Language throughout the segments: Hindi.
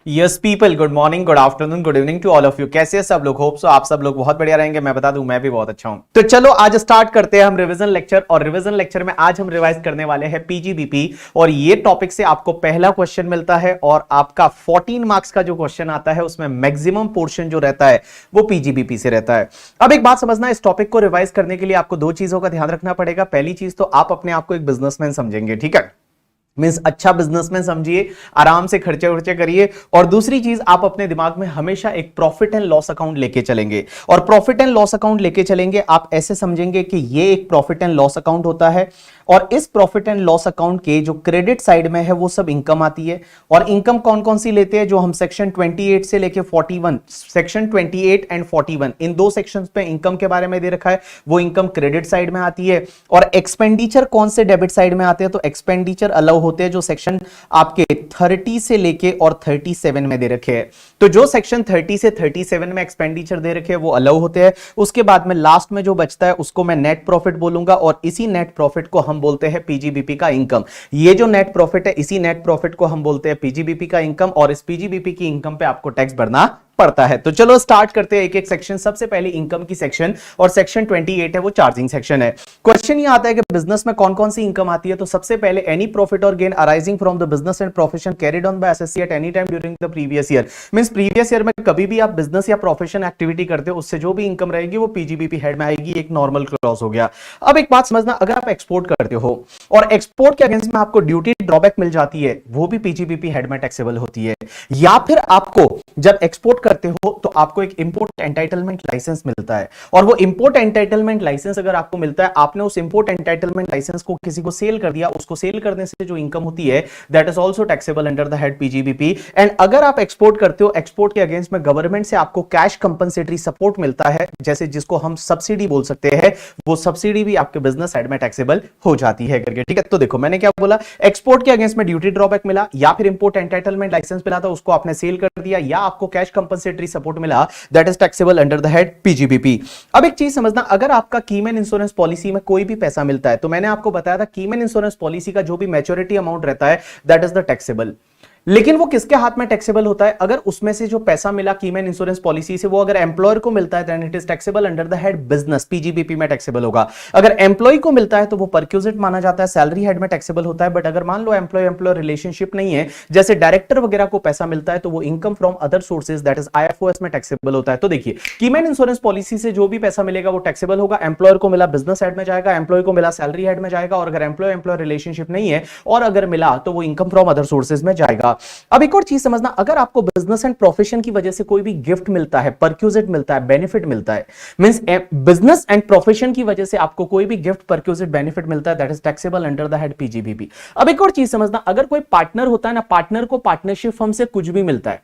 Yes people, good morning, good afternoon, good evening to all of you. कैसे हैं सब लोग? होप सो आप सब लोग बहुत बढ़िया रहेंगे। मैं बता दूं मैं भी बहुत अच्छा हूं। तो चलो आज स्टार्ट करते हैं हम रिवीजन लेक्चर। और रिवीजन लेक्चर में आज हम रिवाइज करने वाले हैं पीजीबीपी। और ये टॉपिक से आपको पहला क्वेश्चन मिलता है और आपका 14 मार्क्स का जो क्वेश्चन आता है उसमें मैक्सिमम पोर्शन जो रहता है वो पीजीबीपी से रहता है। अब एक बात समझना, इस टॉपिक को रिवाइज करने के लिए आपको दो चीजों का ध्यान रखना पड़ेगा। पहली चीज तो आप अपने आप को एक बिजनेसमैन समझेंगे, ठीक है, मींस अच्छा बिजनेसमैन समझिए, आराम से खर्चे वर्चे करिए। और दूसरी चीज, आप अपने दिमाग में हमेशा एक प्रॉफिट एंड लॉस अकाउंट लेके चलेंगे। और प्रॉफिट एंड लॉस अकाउंट लेके चलेंगे, आप ऐसे समझेंगे कि ये एक प्रॉफिट एंड लॉस अकाउंट होता है और इस प्रॉफिट एंड लॉस अकाउंट के जो क्रेडिट साइड में है वो सब इनकम आती है। और इनकम कौन कौन सी लेते हैं? जो हम सेक्शन 28 से लेके 41, सेक्शन 28 एंड 41 इन दो सेक्शंस पे इनकम के बारे में दे रखा है, वो इनकम क्रेडिट साइड में आती है। और एक्सपेंडिचर कौन से डेबिट साइड में आते हैं? तो एक्सपेंडिचर अलाउ होते हैं जो सेक्शन आपके 30 से लेके और 37 में दे रखे हैं। तो जो सेक्शन 30 से 37 में एक्सपेंडिचर दे रखे हैं वो अलाउ होते हैं। उसके बाद में लास्ट में जो बचता है उसको मैं नेट प्रॉफिट बोलूंगा और इसी नेट प्रॉफिट को हम बोलते हैं पीजीबीपी का इनकम। ये जो नेट प्रॉफिट है, इसी नेट प्रॉफिट को हम बोलते हैं पीजीबीपी का इनकम। और इस पीजीबीपी की इनकम पे आपको टैक्स भरना पड़ता है। तो चलो स्टार्ट करते हैं एक एक सेक्शन। सबसे पहले इनकम की सेक्शन, और सेक्शन 28 है वो चार्जिंग सेक्शन है। क्वेश्चन ये आता है कि बिजनेस में कौन कौन सी इनकम आती है। तो सबसे पहले एनी प्रॉफिट और gain arising from the business and profession carried on by assessee at any time during the previous year. Means previous year में कभी भी आप बिजनेस या प्रोफेशन एक्टिविटी करते हो उससे जो भी इनकम रहेगी वो पीजीबीपी हेड में आएगी। एक नॉर्मल क्लॉज हो गया। अब एक बात समझना, अगर आप एक्सपोर्ट करते हो और एक्सपोर्ट के अगेंस्ट में आपको ड्यूटी ड्रॉबैक मिल जाती है, वो भी पीजीबीपी हेड में टैक्सेबल होती है। या फिर आपको जब एक्सपोर्ट करते हो तो आपको एक इंपोर्ट एंटाइटलमेंट लाइसेंस मिलता है। और वो इंपोर्ट एंटाइटलमेंट लाइसेंस अगर आपको मिलता है, आपने उस इंपोर्ट एंटाइटलमेंट लाइसेंस को किसी को सेल कर दिया, उसको सेल करने से जो इनकम होती है that is also taxable under the head PGBP. And अगर आप एक्सपोर्ट करते हो, एक्सपोर्ट के अगेंस्ट में गवर्नमेंट से आपको कैश कंपनसेटरी सपोर्ट मिलता है, जैसे जिसको हम सब्सिडी बोल सकते हैं, वो सब्सिडी भी आपके बिजनेस साइड में टैक्सेबल हो जाती है करके, ठीक है। तो देखो मैंने क्या बोला, एक्सपोर्ट के अगेंस्ट में ड्यूटी ड्रॉबैक मिला या फिर इंपोर्ट एंटाइटलमेंट लाइसेंस मिला था, उसको आपने सेल कर दिया, या आपको कैश कंपनसेटरी सपोर्ट मिला, that is taxable under the head PGBP. अब एक चीज समझना, अगर आपका कीमैन इंश्योरेंस पॉलिसी में कोई भी पैसा मिलता है, तो मैंने आपको बताया था कीमैन इंश्योरेंस पॉलिसी का जो भी मैच्योरिटी अमाउंट रहता है दैट इज द टैक्सेबल। लेकिन वो किसके हाथ में टैक्सेबल होता है? अगर उसमें से जो पैसा मिला कीमैन इंश्योरेंस पॉलिसी से वो अगर एम्प्लॉयर को मिलता है then it is taxable under the head business, PGBP में टैक्सेबल होगा। अगर एम्प्लॉय को मिलता है तो वो परक्यूजिट माना जाता है, सैलरी हेड में टैक्सेबल होता है। बट अगर मान लो एम्प्लॉय एम्प्लॉयर रिलेशनशिप नहीं है, जैसे डायरेक्टर वगैरह को पैसा मिलता है, तो वो income from other sources that is IFOS में टैक्सेबल होता है। तो देखिए, कीमैन इंश्योरेंस पॉलिसी से जो भी पैसा मिलेगा वो टैक्सेबल होगा। एम्प्लॉयर को मिला बिजनेस हेड में जाएगा, एम्प्लॉय को मिला सैलरी हेड में जाएगा, और अगर एम्प्लॉय एम्प्लॉयर रिलेशनशिप नहीं है और अगर मिला तो वो इनकम फ्रॉम अदर सोर्सेज में जाएगा। अब एक और चीज समझना, अगर आपको बिजनेस एंड प्रोफेशन की वजह से कोई भी गिफ्ट मिलता है, परक्यूजिट मिलता है, बेनिफिट मिलता है, मींस बिजनेस एंड प्रोफेशन की वजह से आपको कोई भी गिफ्ट, परक्यूजिट, बेनिफिट मिलता है, that is taxable under the head PGBP. अब एक और चीज समझना, अगर कोई पार्टनर होता है ना, पार्टनर को पार्टनरशिप फर्म से कुछ भी मिलता है,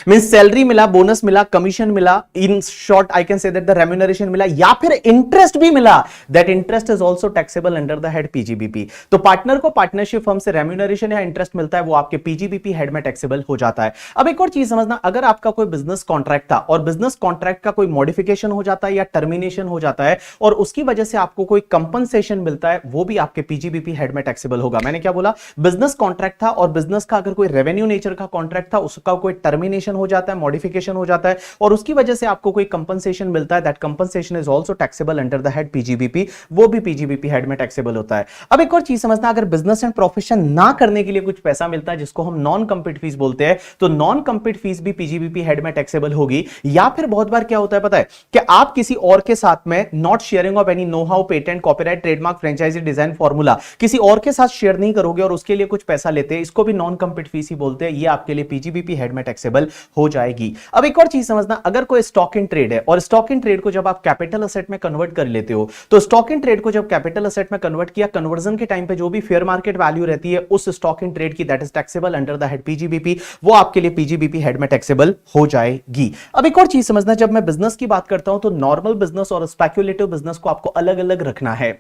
मींस सैलरी मिला, बोनस मिला, कमीशन मिला, in short I can say that the remuneration मिला, या फिर इंटरेस्ट भी मिला, that interest is also taxable under the head PGBP. तो पार्टनर को पार्टनरशिप फर्म से रेम्यूनरेशन या इंटरेस्ट मिलता है, वो आपके पीजीबीपी हेड में टैक्सेबल हो जाता है। अब एक और चीज समझना, अगर आपका कोई बिजनेस कॉन्ट्रैक्ट था और बिजनेस कॉन्ट्रैक्ट का कोई मॉडिफिकेशन हो जाता है या टर्मिनेशन हो जाता है और उसकी वजह से आपको कोई कंपनसेशन मिलता है, वो भी आपके पीजीबीपी हेड में टैक्सेबल होगा। मैंने क्या बोला, बिजनेस कॉन्ट्रैक्ट था और बिजनेस का अगर कोई रेवेन्यू नेचर का कॉन्ट्रैक्ट था, उसका कोई टर्मिनेशन हो जाता है, मॉडिफिकेशन हो जाता है और उसकी वजह से आपको कोई कंपनसेशन मिलता है, that compensation is also taxable under the head PGBP, वो भी पीजीबीपी हेड में टैक्सेबल होता है। अब एक और चीज समझना, अगर बिजनेस एंड प्रोफेशन ना करने के लिए कुछ पैसा मिलता है जिसको हम नॉन कंपीट फीस बोलते हैं, तो नॉन कंपीट फीस भी पीजीबीपी हेड में टैक्सेबल होगी। या फिर बहुत बार क्या होता है पता है कि आप किसी और के साथ में not sharing of any know how, patent, copyright, trademark, franchisee, design, formula किसी और के साथ शेयर नहीं करोगे और उसके लिए कुछ पैसा लेते हैं, इसको भी नॉन कंपीट फीस ही बोलते हैं, ये आपके लिए पीजीबीपी हेड में टैक्सेबल हो जाएगी। अब एक और चीज समझना, अगर कोई स्टॉक इन ट्रेड है और स्टॉक इन ट्रेड को जब आप कैपिटल असेट में कन्वर्ट कर लेते हो, तो स्टॉक इन ट्रेड को जब कैपिटल असेट में कन्वर्ट किया, कन्वर्जन के टाइम पे जो भी फेयर मार्केट वैल्यू रहती है उस स्टॉक इन ट्रेड की, that is taxable under the head PGBP, वो आपके लिए पीजीबीपी हेड में टैक्सेबल हो जाएगी। अब एक और चीज समझना, जब मैं बिजनेस की बात करता हूं तो नॉर्मल बिजनेस और स्पेक्युलेटिव बिजनेस को आपको अलग अलग रखना है।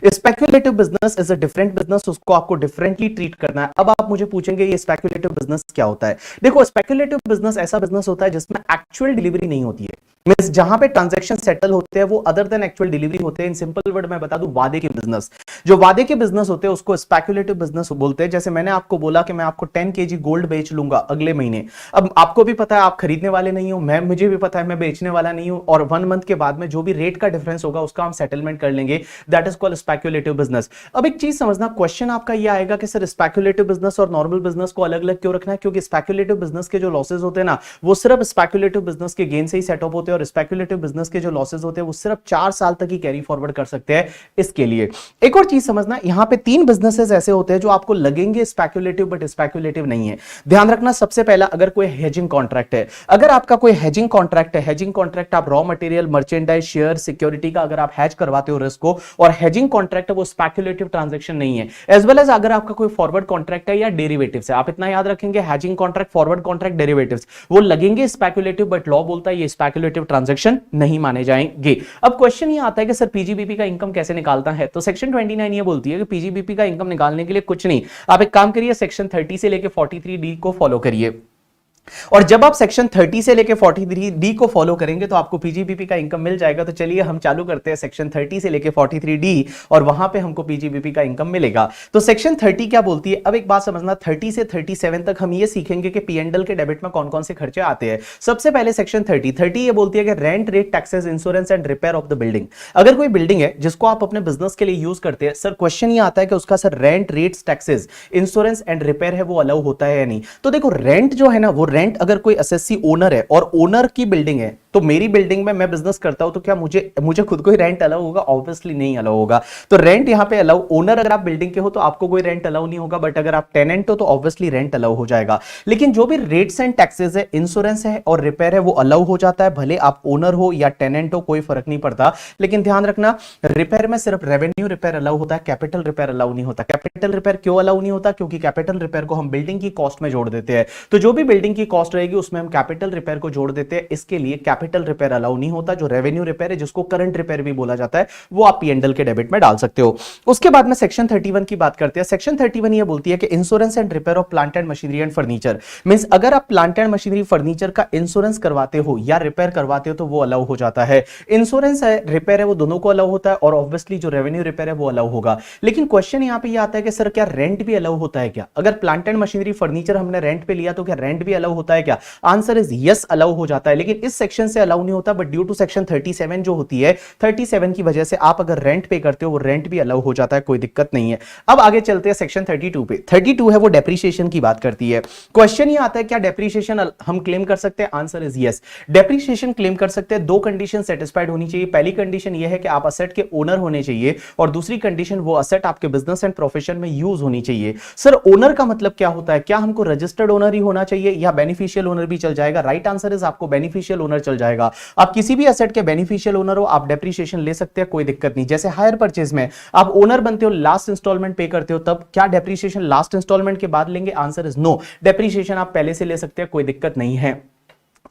Speculative business is a different business, उसको आपको डिफरेंटली ट्रीट करना है। अब आप मुझे पूछेंगे ये स्पेक्युलेटिव बिजनेस क्या होता है? देखो, स्पेक्युलेटिव बिजनेस ऐसा बिजनेस होता है जिसमें एक्चुअल डिलीवरी नहीं होती है। मींस जहां पे ट्रांजैक्शन सेटल होते हैं वो अदर देन एक्चुअल डिलीवरी होते हैं। इन सिंपल वर्ड में बता दूं, वादे के बिजनेस, जो वादे के बिजनेस होते हैं उसको स्पेक्युलेटिव बिजनेस बोलते हैं। जैसे मैंने आपको बोला कि मैं आपको 10 केजी गोल्ड बेच लूंगा अगले महीने, अब आपको भी पता है आप खरीदने वाले नहीं हो, मुझे भी पता है मैं बेचने वाला नहीं हूं, और 1 मंथ के बाद में जो भी रेट का डिफरेंस होगा उसका हम सेटलमेंट कर लेंगे, that is called speculative business. अब एक चीज समझना, क्वेश्चन आपका यह आएगा कि सर स्पेक्युलेटिव बिजनेस और नॉर्मल बिजनेस को अलग अलग क्यों रखना है? क्योंकि स्पेक्युलेटिव बिजनेस के जो लॉसेज होते हैं ना वो सिर्फ स्पेक्युलेटिव बिजनेस के गेन से ही सेटअप होते हैं, और स्पेक्युलेटिव बिजनेस के जो लॉसेज होते हैं वो सिर्फ 4 साल तक ही कैरी फॉरवर्ड कर सकते हैं। इसके लिए एक और चीज समझना, यहां पे 3 बिजनेसेस ऐसे होते हैं जो आपको लगेंगे स्पेक्युलेटिव बट स्पेक्युलेटिव नहीं है। ध्यान रखना, सबसे पहला अगर कोई हेजिंग कॉन्ट्रैक्ट है, अगर आपका कोई हेजिंग कॉन्ट्रैक्ट है, हेजिंग कॉन्ट्रैक्ट आप raw material, merchandise, share, security का अगर आप हेज करवाते हो रिस्क को, और हेजिंग कॉन्ट्रैक्ट है वो स्पेक्युलेटिव ट्रांजैक्शन नहीं है। एज वेल एज अगर आपका कोई फॉरवर्ड कॉन्ट्रैक्ट है या डेरिवेटिव्स है, आप इतना याद रखेंगे, hedging contract, forward contract, derivatives वो लगेंगे स्पेक्युलेटिव, बट लॉ बोलता है ये स्पेक्युलेटिव ट्रांजैक्शन नहीं माने जाएंगे। अब क्वेश्चन ये आता है कि सर पीजीबीपी का इनकम कैसे निकालता है? तो सेक्शन 29 ये बोलती है कि पीजीबीपी का इनकम निकालने के लिए कुछ नहीं, आप एक काम करिए, सेक्शन 30 से लेके 43D को फॉलो करिए, और जब आप सेक्शन 30 से लेके 43D को फॉलो करेंगे तो आपको पीजीबीपी का इनकम मिल जाएगा। तो चलिए हम चालू करते हैं सेक्शन 30 से लेके 43D, और वहां पे हमको पीजीबीपी का इनकम मिलेगा। तो सेक्शन 30 क्या बोलती है? अब एक बात समझना, 30 से 37 तक हम ये सीखेंगे कि पीएनडल के डेबिट में कौन कौन से खर्चे आते हैं। सबसे पहले सेक्शन 30 ये बोलती है कि rent, rate, taxes, insurance and repair of the building. अगर कोई बिल्डिंग है जिसको आप अपने बिजनेस के लिए यूज करते हैं, सर क्वेश्चन ये आता है कि उसका sir rent, rates, taxes, insurance and repair है वो अलाउ होता है या नहीं। तो देखो, रेंट जो है ना, वो रेंट अगर कोई एसएससी ओनर है और ओनर की बिल्डिंग है, तो मेरी बिल्डिंग में मैं बिजनेस करता हूं तो क्या मुझे खुद को ही रेंट अलाउ होगा? ऑब्वियसली नहीं अलाउ होगा। तो रेंट यहां पे अलाउ, ओनर अगर आप बिल्डिंग के हो तो आपको कोई रेंट अलाउ नहीं होगा, बट अगर आप टेनेंट हो तो ऑब्वियसली रेंट अलाउ हो जाएगा। लेकिन जो भी रेट्स एंड टैक्सेस है, इंश्योरेंस है और रिपेयर है वो अलाउ हो जाता है, भले आप ओनर हो या टेनेंट हो, कोई फर्क नहीं पड़ता। लेकिन ध्यान रखना, रिपेयर में सिर्फ रेवेन्यू रिपेयर अलाउ होता है, कैपिटल रिपेयर अलाउ नहीं होता। कैपिटल रिपेयर क्यों अलाउ नहीं होता? क्योंकि कैपिटल रिपेयर को हम बिल्डिंग की कॉस्ट में जोड़ देते हैं, तो जो भी बिल्डिंग की कॉस्ट रहेगी उसमें हम कैपिटल रिपेयर को जोड़ देते हैं। इसके लिए कैपिटल रिपेयर अलाउ नहीं होता। जो रेवेन्यू रिपेयर है, जिसको करंट रिपेयर भी बोला जाता है, वो आप पीएनडल के डेबिट में डाल सकते हो। उसके बाद में सेक्शन 31 की बात करते हैं। सेक्शन 31 ये बोलती है कि insurance and repair of plant and machinery and furniture, means अगर आप प्लांट एंड मशीनरी, फर्नीचर का इंश्योरेंस करवाते हो या रिपेयर करवाते हो तो वो अलाउ हो जाता है। इंश्योरेंस है, रिपेयर है, वो दोनों को अलाउ होता है, और ऑब्वियसली जो रेवेन्यू रिपेयर है वो अलाउ होगा। लेकिन क्वेश्चन यहां पे ये आता है कि सर क्या रेंट भी अलाउ होता है क्या? अगर प्लांट एंड मशीनरी, फर्नीचर हमने रेंट पे लिया तो क्या रेंट भी अलाउ होता है क्या? आंसर इज यस, अलाउ हो जाता है। लेकिन इस सेक्शन से अलाउ नहीं होता, बट ड्यू टू सेक्शन 37 जो होती है, 37 की वजह से आप अगर रेंट पे करते हो वो रेंट भी अलाउ हो जाता है, कोई दिक्कत नहीं है। अब आगे चलते हैं सेक्शन 32 पे। 32 है वो डेप्रीशिएशन की बात करती है। क्वेश्चन ये आता है क्या डेप्रीशिएशन हम क्लेम कर सकते हैं? Answer is yes, depreciation claim कर सकते हैं। 2 कंडीशन सेटिस्फाइड होनी चाहिए। पहली कंडीशन ये है कि आप असेट के ओनर होने चाहिए, और दूसरी कंडीशन वो असेट आपके बिजनेस एंड प्रोफेशन में यूज होनी चाहिए। सर ओनर का मतलब क्या होता है? क्या हमको रजिस्टर्ड ओनर ही होना चाहिए या बेनिफिशियल ओनर भी चल जाएगा? राइट आंसर इज आपको बेनिफिशियल ओनर चल जाएगा। आप किसी भी एसेट के बेनिफिशियल ओनर हो, आप डेप्रीशिएशन ले सकते हैं, कोई दिक्कत नहीं। जैसे हायर परचेज में आप ओनर बनते हो, लास्ट इंस्टॉलमेंट पे करते हो, तब क्या डेप्रीशिएशन लास्ट इंस्टॉलमेंट के बाद लेंगे? आंसर इज नो, डेप्रीशिएशन आप पहले से ले सकते हैं, कोई दिक्कत नहीं है।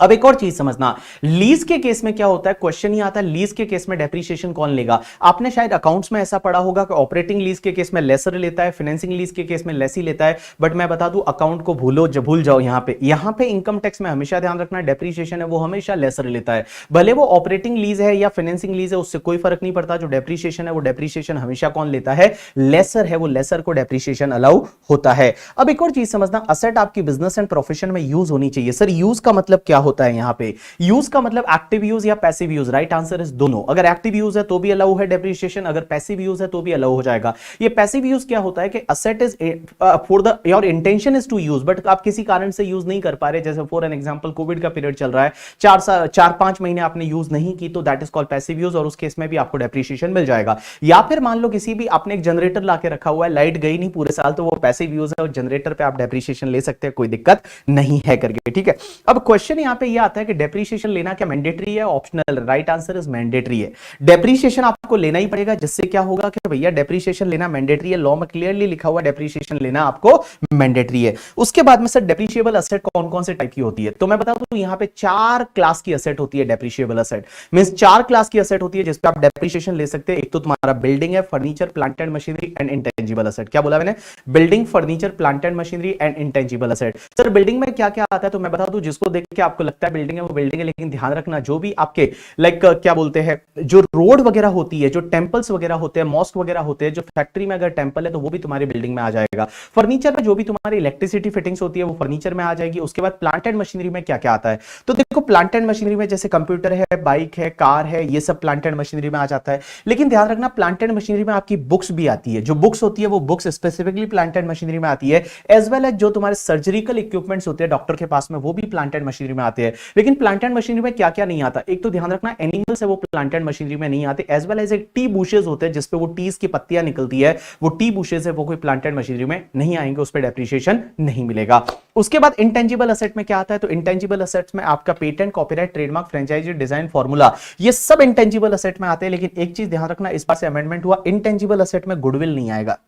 अब एक और चीज समझना, लीज के केस में क्या होता है? क्वेश्चन ये आता है लीज के केस में डेप्रीशिएशन कौन लेगा? आपने शायद अकाउंट्स में ऐसा पढ़ा होगा कि ऑपरेटिंग लीज के केस में लेसर लेता है, फाइनेंसिंग लीज के केस में लेसी लेता है, बट मैं बता दूं अकाउंट को भूल जाओ। यहां पे इनकम टैक्स में हमेशा ध्यान रखना, डेप्रीशिएशन है वो हमेशा लेसर लेता है, भले वो ऑपरेटिंग लीज है या फाइनेंसिंग लीज है, उससे कोई फर्क नहीं पड़ता। जो डेप्रीशिएशन है वो डेप्रीशिएशन हमेशा कौन लेता है? लेसर है, वो लेसर को डेप्रीशिएशन अलाउ होता है। अब एक और चीज समझना, असेट आपकी बिजनेस एंड प्रोफेशन में यूज होनी चाहिए। सर यूज का मतलब क्या होता है? यहां पे यूज का मतलब एक्टिव यूज या passive use? Right answer is दोनों। अगर एक्टिव यूज है तो भी अलाउ है डेप्रीशिएशन, अगर पैसिव यूज है तो भी अलाउ हो जाएगा। ये पैसिव यूज क्या होता है कि asset is for the your intention is to use, but आप किसी कारण से यूज नहीं कर पा रहे, जैसे फॉर एन एग्जांपल कोविड का पीरियड चल रहा है, 4-5 महीने आपने यूज नहीं की, तो that is called passive use, और उस केस में भी आपको डेप्रीशिएशन मिल जाएगा। या फिर मान लो किसी भी आपने एक जनरेटर लाके रखा हुआ है, लाइट गई नहीं पूरे साल, तो वो पैसिव यूज है, और जनरेटर पे आप डेप्रीशिएशन ले सकते हैं, कोई दिक्कत नहीं है करके, ठीक है। अब क्वेश्चन यहां पे ये आता है कि डेप्रीशिएशन लेना क्या मैंडेटरी है optional? Right answer is mandatory है। डेप्रीशिएशन आपको लेना ही पड़ेगा, जिससे क्या होगा कि भैया डेप्रीशिएशन लेना मैंडेटरी है, लॉ में क्लियरली लिखा हुआ डेप्रीशिएशन लेना आपको मैंडेटरी है। उसके बाद में सर डेप्रीशिएबल असेट कौन कौन से टाइप की होती है? तो मैं बता दूं यहां पे 4 क्लास की असेट होती है। डेप्रीशिएबल असेट मींस 4 क्लास की असेट होती है जिस पे आप डेप्रीशिएशन ले सकते हैं। एक तो तुम्हारा बिल्डिंग है, furniture, plant and machinery and intangible asset. क्या बोला मैंने? Building, furniture, plant and machinery and intangible asset. Sir building में क्या क्या आता है? तो मैं बता दूं, जिसको देख के आपको आपको लगता है बिल्डिंग है वो बिल्डिंग है, लेकिन ध्यान रखना जो भी आपके लाइक क्या बोलते हैं जो रोड वगैरह होती है, जो टेंपल्स वगैरह होते हैं, मॉस्क वगैरह होते हैं, जो फैक्ट्री में अगर टेंपल है तो वो भी तुम्हारी बिल्डिंग में आ जाएगा। फर्नीचर में जो भी तुम्हारी इलेक्ट्रिसिटी फिटिंग्स होती है वो फर्नीचर में आ जाएगी। उसके बाद प्लांट एंड मशीनरी में क्या क्या आता है, तो देखो प्लांट एंड मशीनरी में जैसे कंप्यूटर है, बाइक है, कार है, ये सब प्लांट एंड मशीनरी में आ जाता है। लेकिन ध्यान रखना प्लांट एंड मशीनरी में आपकी बुक्स भी आती है, जो बुक्स होती है वो books specifically plant and machinery में आती है, एज वेल एज जो तुम्हारे सर्जिकल इक्विपमेंट्स होते हैं डॉक्टर के पास में वो भी प्लांट एंड मशीनरी में आते हैं। लेकिन प्लांट एंड मशीनरी में क्या क्या नहीं आता, एक तो ध्यान रखना एनिमल्स है वो प्लांट एंड मशीनरी में नहीं आते, एज वेल एज एक टी बुशेस होते हैं जिसपे वो टीज की पत्तियां निकलती है, वो टी बुशेस है वो कोई प्लांट एंड मशीनरी में नहीं आएंगे, उस पर डेप्रिसिएशन नहीं मिलेगा। उसके बाद इंटेंजिबल असेट में क्या आता है, तो इंटेंजिबल असेट्स में आपका patent, copyright, trademark, franchisee, design, formula, ये सब इंटेंजिबल असेट में आते हैं। लेकिन एक चीज ध्यान रखना, इस बार से अमेंडमेंट हुआ, इंटेंजिबल असेट में गुडविल नहीं आएगा।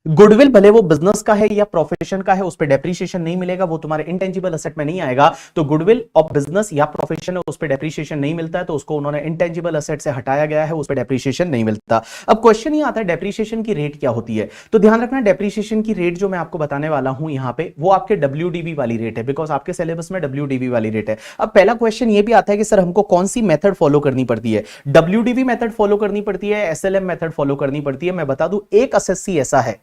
गुडविल भले वो बिजनेस का है या प्रोफेशन का है, उस पर डेप्रिसिएशन नहीं मिलेगा, वो तुम्हारे इंटेंजिबल असेट में नहीं आएगा। तो गुडविल ऑफ बिजनेस या प्रोफेशन है उस पर डेप्रिसिएशन नहीं मिलता है, तो उसको उन्होंने इंटेंजिबल असेट से हटाया गया है, उस पर डेप्रिसिएशन नहीं मिलता। अब क्वेश्चन ये आता है डेप्रिसिएशन की रेट क्या होती है, तो ध्यान रखना डेप्रिसिएशन की रेट जो मैं आपको बताने वाला हूं यहां पे वो आपके डब्ल्यूडीबी वाली रेट है, बिकॉज आपके सिलेबस में डब्ल्यूडीबी वाली रेट है। अब पहला क्वेश्चन ये भी आता है कि सर हमको कौन सी मेथड फॉलो करनी पड़ती है, डब्ल्यूडीबी मेथड फॉलो करनी पड़ती है, एसएलएम मेथड फॉलो करनी पड़ती है। मैं बता दूं एक एसएससी ऐसा है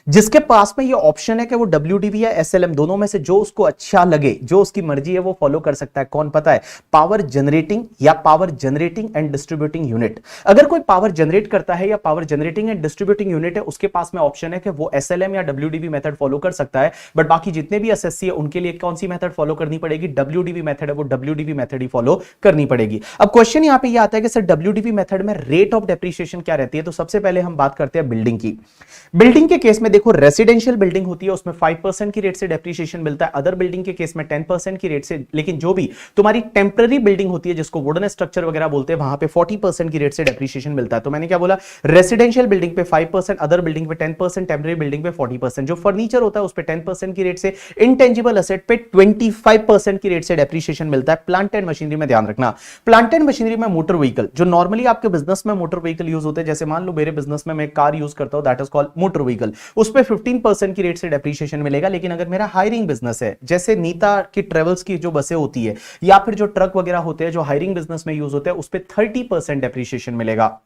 जिसके पास में ये ऑप्शन है कि वो डब्ल्यूडीबी या एसएलएम दोनों में से जो उसको अच्छा लगे, जो उसकी मर्जी है वो फॉलो कर सकता है। कौन पता है, पावर जनरेटिंग या power generating and distributing unit. अगर कोई पावर जनरेट करता है या power generating and distributing unit है, उसके पास में ऑप्शन है कि वो एसएलएम या डब्ल्यूडीबी मेथड फॉलो कर सकता है। बट बाकी जितने भी एसएससी है उनके लिए कौन सी मेथड फॉलो करनी पड़ेगी, डब्ल्यूडीबी मेथड है वो डब्ल्यूडीबी मेथड ही फॉलो करनी पड़ेगी। अब क्वेश्चन यहां पे ये आता है कि सर डब्ल्यूडीबी मेथड में रेट ऑफ डेप्रिसिएशन क्या रहती है, तो सबसे पहले हम बात करते हैं बिल्डिंग की। बिल्डिंग के केस में देखो रेसिडेंशियल बिल्डिंग होती है उसमें 5% की रेट से डेप्रिसिएशन मिलता है, अदर बिल्डिंग के केस में 10% की रेट से। लेकिन जो भी तुम्हारी टेंपररी बिल्डिंग होती है जिसको वुडन स्ट्रक्चर वगैरह बोलते हैं, वहां पे 40% की रेट से डेप्रिसिएशन मिलता है। तो मैंने क्या बोला, रेसिडेंशियल बिल्डिंग पे 5%, अदर बिल्डिंग पे 10%, टेंपररी बिल्डिंग पे 40%। जो फर्नीचर होता है उस पे 10% की रेट से, इंटेंजिबल असेट पे 25% की रेट से डेप्रिसिएशन मिलता है। प्लांट एंड मशीनरी में ध्यान रखना, प्लांट एंड मशीनरी में मोटर व्हीकल, जो नॉर्मली आपके बिजनेस में मोटर व्हीकल यूज होते हैं, जैसे मान लो मेरे बिजनेस में मैं कार यूज करता हूं, that is called motor vehicle, उस पे 15% की रेट से डेप्रिसिएशन मिलेगा। लेकिन अगर मेरा हायरिंग बिजनेस है, जैसे नीता की ट्रेवल्स की जो बसें होती है या फिर जो ट्रक वगैरह होते हैं जो हायरिंग बिजनेस में यूज होते हैं, उस पे 30% डेप्रिसिएशन मिलेगा।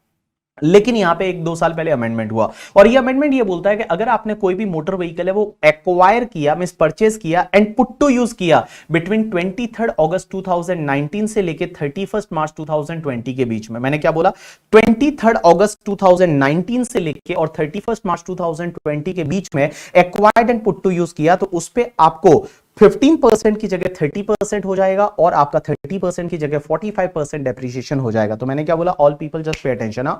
लेकिन यहां पे 1-2 साल पहले अमेंडमेंट हुआ और ये अमेंडमेंट ये बोलता है कि अगर आपने कोई भी मोटर व्हीकल है वो एक्वायर किया, मींस परचेज किया एंड पुट टू यूज किया बिटवीन 23 अगस्त 2019 से लेके 31 मार्च 2020 के बीच में, मैंने क्या बोला, 23 अगस्त 2019 से लेके और 31 मार्च 2020 के बीच में acquired and put to use किया, तो उस पे आपको 15% की जगह 30% हो जाएगा और आपका 30% की जगह 45% डेप्रिसिएशन हो जाएगा। तो मैंने क्या बोला, all people just pay attention.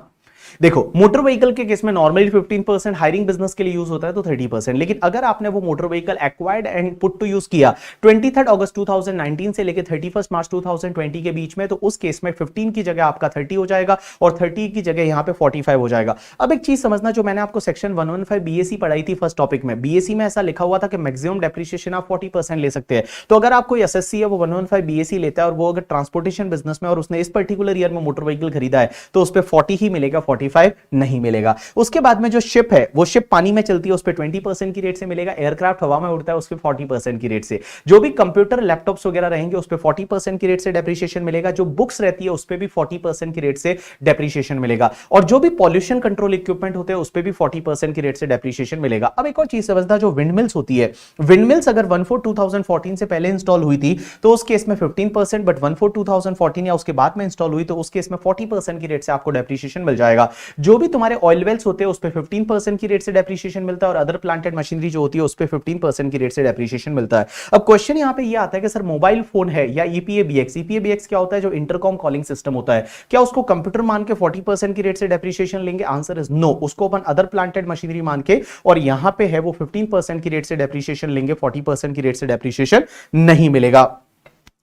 देखो मोटर व्हीकल के केस में नॉर्मली 15%, हायरिंग बिजनेस के लिए यूज होता है तो 30%। लेकिन अगर आपने वो motor vehicle acquired and put to use किया 23 अगस्त 2019 से लेकर 31 मार्च 2020 के बीच में, तो उस केस में 15 की जगह आपका 30 हो जाएगा और 30 की जगह यहां पे 45 हो जाएगा। अब एक चीज समझना, जो मैंने आपको सेक्शन 115 बीएससी पढ़ाई थी फर्स्ट टॉपिक में, बीएससी में ऐसा लिखा हुआ था कि मैक्सिमम डेप्रिसिएशन आप 40% ले सकते हैं। तो अगर आप कोई एसएससी है वो 115 बीएससी लेता है और वो अगर ट्रांसपोर्टेशन बिजनेस में और उसने इस पर्टिकुलर ईयर में मोटर व्हीकल खरीदा है तो उस पर 40 ही मिलेगा, 45 नहीं मिलेगा। उसके बाद में जो शिप है वो शिप पानी में चलती है, उस पे 20% की रेट से मिलेगा। एयरक्राफ्ट हवा में उड़ता है, उस पे 40% की रेट से। जो भी कंप्यूटर लैपटॉप्स वगैरह रहेंगे उस पे 40% की रेट से डेप्रिसिएशन मिलेगा। जो बुक्स रहती है उस पे भी 40% की रेट से डेप्रिसिएशन मिलेगा और जो भी पॉल्यूशन कंट्रोल इक्विपमेंट होते हैं उस पे भी 40% की रेट से डेप्रिसिएशन मिलेगा। अब एक और चीज समझना, जो विंडमिल्स होती है, विंडमिल्स अगर 1/4/2014 से पहले इंस्टॉल हुई थी तो उस केस में 15%, बट 1/4/2014 या उसके बाद में इंस्टॉल हुई तो उस केस में 40% की रेट से आपको डेप्रिसिएशन मिल जाएगा। जो भी तुम्हारे ऑयल वेल्स होते हैं उस पे 15% की रेट से डेप्रिसिएशन मिलता है और अदर प्लांटेड मशीनरी जो होती है उस पे 15% की रेट से डेप्रिसिएशन मिलता है। अब क्वेश्चन यहां पे ये आता है कि सर मोबाइल फोन है या ईपीएबीएक्स, ईपीएबीएक्स क्या होता है, जो इंटरकॉम कॉलिंग सिस्टम होता है, क्या उसको कंप्यूटर मान के 40% की रेट से डेप्रिसिएशन लेंगे? Answer is no. उसको अपन अदर प्लांटेड मशीनरी मान के, और यहां पे है वो 15% की रेट से डेप्रिसिएशन लेंगे, 40% की रेट से डेप्रिसिएशन नहीं मिलेगा।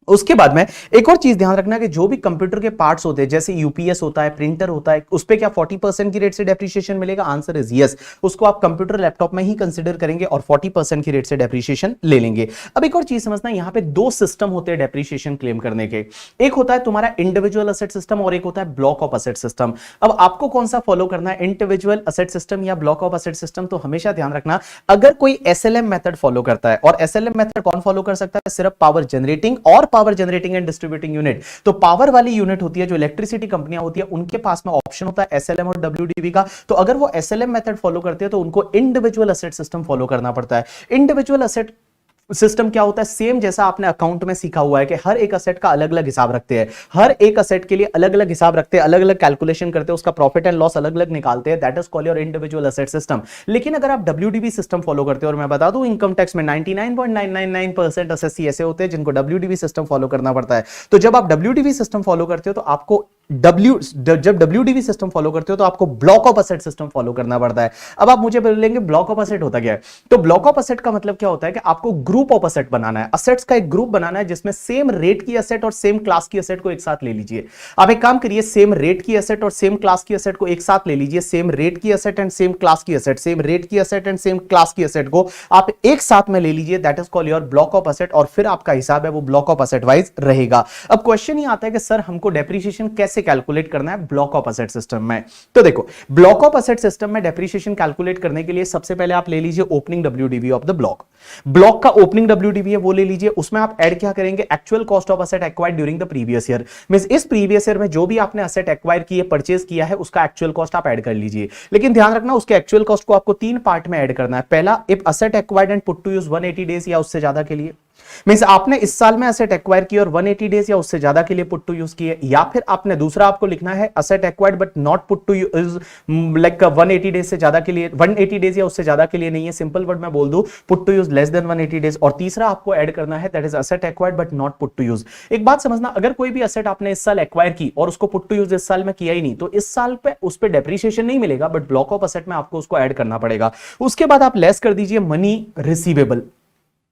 उसके बाद में एक और चीज ध्यान रखना कि जो भी कंप्यूटर के पार्ट्स होते हैं, जैसे यूपीएस होता है, प्रिंटर होता है, उस पे क्या 40% की रेट से डेप्रिसिएशन मिलेगा? Answer is yes. उसको आप कंप्यूटर लैपटॉप में ही कंसीडर करेंगे और 40% की रेट से डेप्रिसिएशन ले लेंगे। अब एक और चीज समझना, यहां पे दो सिस्टम होते हैं डेप्रिसिएशन क्लेम करने के। एक होता है तुम्हारा इंडिविजुअल असेट सिस्टम और एक होता है ब्लॉक ऑफ असेट सिस्टम। अब आपको कौन सा फॉलो करना है, इंडिविजुअल असेट सिस्टम या ब्लॉक ऑफ असेट सिस्टम? तो हमेशा ध्यान रखना, अगर कोई एसएलएम मेथड फॉलो करता है, और एसएलएम मेथड कौन फॉलो कर सकता है? सिर्फ पावर जनरेटिंग और power generating and distributing unit, तो पावर वाली यूनिट होती है जो इलेक्ट्रिसिटी कंपनियां होती है, उनके पास में ऑप्शन होता है एसएलएम और डब्ल्यूडीवी का। तो अगर वो एसएलएम मेथड फॉलो करते हैं तो उनको इंडिविजुअल असेट सिस्टम फॉलो करना पड़ता है। इंडिविजुअल असेट सिस्टम क्या होता है? सेम जैसा आपने अकाउंट में सीखा हुआ है कि हर एक असेट का अलग अलग हिसाब रखते हैं, हर एक असेट के लिए अलग अलग हिसाब रखते हैं, अलग अलग कैलकुलेशन करते हैं, उसका प्रॉफिट एंड लॉस अलग अलग निकालते हैं, that is called your individual asset system. लेकिन अगर आप डब्ल्यूडीवी सिस्टम फॉलो करते हो, और मैं बता दूं इनकम टैक्स में 99.999% असेसी ऐसे होते हैं जिनको डब्ल्यूडीवी सिस्टम फॉलो करना पड़ता है। तो जब आप डब्ल्यूडीवी सिस्टम फॉलो करते हो तो आपको जब डब्ल्यूडीवी सिस्टम फॉलो करते हो तो आपको block of asset system follow करना पड़ता है। अब आप मुझे बोलेंगे ब्लॉक ऑफ असेट होता क्या है? तो ब्लॉक ऑफ असेट का मतलब क्या होता है कि आपको ग्रुप ऑफ असेट बनाना है, असेट्स का एक ग्रुप बनाना है जिसमें सेम रेट की असेट और सेम क्लास की असेट को एक साथ ले लीजिए। आप एक काम करिए, सेम रेट की असेट और सेम क्लास की असेट को एक साथ ले लीजिए, सेम रेट की असेट एंड सेम क्लास की असेट, सेम रेट की असेट एंड सेम क्लास की असेट को आप एक साथ में ले लीजिए, that is called your block of asset, और फिर आपका हिसाब है वो ब्लॉक ऑफ असेट वाइज रहेगा। अब क्वेश्चन ये आता है कि सर हमको डेप्रिसिएशन कैसे कैलकुलेट करना है ब्लॉक ऑफ असेट सिस्टम में? तो देखो, ब्लॉक ऑफ असेट सिस्टम में डेप्रिसिएशन कैलकुलेट करने के लिए सबसे पहले आप ले लीजिए opening WDV of the block. Block का ओपनिंग डब्ल्यूडीवी है वो ले लीजिए, उसमें आप ऐड क्या करेंगे? Actual cost of asset acquired during the previous year. Means इस प्रीवियस ईयर में जो भी आपने असेट एक्वायर किए, परचेज किया है, उसका एक्चुअल कॉस्ट आप ऐड कर लीजिए। लेकिन ध्यान रखना उसके एक्चुअल कॉस्ट को आपको 3 पार्ट में ऐड करना है। पहला, if asset acquired and put to use 180 days या उससे ज्यादा के लिए, मींस आपने इस साल में असेट एक्वायर किया और 180 डेज या उससे ज्यादा के लिए पुट टू यूज किए, या फिर आपने दूसरा आपको लिखना है asset acquired but not put to use, like 180 days से ज्यादा के लिए, 180 डेज या उससे ज्यादा के लिए नहीं है, सिंपल वर्ड में बोल दूं put to use less than 180 days. और तीसरा आपको ऐड करना है that is asset acquired but not put to use. एक बात समझना, अगर कोई भी असेट आपने इस साल एक्वायर की और उसको पुट टू यूज इस साल में किया ही नहीं, तो इस साल पे उस पे डेप्रिसिएशन नहीं मिलेगा, बट ब्लॉक ऑफ असेट में आपको उसको ऐड करना पड़ेगा। उसके बाद आप लेस कर दीजिए मनी रिसीवेबल।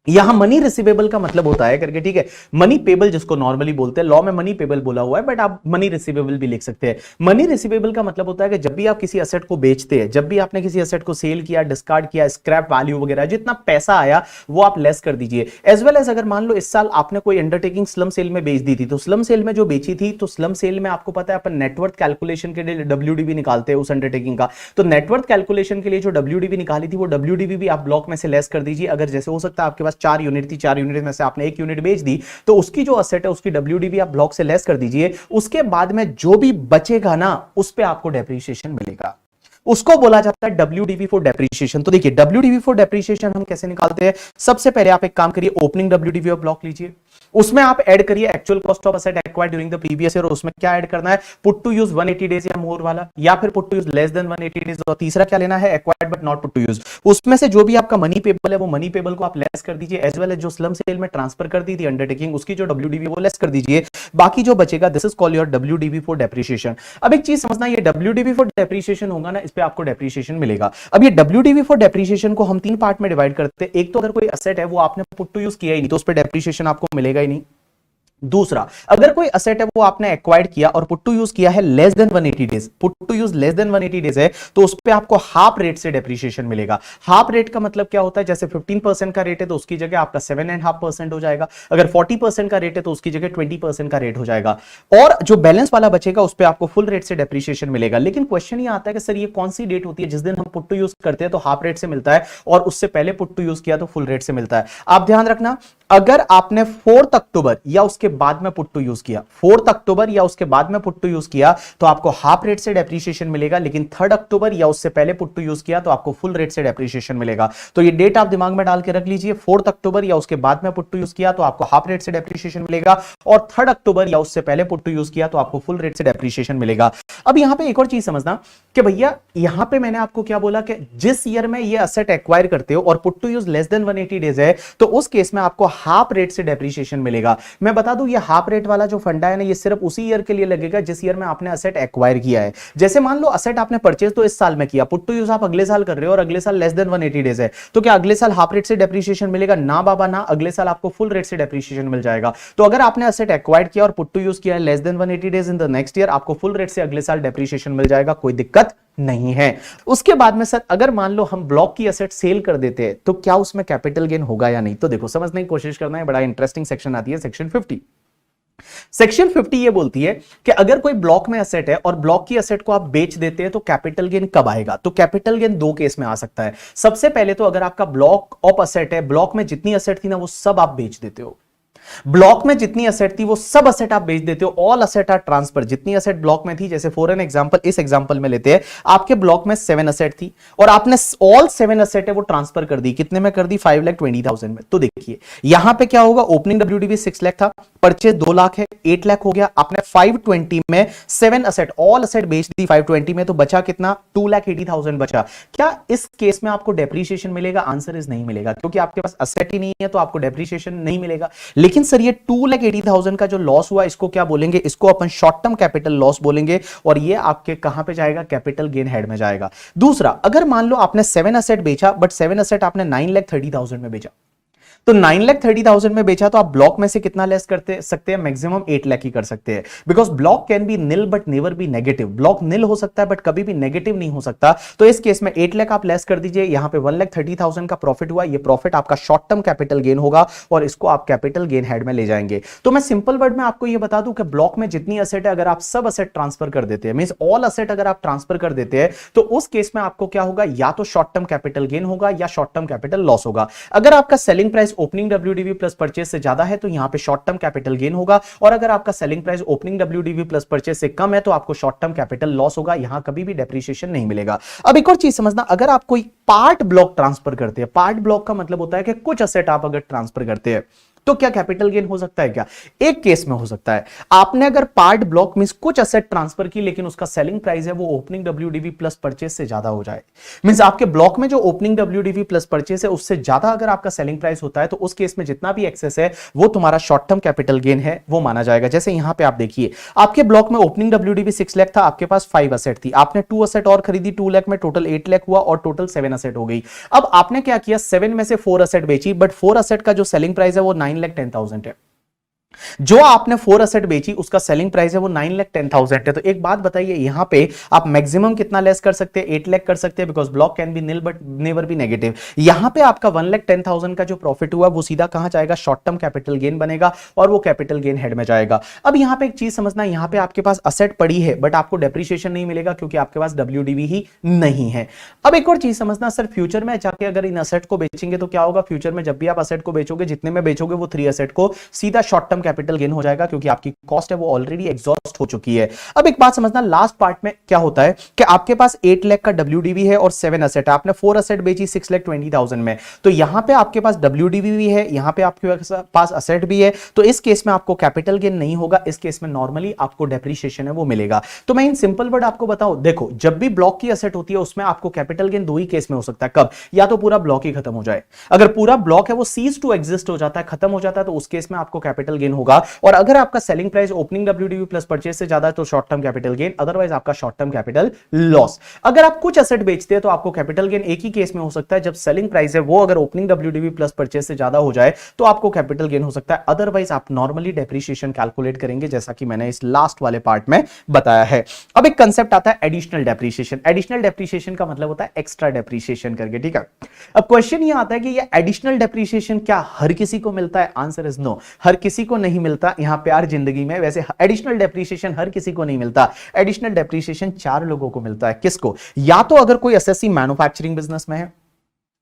यहां मनी रिसीवेबल का मतलब होता है करके, ठीक है, मनी पेबल जिसको नॉर्मली बोलते हैं, लॉ में मनी पेबल बोला हुआ है बट आप मनी रिसीवेबल भी लिख सकते हैं। मनी रिसीवेबल का मतलब होता है कि जब भी आप किसी असेट को बेचते हैं, जब भी आपने किसी असेट को सेल किया, डिस्कार्ड किया, स्क्रैप वैल्यू वगैरह जितना पैसा आया वो आप लेस कर दीजिए। एज वेल एज अगर मान लो इस साल आपने कोई अंडरटेकिंग स्लम सेल में बेच दी थी, तो स्लम सेल में जो बेची थी, तो स्लम सेल में आपको पता है अपन नेटवर्थ कैलकुलेशन के लिए डब्ल्यूडीवी निकालते हैं उस अंडरटेकिंग का, तो नेटवर्थ कैलकुलेशन के लिए जो डब्ल्यूडीवी निकाली थी वो डब्ल्यूडीवी भी आप ब्लॉक में से लेस कर दीजिए। अगर जैसे हो सकता है आपके पास 4 यूनिट थी, 4 यूनिट में से आपने 1 यूनिट बेच दी, तो उसकी जो असेट है उसकी डब्ल्यूडीवी आप ब्लॉक से लेस कर दीजिए। उसके बाद में जो भी बचेगा ना उस पे आपको डेप्रिसिएशन मिलेगा, उसको बोला जाता है डब्ल्यूडीवी फॉर डेप्रिसिएशन। तो देखिए डब्ल्यूडीवी फॉर डेप्रिसिएशन हम कैसे निकालते हैं? सबसे पहले आप एक काम करिए, ओपनिंग डब्ल्यूडीवी ऑफ ब्लॉक लीजिए, उसमें आप ऐड करिए actual cost of asset acquired during the previous year, और उसमें क्या ऐड करना है? पुट टू यूज 180 डेज या मोर वाला, या फिर put to use less than 180 days, और तीसरा क्या लेना है? Acquired but not put to use. उसमें से जो भी आपका मनी पेबल है वो मनी पेबल को आप लेस कर दीजिए, एज वेल एज जो स्लम सेल में ट्रांसफर कर दी थी अंडरटेकिंग उसकी जो डब्ल्यूडीवी वो लेस कर दीजिए। बाकी जो बचेगा this is called your WDV for depreciation. अब एक चीज समझना, ये डब्ल्यूडीवी फॉर डेप्रिसिएशन होगा ना, इस पे आपको डेप्रिसिएशन मिलेगा। अब ये डब्ल्यूडीवी फॉर डेप्रिसिएशन को हम 3 पार्ट में डिवाइड करते हैं। एक तो अगर कोई असेट है वो आपने पुट टू यूज किया ही नहीं तो उस पे डेप्रिसिएशन आपको मिलेगा ही नहीं। दूसरा, अगर कोई असेट है वो आपने एक्वायर्ड किया और पुट टू यूज किया है less than 180 days, put to use less than 180 days है, तो उस पे आपको हाफ रेट से डेप्रिसिएशन मिलेगा। हाफ रेट का मतलब क्या होता है? जैसे 15% का रेट है तो उसकी जगह आपका 7.5% हो जाएगा, अगर 40% का रेट है तो उसकी जगह 20% का रेट हो जाएगा, और जो बैलेंस वाला बचेगा उस पे आपको फुल रेट से डेप्रिसिएशन मिलेगा। लेकिन क्वेश्चन ये आता है कि सर ये कौन सी डेट होती है जिस दिन हम पुट टू यूज करते हैं तो हाफ रेट से मिलता है, और उससे पहले पुट टू यूज किया तो फुल रेट से मिलता है? आप ध्यान रखना, अगर आपने 4 अक्टूबर या उसके बाद में पुट टू यूज किया, 4 अक्टूबर या उसके बाद में पुट टू यूज किया तो आपको हाफ रेट से डेप्रिसिएशन मिलेगा, लेकिन 3 अक्टूबर या उससे पहले पुट टू यूज किया तो आपको फुल रेट से डेप्रिसिएशन मिलेगा। तो ये डेट आप दिमाग में डाल के रख लीजिए, 4 अक्टूबर या उसके बाद में पुट टू यूज किया तो आपको हाफ रेट से डेप्रिसिएशन मिलेगा, और 3 अक्टूबर या उससे पहले पुट टू यूज किया तो आपको फुल रेट से डेप्रिसिएशन मिलेगा। अब यहां पे एक और चीज समझना कि भैया यहां पे मैंने आपको क्या बोला कि जिस ईयर में ये असेट एक्वायर करते हो और put to use less than 180 days है तो उस केस में आपको हाफ रेट से डेप्रिसिएशन मिलेगा। मैं बता दूं ये हाफ रेट वाला जो फंडा है ना, ये सिर्फ उसी ईयर के लिए लगेगा जिस ईयर में आपने असेट एक्वायर किया है। जैसे मान लो असेट आपने परचेज तो इस साल में किया, पुट टू यूज आप अगले साल कर रहे हो और अगले साल लेस देन 180 डेज है, तो क्या अगले साल हाफ रेट से डेप्रिसिएशन मिलेगा? ना बाबा ना, अगले साल आपको फुल रेट से डेप्रिसिएशन मिल जाएगा। तो अगर आपने असेट एक्वायर किया और पुट टू यूज किया है less than 180 days in the next year, आपको फुल रेट से अगले साल डेप्रिसिएशन मिल जाएगा, कोई दिक्कत नहीं है। उसके बाद में सर अगर मान लो हम ब्लॉक की असेट सेल कर देते हैं तो क्या उसमें कैपिटल गेन होगा या नहीं? तो देखो समझने की कोशिश करना है, बड़ा इंटरेस्टिंग सेक्शन आती है सेक्शन 50। सेक्शन 50 ये बोलती है कि अगर कोई ब्लॉक में असेट है और ब्लॉक की असेट को आप बेच देते हैं तो कैपिटल गेन कब आएगा? तो कैपिटल गेन 2 केस में आ सकता है। सबसे पहले तो अगर आपका ब्लॉक ऑफ असेट है, ब्लॉक में जितनी असेट थी ना वो सब आप बेच देते हो, ब्लॉक में जितनी असेट थी वो सब असेट आप बेच देते हो, ऑल असेट आर ट्रांसफर। जितनी असेट ब्लॉक में थी, जैसे फॉर एन एग्जांपल इस एग्जांपल में लेते हैं, आपके ब्लॉक में 7 असेट थी और आपने ऑल 7 असेट है वो ट्रांसफर कर दी। कितने में कर दी? 5,20,000 में। तो देखिए यहां पे क्या होगा, ओपनिंग डब्ल्यूडीवी 6 लाख था, परचेज 2 लाख है, 8 लाख हो गया। आपने 520 में 7 असेट ऑल असेट बेच दी 520 में, तो बचा कितना? 2,80,000 बचा। क्या इस केस में आपको डेप्रीशिएशन मिलेगा? आंसर इज नहीं मिलेगा, क्योंकि आपके पास असेट ही नहीं है तो आपको डेप्रीशिएशन नहीं मिलेगा। लेकिन सर ये 2,80,000 का जो लॉस हुआ इसको क्या बोलेंगे? इसको अपन शॉर्ट टर्म कैपिटल लॉस बोलेंगे, और ये आपके कहां पे जाएगा? कैपिटल गेन हेड में जाएगा। दूसरा, अगर मान लो आपने 7 असेट बेचा, बट 7 असेट आपने 9,30,000 में बेचा, तो 9,30,000 में बेचा, तो आप ब्लॉक में से कितना लेस करते सकते हैं? मैक्सिमम 8 लाख ही कर सकते हैं, because block can be nil but never be negative. Block nil हो सकता है बट कभी भी नेगेटिव नहीं हो सकता। तो इस केस में 8 लाख आप लेस कर दीजिए, यहां पे 1,30,000 का प्रॉफिट हुआ। ये प्रॉफिट आपका शॉर्ट टर्म कैपिटल गेन होगा और इसको आप कैपिटल गेन हेड में ले जाएंगे। तो मैं सिंपल वर्ड में आपको ये बता दूं कि ब्लॉक में जितनी असेट है, अगर आप सब असेट ट्रांसफर कर देते हैं, मींस ऑल असेट अगर आप ट्रांसफर कर देते हैं, तो उस केस में आपको क्या होगा? या तो शॉर्ट टर्म कैपिटल गेन होगा या शॉर्ट टर्म कैपिटल लॉस होगा। अगर आपका selling price opening WDV plus purchase से ज्यादा है तो यहां पे शॉर्ट टर्म कैपिटल गेन होगा, और अगर आपका selling price opening WDV plus purchase से कम है तो आपको शॉर्ट टर्म कैपिटल लॉस होगा। यहां कभी भी डेप्रिसिएशन नहीं मिलेगा। अब एक और चीज समझना, अगर आप कोई पार्ट ब्लॉक ट्रांसफर करते हैं, पार्ट ब्लॉक का मतलब होता है कि कुछ असेट आप अगर ट्रांसफर करते हैं, तो क्या कैपिटल गेन हो सकता है? क्या एक केस में हो सकता है। आपने अगर पार्ट ब्लॉक मींस कुछ असेट ट्रांसफर की, लेकिन उसका सेलिंग प्राइस है वो ओपनिंग डब्ल्यूडीवी प्लस परचेज से ज्यादा हो जाए, मींस आपके ब्लॉक में जो ओपनिंग डब्ल्यूडीवी प्लस परचेज है उससे ज्यादा अगर आपका सेलिंग प्राइस होता है, तो उस केस में जितना भी एक्सेस है वो तुम्हारा शॉर्ट टर्म कैपिटल गेन है वो माना जाएगा। जैसे यहां पे आप देखिए, आपके ब्लॉक में ओपनिंग डब्ल्यूडीवी 6 लाख था, आपके पास 5 असेट थी, आपने 2 असेट और खरीदी 2 लाख में, टोटल 8 लाख हुआ और टोटल 7 असेट हो गई। अब आपने क्या किया? 7 में से 4 असेट बेची, बट 4 असेट का जो सेलिंग प्राइस है वो 9,10,000 है। जो आपने 4 असेट बेची उसका सेलिंग प्राइस है वो 9,10,000 है। तो एक बात बताइए, यहां पे आप मैक्सिमम कितना लेस कर सकते हैं? 8 लाख कर सकते हैं, because block can be nil but never be negative. यहां पे आपका 1,10,000 का जो प्रॉफिट हुआ वो सीधा कहां जाएगा? शॉर्ट टर्म कैपिटल गेन बनेगा और वो कैपिटल गेन हेड में जाएगा। अब यहां पे एक चीज समझना, यहां पे आपके पास असेट पड़ी है बट आपको डेप्रिसिएशन नहीं मिलेगा क्योंकि आपके पास डब्ल्यूडीवी ही नहीं है। अब एक और चीज समझना, सर फ्यूचर में जाके अगर इन असेट को बेचेंगे तो क्या होगा? फ्यूचर में जब भी आप असेट को बेचोगे, जितने में बेचोगे वो 3 असेट को, सीधा शॉर्ट टर्म कैपिटल गेन हो जाएगा, क्योंकि आपकी कॉस्ट है वो ऑलरेडी एग्जॉस्ट हो चुकी है। अब एक बात समझना, लास्ट पार्ट में क्या होता है कि आपके पास 8 लाख का डब्ल्यूडीवी है और 7 असेट है, आपने 4 असेट बेची 6,20,000 में, तो यहां पे आपके पास डब्ल्यूडीवी भी है, यहां पे आपके पास असेट भी है, तो इस केस में आपको कैपिटल गेन नहीं होगा, इस केस में नॉर्मली आपको डेप्रिसिएशन है वो मिलेगा। तो मैं इन सिंपल वर्ड आपको बताऊं, देखो जब भी ब्लॉक की असेट होती है उसमें आपको कैपिटल गेन 2 ही केस में हो सकता है। कब? या तो पूरा ब्लॉक ही खत्म हो जाए, अगर पूरा ब्लॉक है वो सीज टू एग्जिस्ट हो जाता है, खत्म हो जाता है, तो उस केस में आपको कैपिटल गेन होगा। और अगर आपका selling price opening WDV plus purchase से ज्यादा है तो short term capital gain, otherwise आपका शॉर्ट टर्म कैपिटल लॉस। अगर आप कुछ एसेट बेचते हैं तो आपको कैपिटल गेन एक ही केस में हो सकता है, जब सेलिंग प्राइस है वो अगर ओपनिंग डब्ल्यूडीवी प्लस परचेज से ज्यादा हो जाए तो आपको कैपिटल गेन हो सकता है, अदरवाइज आप नॉर्मली डेप्रिसिएशन कैलकुलेट करेंगे, जैसा कि मैंने इस लास्ट वाले पार्ट में बताया है। अब एक कंसेप्ट आता है एडिशनल डेप्रिसिएशन। एडिशनल डेप्रिसिएशन का मतलब होता है एक्स्ट्रा डेप्रिसिएशन करके, ठीक है। अब क्वेश्चन ये आता है कि ये एडिशनल डेप्रिसिएशन क्या हर किसी को मिलता है? आंसर इज नो, हर किसी को नहीं मिलता। यहां प्यार जिंदगी में वैसे एडिशनल डेप्रिसिएशन हर किसी को नहीं मिलता। एडिशनल डेप्रिसिएशन 4 लोगों को मिलता है। किसको? या तो अगर कोई एसएससी मैन्युफैक्चरिंग बिजनेस में है,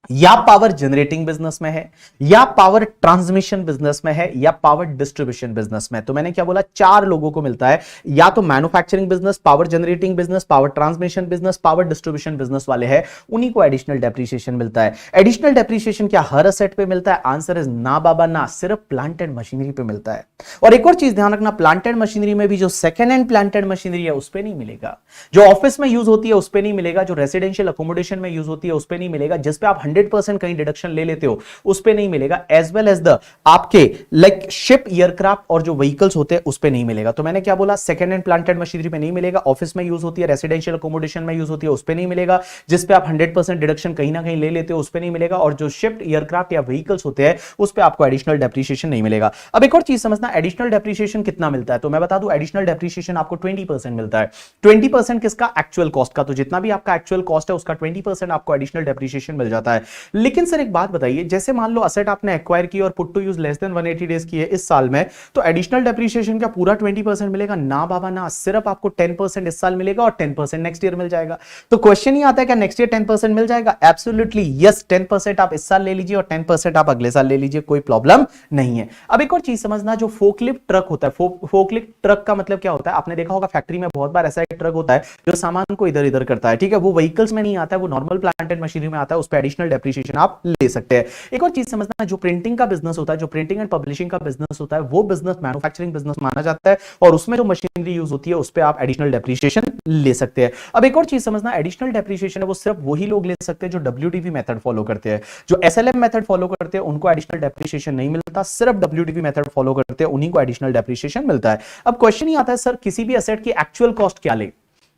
या पावर जनरेटिंग बिजनेस में है, या पावर ट्रांसमिशन बिजनेस में है, या पावर डिस्ट्रीब्यूशन बिजनेस में। तो मैंने क्या बोला? 4 लोगों को मिलता है, या तो manufacturing business, power generating business, power transmission business, power distribution business वाले हैं, उन्हीं को एडिशनल डेप्रिसिएशन मिलता है। एडिशनल डेप्रिसिएशन क्या हर असेट पे मिलता है? आंसर इज ना बाबा ना, सिर्फ प्लांट एंड मशीनरी पे मिलता है। और एक और चीज ध्यान रखना, प्लांट एंड मशीनरी में भी जो second hand plant and machinery है उस पे नहीं मिलेगा, जो ऑफिस में यूज होती है उस पे नहीं मिलेगा, जो रेसिडेंशियल अकोमोडेशन में यूज होती है उस पे नहीं मिलेगा, जिस पे आप 100% कहीं डिडक्शन ले लेते हो उस पे नहीं मिलेगा, एज वेल एज द आपके लाइक शिप, एयरक्राफ्ट और जो व्हीकल्स होते हैं उस पे नहीं मिलेगा। तो मैंने क्या बोला? Second hand plant and machinery पे नहीं मिलेगा, ऑफिस में यूज होती है, रेसिडेंशियल अकोमोडेशन में यूज होती है उस पे नहीं मिलेगा, जिस पे आप 100% डिडक्शन कहीं ना कहीं ले लेते हो उस पे नहीं मिलेगा, और जो शिप, एयरक्राफ्ट या व्हीकल्स होते हैं उस पे आपको एडिशनल डेप्रिसिएशन नहीं मिलेगा। अब एक और चीज समझना, एडिशनल डेप्रिसिएशन कितना मिलता है? तो मैं बता दूं, एडिशनल डेप्रिसिएशन आपको 20% मिलता है। 20% किसका? एक्चुअल कॉस्ट का। तो जितना भी आपका एक्चुअल कॉस्ट है उसका 20% आपको एडिशनल डेप्रिसिएशन मिल जाता है। है। लेकिन सर एक बात बताइए, जैसे मान लो असेट आपने एक्वायर की और put to use less than 180 days की है इस साल में, तो एडिशनल डेप्रिसिएशन का पूरा 20% मिलेगा? ना बाबा ना, सिर्फ आपको 10% इस साल मिलेगा और 10% नेक्स्ट ईयर मिल जाएगा। तो क्वेश्चन ही आता है क्या नेक्स्ट ईयर 10% मिल जाएगा? एब्सोल्युटली यस, 10% आप इस साल ले लीजिए और 10% आप अगले साल ले लीजिए, कोई प्रॉब्लम नहीं है। अब एक और चीज समझना, जो फोकलिफ्ट ट्रक होता है, फोकलिफ्ट ट्रक का मतलब क्या होता है? आपने देखा होगा फैक्ट्री में बहुत बार ऐसा एक ट्रक होता है जो सामान को इधर इधर करता है, ठीक है, वो व्हीकल्स में नहीं आता है, वो नॉर्मल प्लांट एंड मशीनरी में आता है, उस पर एडिशनल डेप्रिसिएशन आप ले सकते हैं। एक और चीज समझना, जो प्रिंटिंग का बिजनेस होता है, जो प्रिंटिंग एंड पब्लिशिंग का बिजनेस होता है, वो बिजनेस मैन्युफैक्चरिंग बिजनेस माना जाता है और उसमें जो मशीनरी यूज होती है उस पर आप एडिशनल डेप्रिसिएशन ले सकते हैं। अब एक और चीज समझना, एडिशनल डेप्रिसिएशन है वो सिर्फ वही लोग ले सकते हैं जो डब्ल्यूडीवी मेथड फॉलो करते हैं। जो एसएलएम मेथड फॉलो करते हैं उनको एडिशनल डेप्रिसिएशन नहीं मिलता, सिर्फ डब्ल्यूडीवी मेथड फॉलो करते हैं उन्हीं को एडिशनल डेप्रिसिएशन मिलता है। अब क्वेश्चन ही आता है सर किसी भी एसेट की एक्चुअल कॉस्ट क्या ले?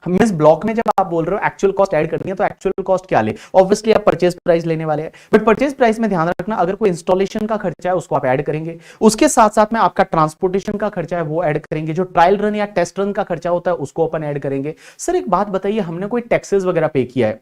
हम इस ब्लॉक में जब आप बोल रहे हो एक्चुअल कॉस्ट ऐड करनी है तो एक्चुअल कॉस्ट क्या ले? ऑब्वियसली आप परचेज प्राइस लेने वाले हैं, बट परचेज प्राइस में ध्यान रखना अगर कोई इंस्टॉलेशन का खर्चा है उसको आप ऐड करेंगे, उसके साथ साथ में आपका ट्रांसपोर्टेशन का खर्चा है वो ऐड करेंगे, जो ट्रायल रन या टेस्ट रन का खर्चा होता है उसको अपन ऐड करेंगे। सर एक बात बताइए, हमने कोई टैक्सेस वगैरह पे किया है,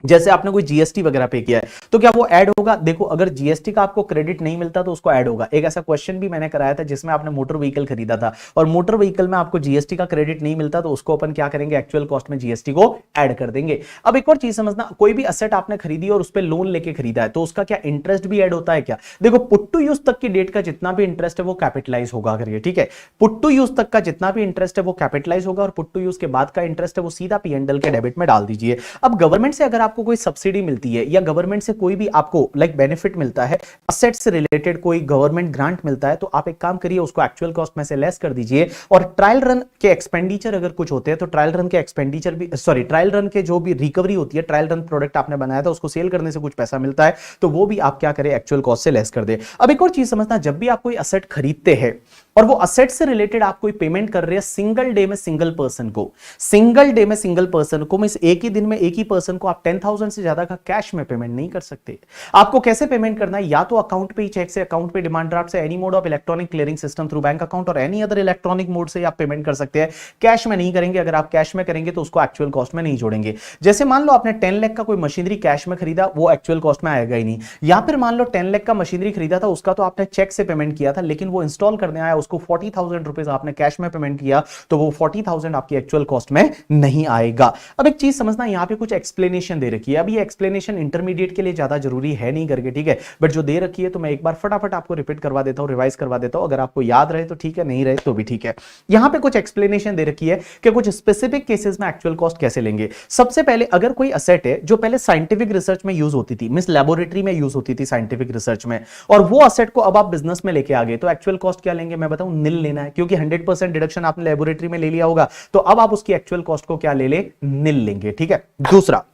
जैसे आपने कोई जीएसटी वगैरह पे किया है, तो क्या वो ऐड होगा? देखो अगर जीएसटी का आपको क्रेडिट नहीं मिलता तो उसको ऐड होगा। एक ऐसा क्वेश्चन भी मैंने कराया था जिसमें आपने मोटर व्हीकल खरीदा था और मोटर व्हीकल में आपको जीएसटी का क्रेडिट नहीं मिलता तो उसको अपन क्या करेंगे, एक्चुअल कॉस्ट में जीएसटी को ऐड कर देंगे। अब एक और चीज समझना, कोई भी असेट आपने खरीदी और उस पर लोन लेके खरीदा है तो उसका क्या इंटरेस्ट भी ऐड होता है क्या? देखो पुट टू यूज तक की डेट का जितना भी इंटरेस्ट है वो कैपिटलाइज होगा करके, ठीक है, पुट टू यूज तक का जितना भी इंटरेस्ट है वो कैपिटलाइज होगा और पुट टू यूज के बाद का इंटरेस्ट है वो सीधा पीएनएल के डेबिट में डाल दीजिए। अब गवर्नमेंट से अगर आपको कोई सब्सिडी मिलती है या गवर्नमेंट से कोई भी आपको बेनिफिट मिलता है, असेट से रिलेटेड कोई गवर्नमेंट ग्रांट मिलता है, तो आप एक काम करिए उसको एक्चुअल कॉस्ट में से लेस कर दीजिए और ट्रायल रन के एक्सपेंडिचर अगर कुछ होते हैं तो ट्रायल रन के एक्सपेंडिचर भी, सॉरी ट्रायल रन के जो भी रिकवरी होती है, ट्रायल रन प्रोडक्ट आपने बनाया था उसको सेल करने से कुछ पैसा मिलता है तो वो भी आप क्या करें, एक्चुअल कॉस्ट से लेस कर दे। अब एक और चीज समझना, जब भी आप कोई असेट खरीदते हैं और वो असेट से रिलेटेड आप कोई पेमेंट कर रहे हैं सिंगल डे में सिंगल पर्सन को, सिंगल डे में सिंगल पर्सन को, मींस एक ही दिन में एक ही पर्सन को आप 10,000 से ज्यादा का कैश में पेमेंट नहीं कर सकते। आपको कैसे पेमेंट करना है, या तो अकाउंट पे ही, चेक से, अकाउंट पे, डिमांड ड्राफ्ट से, any mode of electronic clearing system through bank account और एनी अदर इलेक्ट्रॉनिक मोड से आप पेमेंट कर सकते हैं। कैश में नहीं करेंगे, अगर आप कैश में करेंगे तो उसको एक्चुअल कॉस्ट में नहीं जोड़ेंगे। जैसे मान लो आपने 10 लाख का कोई मशीनरी कैश में खरीदा, वो एक्चुअल कॉस्ट में आएगा ही नहीं। या फिर मान लो 10 लाख का मशीनरी खरीदा था, उसका तो आपने चेक से पेमेंट किया था लेकिन वो इंस्टॉल करने आया, उसको 40,000 रुपीस आपने कैश में पेमेंट किया तो वो 40,000 आपकी एक्चुअल कॉस्ट में नहीं आएगा। अब एक चीज समझना, यहां पे कुछ एक्सप्लेनेशन दे रखी है। अब ये एक्सप्लेनेशन इंटरमीडिएट के लिए ज्यादा जरूरी है नहीं करके, ठीक है, बट जो दे रखी है तो मैं एक बार फटाफट आपको रिपीट करवा देता हूं, रिवाइज करवा देता हूं, अगर आपको याद रहे तो ठीक है, नहीं रहे तो भी ठीक है। यहां पे कुछ एक्सप्लेनेशन दे रखी है कि कुछ स्पेसिफिक केसेस में एक्चुअल कॉस्ट कैसे लेंगे। सबसे पहले अगर कोई असेट है जो पहले साइंटिफिक रिसर्च में यूज होती थी, मींस लैबोरेटरी में यूज होती थी साइंटिफिक रिसर्च में, और वो असेट को अब आप बिजनेस में लेके आ गए, तो एक्चुअल कॉस्ट क्या लेंगे मैं बताऊं, निल लेना है, क्योंकि 100% डिडक्शन आपने लैबोरेटरी में ले लिया होगा, तो अब आप उसकी एक्चुअल कॉस्ट को क्या ले ले, निल लेंगे, ठीक है। दूसरा,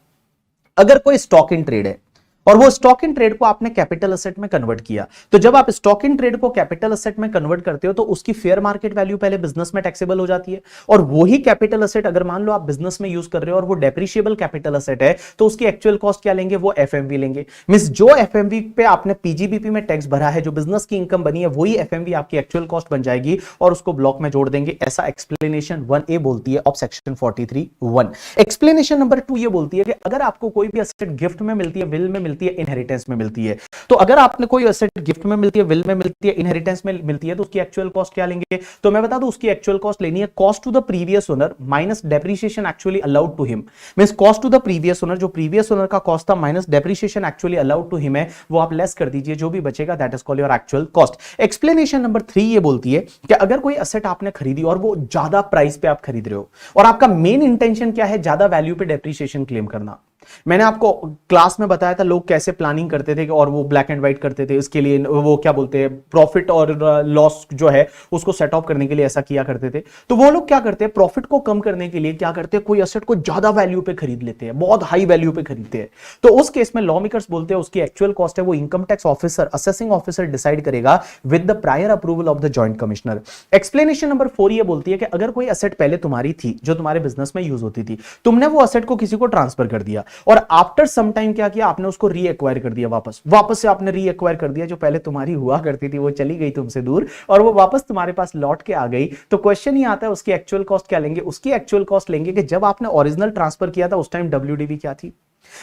अगर कोई स्टॉक इन ट्रेड है और वो स्टॉक इन ट्रेड को आपने कैपिटल असेट में कन्वर्ट किया, तो जब आप स्टॉक इन ट्रेड को कैपिटल असेट में कन्वर्ट करते हो तो उसकी फेयर मार्केट वैल्यू पहले बिजनेस में टैक्सेबल हो जाती है, और वही कैपिटल असेट अगर मान लो आप बिजनेस में यूज कर रहे हो और वो डेप्रिशिएबल कैपिटल असेट है तो उसकी एक्चुअल कॉस्ट क्या लेंगे, वो एफएमवी लेंगे। मींस जो एफएमवी पे आपने पीजीबीपी में टैक्स भरा है, जो बिजनेस की इनकम बनी है, वही एफएमवी आपकी एक्चुअल कॉस्ट बन जाएगी और उसको ब्लॉक में जोड़ देंगे। ऐसा एक्सप्लेनेशन 1A बोलती है ऑफ सेक्शन 43(1). एक्सप्लेनेशन नंबर 2 ये बोलती है कि अगर आपको कोई भी असेट गिफ्ट में मिलती है, विल में मिलती है, इनहेरिटेंस में मिलती है, तो अगर आपने कोई एसेट गिफ्ट में मिलती है, विल में मिलती है, इनहेरिटेंस में मिलती है, तो उसकी एक्चुअल कॉस्ट क्या लेंगे, तो मैं बता दूं उसकी एक्चुअल कॉस्ट लेनी है cost to the previous owner minus depreciation actually allowed to him. Means cost to the previous owner, जो प्रीवियस ओनर का कॉस्ट था minus depreciation actually allowed to him है, वो आप लेस कर दीजिए, जो भी बचेगा that is called your actual cost. Explanation number 3 ये बोलती है कि अगर कोई एसेट आपने खरीदी और वो ज्यादा प्राइस पे आप खरीद रहे हो और आपका मेन इंटेंशन क्या है, ज्यादा वैल्यू पे डेप्रिसिएशन क्लेम करना। मैंने आपको क्लास में बताया था लोग कैसे प्लानिंग करते थे और वो ब्लैक एंड व्हाइट करते थे, इसके लिए वो क्या बोलते हैं, प्रॉफिट और लॉस जो है उसको सेट ऑफ करने के लिए ऐसा किया करते थे। तो वो लोग क्या करते हैं, प्रॉफिट को कम करने के लिए क्या करते हैं, कोई एसेट को ज्यादा वैल्यू पे खरीद लेते हैं, बहुत हाई वैल्यू पे खरीदते हैं। तो उस केस में लॉ मेकर्स बोलते हैं उसकी एक्चुअल कॉस्ट है वो income tax officer, assessing officer decide करेगा with the prior approval of the joint commissioner. Explanation number 4 ये बोलती है कि अगर कोई एसेट पहले तुम्हारी थी जो तुम्हारे बिजनेस में यूज होती थी, तुमने वो एसेट को किसी को ट्रांसफर कर दिया और आफ्टर सम टाइम क्या किया, आपने उसको रीएक्वायर कर दिया, वापस से आपने रीएक्वायर कर दिया, जो पहले तुम्हारी हुआ करती थी वो चली गई तुमसे दूर और वो वापस तुम्हारे पास लौट के आ गई। तो क्वेश्चन ये आता है उसकी एक्चुअल कॉस्ट क्या लेंगे, उसकी एक्चुअल कॉस्ट लेंगे कि जब आपने ओरिजिनल ट्रांसफर किया था उस टाइम डब्ल्यूडीवी क्या थी,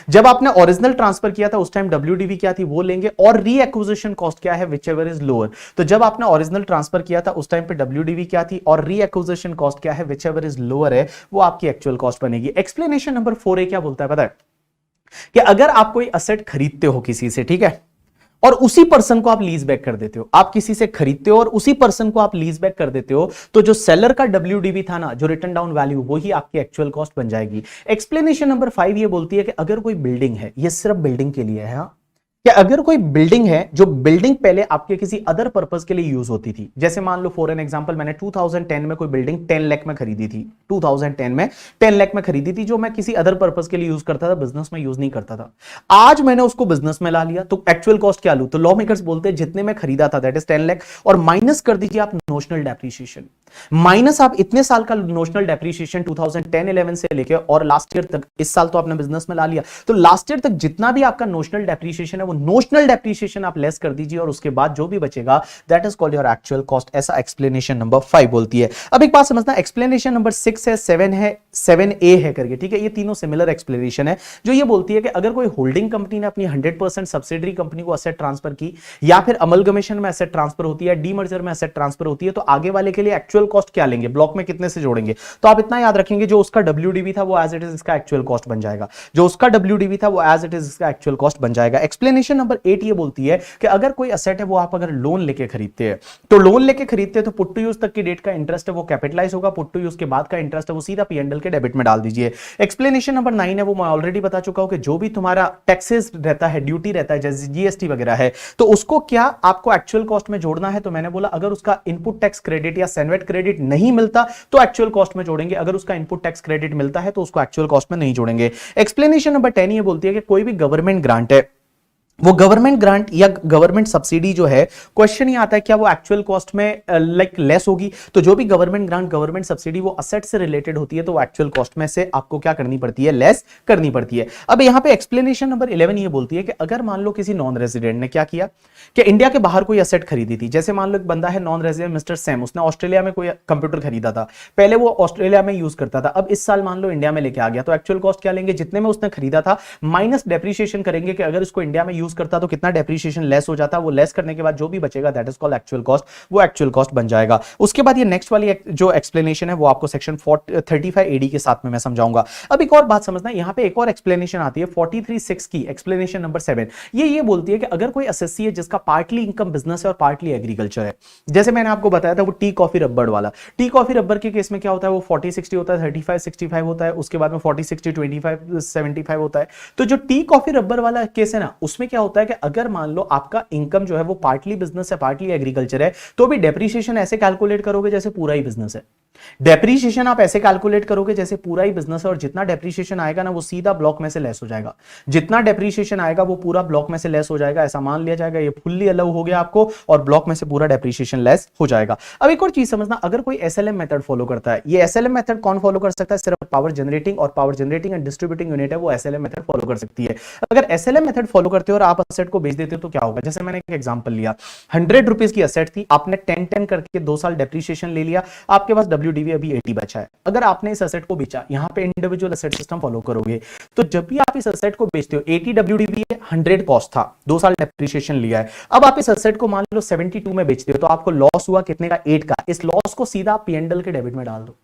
जब आपने ओरिजिनल ट्रांसफर किया था उस टाइम WDV क्या थी वो लेंगे, और री एक्विजिशन कॉस्ट क्या है, विच एवर इज लोअर। तो जब आपने ओरिजिनल ट्रांसफर किया था उस टाइम पे WDV क्या थी और री एक्विजिशन कॉस्ट क्या है, विच एवर इज लोअर है, वो आपकी एक्चुअल कॉस्ट बनेगी। एक्सप्लेनेशन नंबर 4 क्या बोलता है पता है, कि अगर आप कोई असेट खरीदते हो किसी से, ठीक है, और उसी पर्सन को आप लीज बैक कर देते हो, आप किसी से खरीदते हो और उसी पर्सन को आप लीज बैक कर देते हो, तो जो सेलर का WDV था ना, जो रिटर्न डाउन वैल्यू, वो ही आपकी एक्चुअल कॉस्ट बन जाएगी। एक्सप्लेनेशन नंबर 5 ये बोलती है कि अगर कोई बिल्डिंग है, ये सिर्फ बिल्डिंग के लिए है, हाँ, कि अगर कोई बिल्डिंग है, जो बिल्डिंग पहले आपके किसी अदर पर्पस के लिए यूज होती थी, जैसे मान लो फॉर एन एग्जांपल मैंने 2010 में कोई बिल्डिंग 10 लाख में खरीदी थी, 2010 में 10 लाख में खरीदी थी, जो मैं किसी अदर पर्पस के लिए यूज करता था, बिजनेस में यूज नहीं करता था। आज मैंने उसको बिजनेस में ला लिया, तो एक्चुअल कॉस्ट क्या लूं, तो लॉ मेकर्स बोलते हैं जितने में खरीदा था दैट इज 10 लाख, और माइनस कर दीजिए आप नोशनल डेप्रिसिएशन, माइनस आप इतने साल का नोशनल डेप्रिसिएशन 2010-11 से लेके और लास्ट ईयर तक, इस साल तो आपने बिजनेस में ला लिया, तो लास्ट ईयर तक जितना भी आपका नोशनल डेप्रिसिएशन है वो नोशनल डेप्रिसिएशन आप लेस कर दीजिए, और उसके बाद जो भी बचेगा that is called your actual cost. ऐसा एक्सप्लेनेशन नंबर 5 बोलती है। अब एक बात समझना, एक्सप्लेनेशन नंबर 6 है, 7 है, 7A है करके, ठीक है, ये तीनों सिमिलर एक्सप्लेनेशन है, जो ये बोलती है कि अगर कोई होल्डिंग कंपनी ने अपनी 100% सब्सिडरी कंपनी को एसेट ट्रांसफर की, या फिर अमलगमेशन में एसेट ट्रांसफर होती है, डीमर्जर में एसेट ट्रांसफर होती है, तो आगे वाले के लिए एक्चुअल कॉस्ट क्या लेंगे, ब्लॉक में कितने से जोड़ेंगे, तो आप इतना याद रखेंगे, जो उसका WDV था वो एज इट इज इसका एक्चुअल कॉस्ट बन जाएगा, जो उसका WDV था वो एज इट इज इसका एक्चुअल कॉस्ट बन जाएगा। एक्सप्लेनेशन नंबर 8 ये बोलती है कि अगर कोई एसेट है वो आप अगर लोन लेके खरीदते हैं, तो लोन लेके खरीदते हैं तो पुट टू यूज तक की डेट का इंटरेस्ट है वो कैपिटलाइज होगा, पुट टू यूज के बाद का इंटरेस्ट है वो सीधा P&L के डेबिट में डाल दीजिए। एक्सप्लेनेशन नंबर 9 है, वो मैं ऑलरेडी बता चुका हूं कि जो भी तुम्हारा टैक्सेस रहता है, ड्यूटी रहता है, जैसे GST वगैरह है, तो उसको क्या आपको एक्चुअल कॉस्ट में जोड़ना है, तो मैंने बोला अगर उसका इनपुट टैक्स क्रेडिट या सैनवेट क्रेडिट नहीं मिलता तो एक्चुअल कॉस्ट में जोड़ेंगे, अगर उसका इनपुट टैक्स क्रेडिट मिलता है तो उसको एक्चुअल कॉस्ट में नहीं जोड़ेंगे। एक्सप्लेनेशन नंबर 10 ये बोलती है कि कोई भी गवर्नमेंट ग्रांट है, वो गवर्नमेंट ग्रांट या गवर्नमेंट सब्सिडी जो है, क्वेश्चन ये आता है क्या वो एक्चुअल कॉस्ट में लाइक लेस होगी, तो जो भी गवर्नमेंट ग्रांट गवर्नमेंट सब्सिडी वो असेट से रिलेटेड होती है, तो वो एक्चुअल कॉस्ट में से आपको क्या करनी पड़ती है, लेस करनी पड़ती है। अब यहां पे एक्सप्लेनेशन नंबर 11 ये बोलती है कि अगर मान लो किसी नॉन रेजिडेंट ने क्या किया कि इंडिया के बाहर कोई असेट खरीदी थी, जैसे मान लो एक बंदा है नॉन रेजिडेंट मिस्टर सैम, उसने ऑस्ट्रेलिया में कोई कंप्यूटर खरीदा था, पहले वो ऑस्ट्रेलिया में यूज करता था, अब इस साल मान लो इंडिया में लेके आ गया, तो एक्चुअल कॉस्ट क्या लेंगे, जितने में उसने खरीदा था माइनस डेप्रिसिएशन करेंगे, कि अगर इसको इंडिया में यूज करता तो कितना डेप्रिसिएशन लेस हो जाता, वो लेस करने के बाद जो भी बचेगा that is called actual cost, वो एक्चुअल कॉस्ट बन जाएगा। उसके बाद ये नेक्स्ट वाली जो एक्सप्लेनेशन है वो आपको सेक्शन 35 AD के साथ में मैं समझाऊंगा। अब एक और बात समझना, यहां पे एक और एक्सप्लेनेशन आती है 43(6) की, एक्सप्लेनेशन नंबर 7, ये बोलती है कि अगर कोई एसएससी है जिसका पार्टली इनकम बिजनेस है और पार्टली एग्रीकल्चर है, जैसे मैंने आपको बताया था वो टी कॉफी रबर वाला, टी कॉफी रबर के केस में क्या होता है, वो 40-60 होता है, 35-65 होता है, उसके बाद में 40-60 25-75 होता है। तो जो टी कॉफी रबर वाला केस है ना, उसमें क्या होता है कि अगर मान लो आपका इनकम जो है वो पार्टली बिजनेस है पार्टली एग्रीकल्चर है, तो भी डेप्रिसिएशन ऐसे कैलकुलेट करोगे जैसे पूरा ही बिजनेस है, डेप्रिसिएशन आप ऐसे कैलकुलेट करोगे जैसे पूरा ही बिजनेस है, और जितना डेप्रिसिएशन आएगा ना वो सीधा ब्लॉक में से लेस हो जाएगा, जितना डेप्रिसिएशन आएगा वो पूरा ब्लॉक में से लेस हो जाएगा, ऐसा मान लिया जाएगा, ये फुल्ली अलाउ हो गया आपको, और ब्लॉक में से पूरा डेप्रिसिएशन लेस हो जाएगा। अब एक और चीज समझना, अगर कोई एसएलएम मेथड फॉलो करता है, ये एसएलएम मेथड कौन फॉलो कर सकता है, सिर्फ पावर जनरेटिंग और power generating and distributing unit है वो एसएलएम मेथड फॉलो कर सकती है। अगर एसएलएम मेथड फॉलो करते हो और आप असेट को बेच देते हो तो क्या होगा, जैसे मैंने एक एग्जांपल लिया, 100 रुपीज की असेट थी, आपने 10 करके 2 साल डेप्रिसिएशन ले लिया, आपके पास WDV अभी 80 बचा है। अगर आपने इस असेट को बेचा, यहां पे इंडिविजुअल असेट सिस्टम फॉलो करोगे, तो जब भी आप इस असेट को बेचते हो 80 WDV है, 100 कॉस्ट था, 2 साल डेप्रिसिएशन लिया है, अब आप इस असेट को मान लो 72 में बेचते हो, तो आपको लॉस हुआ कितने का, 8 का, इस लॉस को सीधा P&L के डेबिट में डाल दो,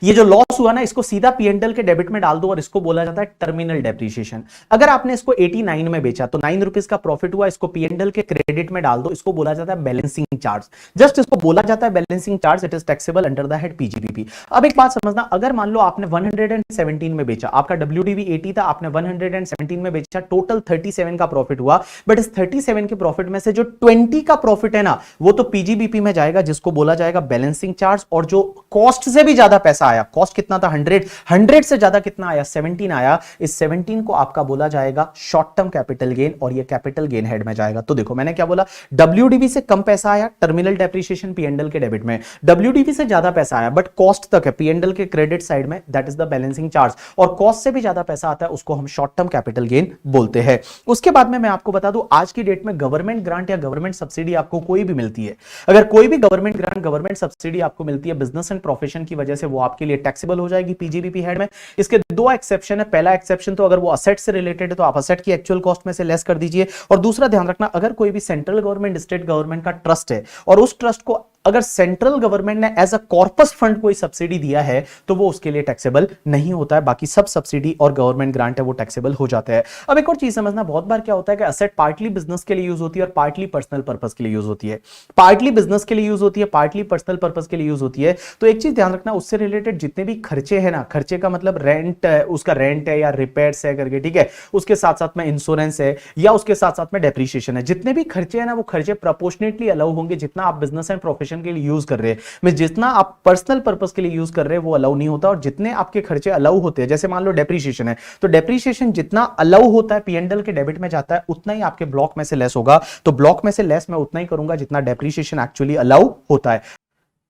ये जो लॉस हुआ ना इसको सीधा P&L के डेबिट में डाल दो, और इसको बोला जाता है टर्मिनल डेप्रिसिएशन। अगर आपने इसको 89 में बेचा तो 9 रुपीज का प्रॉफिट हुआ, इसको P&L के क्रेडिट में डाल दो, इसको बोला जाता है बैलेंसिंग चार्ज, जस्ट इसको बोला जाता है balancing charge, it is taxable under the head PGBP। अब एक बात समझना, अगर मान लो आपने 117 में बेचा, आपका WDV 80 था, आपने 117 में बेचा, टोटल 37 का प्रॉफिट हुआ, बट इस 37 के प्रॉफिट में से जो 20 का प्रॉफिट है ना वो तो PGBP में जाएगा, जिसको बोला जाएगा बैलेंसिंग चार्ज, और जो कॉस्ट से भी ज्यादा पैसा आया, कॉस्ट कितना था 100 से ज्यादा कितना आया 17 आया, इस 17 को आपका बोला जाएगा शॉर्ट टर्म कैपिटल गेन, और ये कैपिटल गेन हेड में जाएगा। तो देखो मैंने क्या बोला, WDV से कम पैसा आया, टर्मिनल डेप्रिसिएशन P&L के डेबिट में, WDV से ज्यादा पैसा आया बट कॉस्ट तक है P&L के क्रेडिट साइड में, that is the balancing charge, और कॉस्ट से भी ज्यादा पैसा आता है उसको हम शॉर्ट टर्म कैपिटल गेन बोलते हैं। उसके बाद में मैं आपको बता दूं, आज की डेट में गवर्नमेंट ग्रांट या गवर्नमेंट सब्सिडी आपको कोई भी मिलती है, अगर कोई भी गवर्नमेंट ग्रांट गवर्नमेंट सब्सिडी आपको मिलती है बिजनेस एंड प्रोफेशन की वजह से, वो आपकी आपके लिए टैक्सेबल हो जाएगी पीजीबीपी हेड में। इसके दो एक्सेप्शन है। पहला एक्सेप्शन तो अगर वो असेट से रिलेटेड है तो आप असेट की एक्चुअल कॉस्ट में से लेस कर दीजिए, और दूसरा ध्यान रखना अगर कोई भी सेंट्रल गवर्नमेंट स्टेट गवर्नमेंट का ट्रस्ट है और उस ट्रस्ट को अगर सेंट्रल गवर्नमेंट ने एज अ कॉर्पस फंड कोई सब्सिडी दिया है तो वो उसके लिए टैक्सेबल नहीं होता है। बाकी सब सब्सिडी और गवर्नमेंट ग्रांट है वो टैक्सेबल हो जाते हैं। अब एक और चीज समझना, बहुत बार क्या होता है कि असेट पार्टली बिजनेस के लिए यूज होती है और पार्टली पर्सनल पर्पस के लिए यूज होती है। पार्टली बिजनेस के लिए यूज होती है, पार्टली पर्सनल पर्पस के लिए यूज होती है। तो एक चीज ध्यान रखना, उससे रिलेटेड जितने भी खर्चे हैं ना, खर्चे का मतलब रेंट, उसका रेंट है या रिपेयर्स है करके, ठीक है, उसके साथ साथ में इंश्योरेंस है या उसके साथ साथ में डेप्रिसिएशन है, जितने भी खर्चे हैं ना वो खर्चे प्रोपोर्शनेटली अलाउ होंगे जितना आप बिजनेस एंड प्रोफेशन के लिए यूज कर रहे हैं। जितना आप पर्सनल पर्पस के लिए यूज कर रहे हैं वो अलाउ नहीं होता, और जितने आपके खर्चे अलाउ होते हैं, जैसे मान लो डेप्रिसिएशन है, तो डेप्रिसिएशन जितना अलाउ होता है पीएनडल के डेबिट में जाता है उतना ही आपके ब्लॉक में से लेस होगा। तो ब्लॉक में से लेस मैं उतना ही करूंगा जितना डेप्रिसिएशन एक्चुअली अलाउ होता है।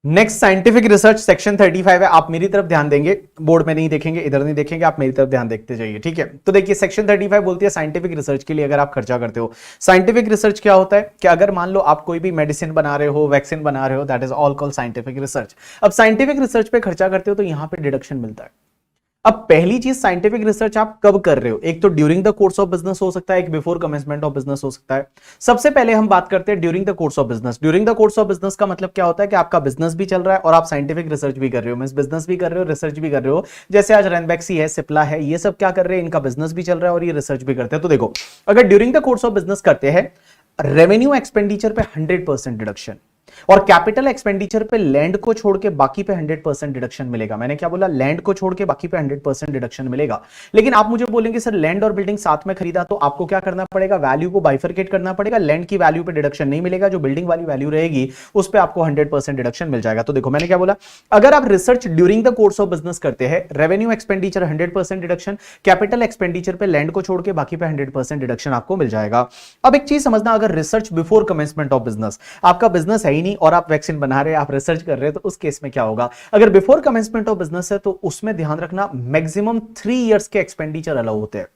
नेक्स्ट साइंटिफिक रिसर्च सेक्शन 35 है। आप मेरी तरफ ध्यान देंगे, बोर्ड में नहीं देखेंगे, इधर नहीं देखेंगे, आप मेरी तरफ ध्यान देखते जाइए, ठीक है। तो देखिए सेक्शन 35 बोलती है साइंटिफिक रिसर्च के लिए अगर आप खर्चा करते हो। साइंटिफिक रिसर्च क्या होता है कि अगर मान लो आप कोई भी मेडिसिन बना रहे हो, वैक्सीन बना रहे हो, that is all called scientific research. अब साइंटिफिक रिसर्च पे खर्चा करते हो तो यहां पे डिडक्शन मिलता है। अब पहली चीज, साइंटिफिक रिसर्च आप कब कर रहे हो, एक तो during the course of business हो सकता है, एक बिफोर कमेंसमेंट ऑफ बिजनेस हो सकता है। सबसे पहले हम बात करते हैं during the course of business. During the course of business का मतलब क्या होता है कि आपका बिजनेस भी चल रहा है और आप साइंटिफिक रिसर्च भी कर रहे हो, मींस बिजनेस भी कर रहे हो, रिसर्च भी कर रहे हो। जैसे आज रैनबैक्सी है, सिप्ला है, ये सब क्या कर रहे हैं, इनका बिजनेस भी चल रहा है और ये रिसर्च भी करते हैं। तो देखो, अगर during the course of business करते हैं, रेवेन्यू एक्सपेंडिचर पे 100% डिडक्शन, और कैपिटल एक्सपेंडिचर पे लैंड को छोड़ के बाकी पे 100% डिडक्शन मिलेगा। मैंने क्या बोला, लैंड को छोड़ के बाकी पे 100% डिडक्शन मिलेगा। लेकिन आप मुझे बोलेंगे सर लैंड और बिल्डिंग साथ में खरीदा, तो आपको क्या करना पड़ेगा, वैल्यू को बाइफरकेट करना पड़ेगा। लैंड की वैल्यू पे डिडक्शन नहीं मिलेगा, जो बिल्डिंग वाली वैल्यू रहेगी उस पे आपको 100% डिडक्शन मिल जाएगा। तो देखो मैंने क्या बोला, अगर आप research during the course of business करते हैं, revenue expenditure 100% deduction, capital expenditure पे लैंड को छोड़ के बाकी पे 100% डिडक्शन आपको मिल जाएगा। अब एक चीज समझना, अगर research before commencement of business, आपका बिजनेस है ही नहीं और आप वैक्सीन बना रहे हैं, आप रिसर्च कर रहे हैं, तो उस केस में क्या होगा, अगर बिफोर कमेंसमेंट ऑफ बिजनेस है तो उसमें ध्यान रखना मैक्सिमम 3 इयर्स के एक्सपेंडिचर अलाउ होते हैं।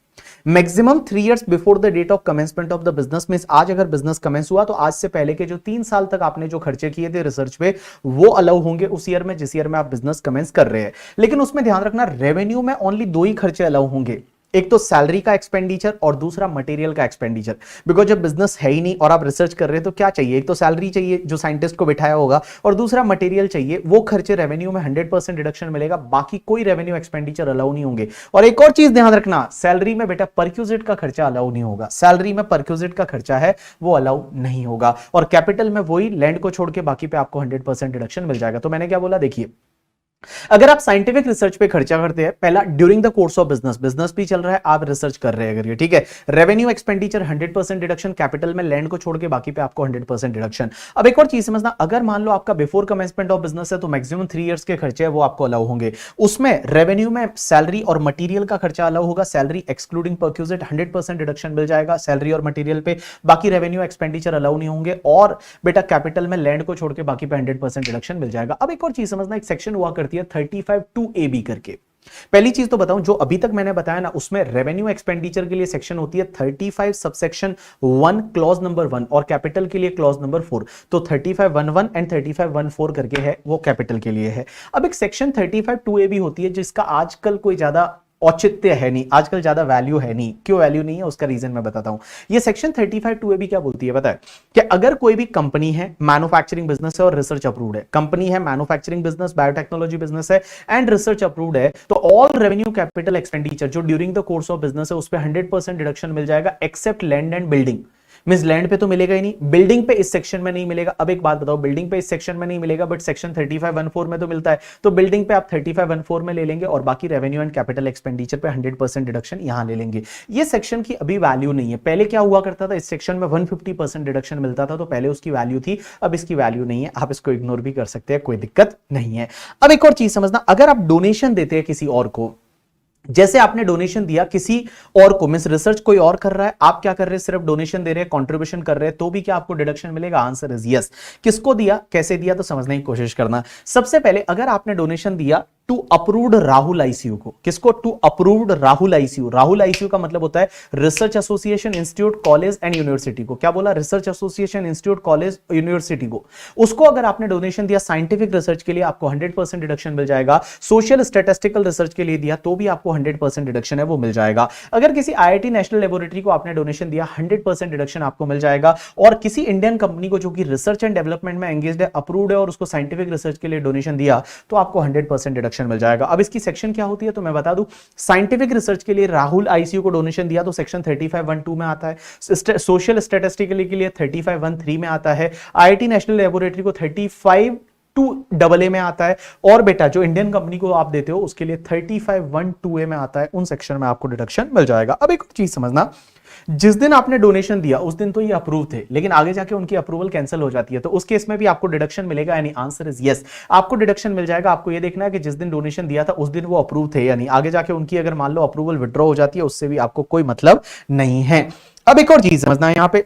Maximum 3 years before the date of commencement of the business. Means आज अगर बिजनेस कमेंस हुआ तो आज से पहले के जो 3 साल तक आपने जो खर्चे किए थे रिसर्च पे वो अलाउ होंगे उस ईयर में जिस ईयर में आप बिजनेस कमेंस कर रहे हैं। लेकिन उसमें ध्यान रखना, रेवेन्यू में ओनली 2 ही खर्चे अलाउ होंगे, एक तो सैलरी का एक्सपेंडिचर और दूसरा मटेरियल का एक्सपेंडिचर। बिकॉज जब बिजनेस है ही नहीं और आप रिसर्च कर रहे हैं तो क्या चाहिए, एक तो सैलरी चाहिए जो साइंटिस्ट को बिठाया होगा और दूसरा मटेरियल चाहिए। वो खर्चे रेवेन्यू में 100% डिडक्शन मिलेगा, बाकी कोई रेवेन्यू एक्सपेंडिचर अलाउ नहीं होंगे। और एक और चीज ध्यान रखना, सैलरी में बेटा परक्यूजिट का खर्चा अलाउ नहीं होगा। सैलरी में परक्यूजिट का खर्चा है वो अलाउ नहीं होगा, और कैपिटल में वही लैंड को छोड़ के बाकी पे आपको 100% डिडक्शन मिल जाएगा। तो मैंने क्या बोला, देखिए अगर आप साइंटिफिक रिसर्च पे खर्चा करते हैं, पहला during the course of business, business भी चल रहा है, आप रिसर्च कर रहे हैं अगर ये, ठीक है, रेवेन्यू एक्सपेंडिचर 100% डिडक्शन, कैपिटल में लैंड को छोड़ के बाकी पे आपको 100% डिडक्शन। अब एक और चीज समझना, अगर मान लो आपका बिफोर कमेंसमेंट ऑफ बिजनेस है तो मैक्सिमम 3 इयर्स के खर्चे है वो आपको अलाउ होंगे। उसमें रेवेन्यू में सैलरी और मटीरियल का खर्चा अलाउ होगा, सैलरी एक्सक्लूडिंग परक्यूजिट 100% डिडक्शन मिल जाएगा सैलरी और मटीरियल पे, बाकी रेवेन्यू एक्सपेंडिचर अलाउ नहीं होंगे, और बेटा कैपिटल में लैंड को छोड़ के बाकी पे 100% डिडक्शन मिल जाएगा। अब एक और चीज समझना, एक सेक्शन हुआ करती है 35(2)(ab) करके। पहली चीज तो बताऊं, जो अभी तक मैंने बताया ना उसमें रेवेन्यू एक्सपेंडिचर के लिए सेक्शन होती है 35 सबसेक्शन 1 क्लॉज नंबर 1 और कैपिटल के लिए क्लॉज नंबर 4। तो 35(1)(1) एंड 35(1)(4) करके है वो कैपिटल के लिए है। अब एक सेक्शन 35(2)(ab) होती है जिसका आजकल कोई ज्यादा औचित्य है नहीं, आजकल ज्यादा वैल्यू है नहीं। क्यों वैल्यू नहीं है उसका रीजन मैं बताता हूं। ये सेक्शन 35(2)(ab) क्या बोलती है पता है, कि अगर कोई भी कंपनी है, मैन्युफैक्चरिंग बिजनेस है और रिसर्च अप्रूव्ड है, कंपनी है, मैन्युफैक्चरिंग बिजनेस, बायोटेक्नोलॉजी बिजनेस है एंड रिसर्च अप्रूव्ड है, तो ऑल रेवेन्यू कैपिटल एक्सपेंडिचर जो during the course of business है उस पर 100% डिडक्शन मिल जाएगा, except land and building. Means land पे तो मिलेगा ही नहीं, बिल्डिंग पे इस सेक्शन में नहीं मिलेगा। अब एक बात बताओ, बिल्डिंग पे इस सेक्शन में नहीं मिलेगा बट सेक्शन 35(1)(4) में तो मिलता है, तो बिल्डिंग पे आप 35(1)(4) में ले लेंगे और बाकी रेवेन्यू एंड कैपिटल एक्सपेंडिचर पे 100% डिडक्शन यहां ले लेंगे। ये सेक्शन की अभी वैल्यू नहीं है। पहले क्या हुआ करता था, इस सेक्शन में 150% डिडक्शन मिलता था, तो पहले उसकी वैल्यू थी, अब इसकी वैल्यू नहीं है। आप इसको इग्नोर भी कर सकते हैं, कोई दिक्कत नहीं है। अब एक और चीज समझना, अगर आप डोनेशन देते हैं किसी और को, जैसे आपने डोनेशन दिया किसी और को, मींस रिसर्च कोई और कर रहा है, आप क्या कर रहे हैं, सिर्फ डोनेशन दे रहे हैं, कंट्रीब्यूशन कर रहे हैं, तो भी क्या आपको डिडक्शन मिलेगा? Answer is yes. किसको दिया, कैसे दिया, तो समझने की कोशिश करना। सबसे पहले अगर आपने डोनेशन दिया टू अप्रूव्ड राहुल आईसीयू को। किसको? To approved Rahul ICU. Rahul ICU का मतलब होता है research association institute college and university को। क्या बोला? Research association institute college university को। उसको अगर आपने डोनेशन दिया साइंटिफिक रिसर्च के लिए, आपको 100% डिडक्शन मिल जाएगा। सोशल स्टैटिस्टिकल रिसर्च के लिए दिया तो भी आपको 100% डिडक्शन है वो मिल जाएगा। अगर किसी आईआईटी नेशनल लेबोरेटरी को आपने डोनेशन दिया 100% डिडक्शन आपको मिल जाएगा। और किसी इंडियन कंपनी को जो कि रिसर्च एंड डेवलपमेंट में एंगेज्ड है, अप्रूव्ड है और उसको साइंटिफिक रिसर्च के लिए डोनेशन दिया तो आपको 100% डिडक्शन मिल जाएगा। अब इसकी सेक्शन क्या होती है तो मैं बता दूं, साइंटिफिक रिसर्च के लिए राहुल आईसीयू को डोनेशन दिया तो सेक्शन 3512 में आता है। सोशल स्टैटिस्टिकल के लिए 3513 में आता है। आईआईटी नेशनल लेबोरेटरी को 35 में आता है। और बेटा जो इंडियन कंपनी को आप देते हो उसके लिए 3512 में आता है। उन सेक्शन में आपको डिडक्शन मिल जाएगा। अब एक चीज समझना, जिस दिन आपने डोनेशन दिया उस दिन तो ये अप्रूव थे, लेकिन आगे जाके उनकी अप्रूवल कैंसिल हो जाती है, तो उस केस में भी आपको डिडक्शन मिलेगा? यानी आंसर इज यस, आपको डिडक्शन मिल जाएगा। आपको ये देखना है कि जिस दिन डोनेशन दिया था उस दिन वो अप्रूव थे, यानी आगे जाके उनकी अगर मान लो अप्रूवल विड्रॉ हो जाती है उससे भी आपको कोई मतलब नहीं है। अब एक और चीज समझना है यहां पे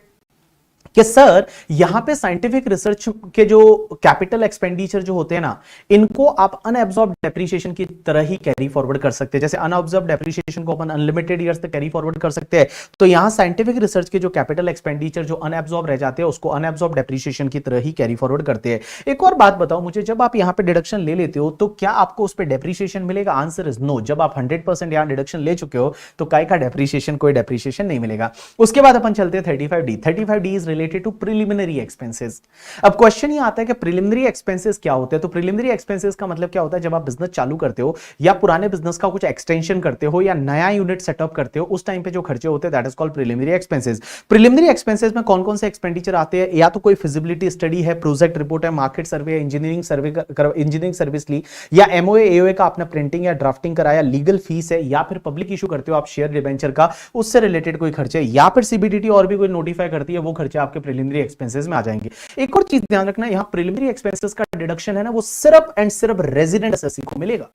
कि सर यहां पे साइंटिफिक रिसर्च के जो कैपिटल एक्सपेंडिचर जो होते हैं ना, इनको आप अनएब्जॉर्ब डेप्रिसिएशन की तरह ही कैरी फॉरवर्ड कर सकते हैं। जैसे अनएब्जॉर्ब डेप्रिसिएशन को अपन अनलिमिटेड ईयर्स तक कैरी फॉरवर्ड कर सकते हैं, तो यहां साइंटिफिक रिसर्च के जो कैपिटल एक्सपेंडिचर जो अनएब्जॉर्ब रह जाते हैं उसको अनएब्जॉर्ब डेप्रिसिएशन की तरह ही कैरी फॉरवर्ड करते हैं। एक और बात बताओ मुझे, जब आप यहां पे डिडक्शन ले लेते हो तो क्या आपको उस पर डेप्रिसिएशन मिलेगा? Answer is no. जब आप 100% यहां डिडक्शन ले चुके हो तो काय का डेप्रिसिएशन, कोई डेप्रिसिएशन नहीं मिलेगा। उसके बाद अपन चलते हैं 35D। 35D is related to preliminary expenses. अब क्वेश्चन ये आता है कि प्रिलिमिनरी एक्सपेंसेस क्या होते हैं? तो प्रिलिमिनरी एक्सपेंसेस का मतलब क्या होता है, जब आप बिजनेस चालू करते हो या पुराने बिजनेस का कुछ एक्सटेंशन करते हो या नया यूनिट सेटअप करते हो, उस टाइम पे जो खर्चे होते हैं that is called preliminary expenses. Preliminary expenses में कौन कौन से एक्सपेंडिचर आते हैं? या तो कोई फिजिबिलिटी स्टडी है, प्रोजेक्ट रिपोर्ट है, मार्केट सर्वे, इंजीनियरिंग सर्विस ली, या एमओए एओए का आपने प्रिंटिंग या ड्राफ्टिंग कराया, लीगल फीस है, या फिर पब्लिक इशू करते हो आप शेयर डिबेंचर का, उससे रिलेटेड कोई खर्चे, या फिर सीबीडीटी और भी कोई नोटिफाई करती है, वो खर्चे आपके प्रिलिमिनरी एक्सपेंसेस में आ जाएंगे। एक और चीज ध्यान रखना, यहां प्रिलिमिनरी एक्सपेंसेस का डिडक्शन है ना, वो सिर्फ एंड सिर्फ रेजिडेंट एसएससी को मिलेगा,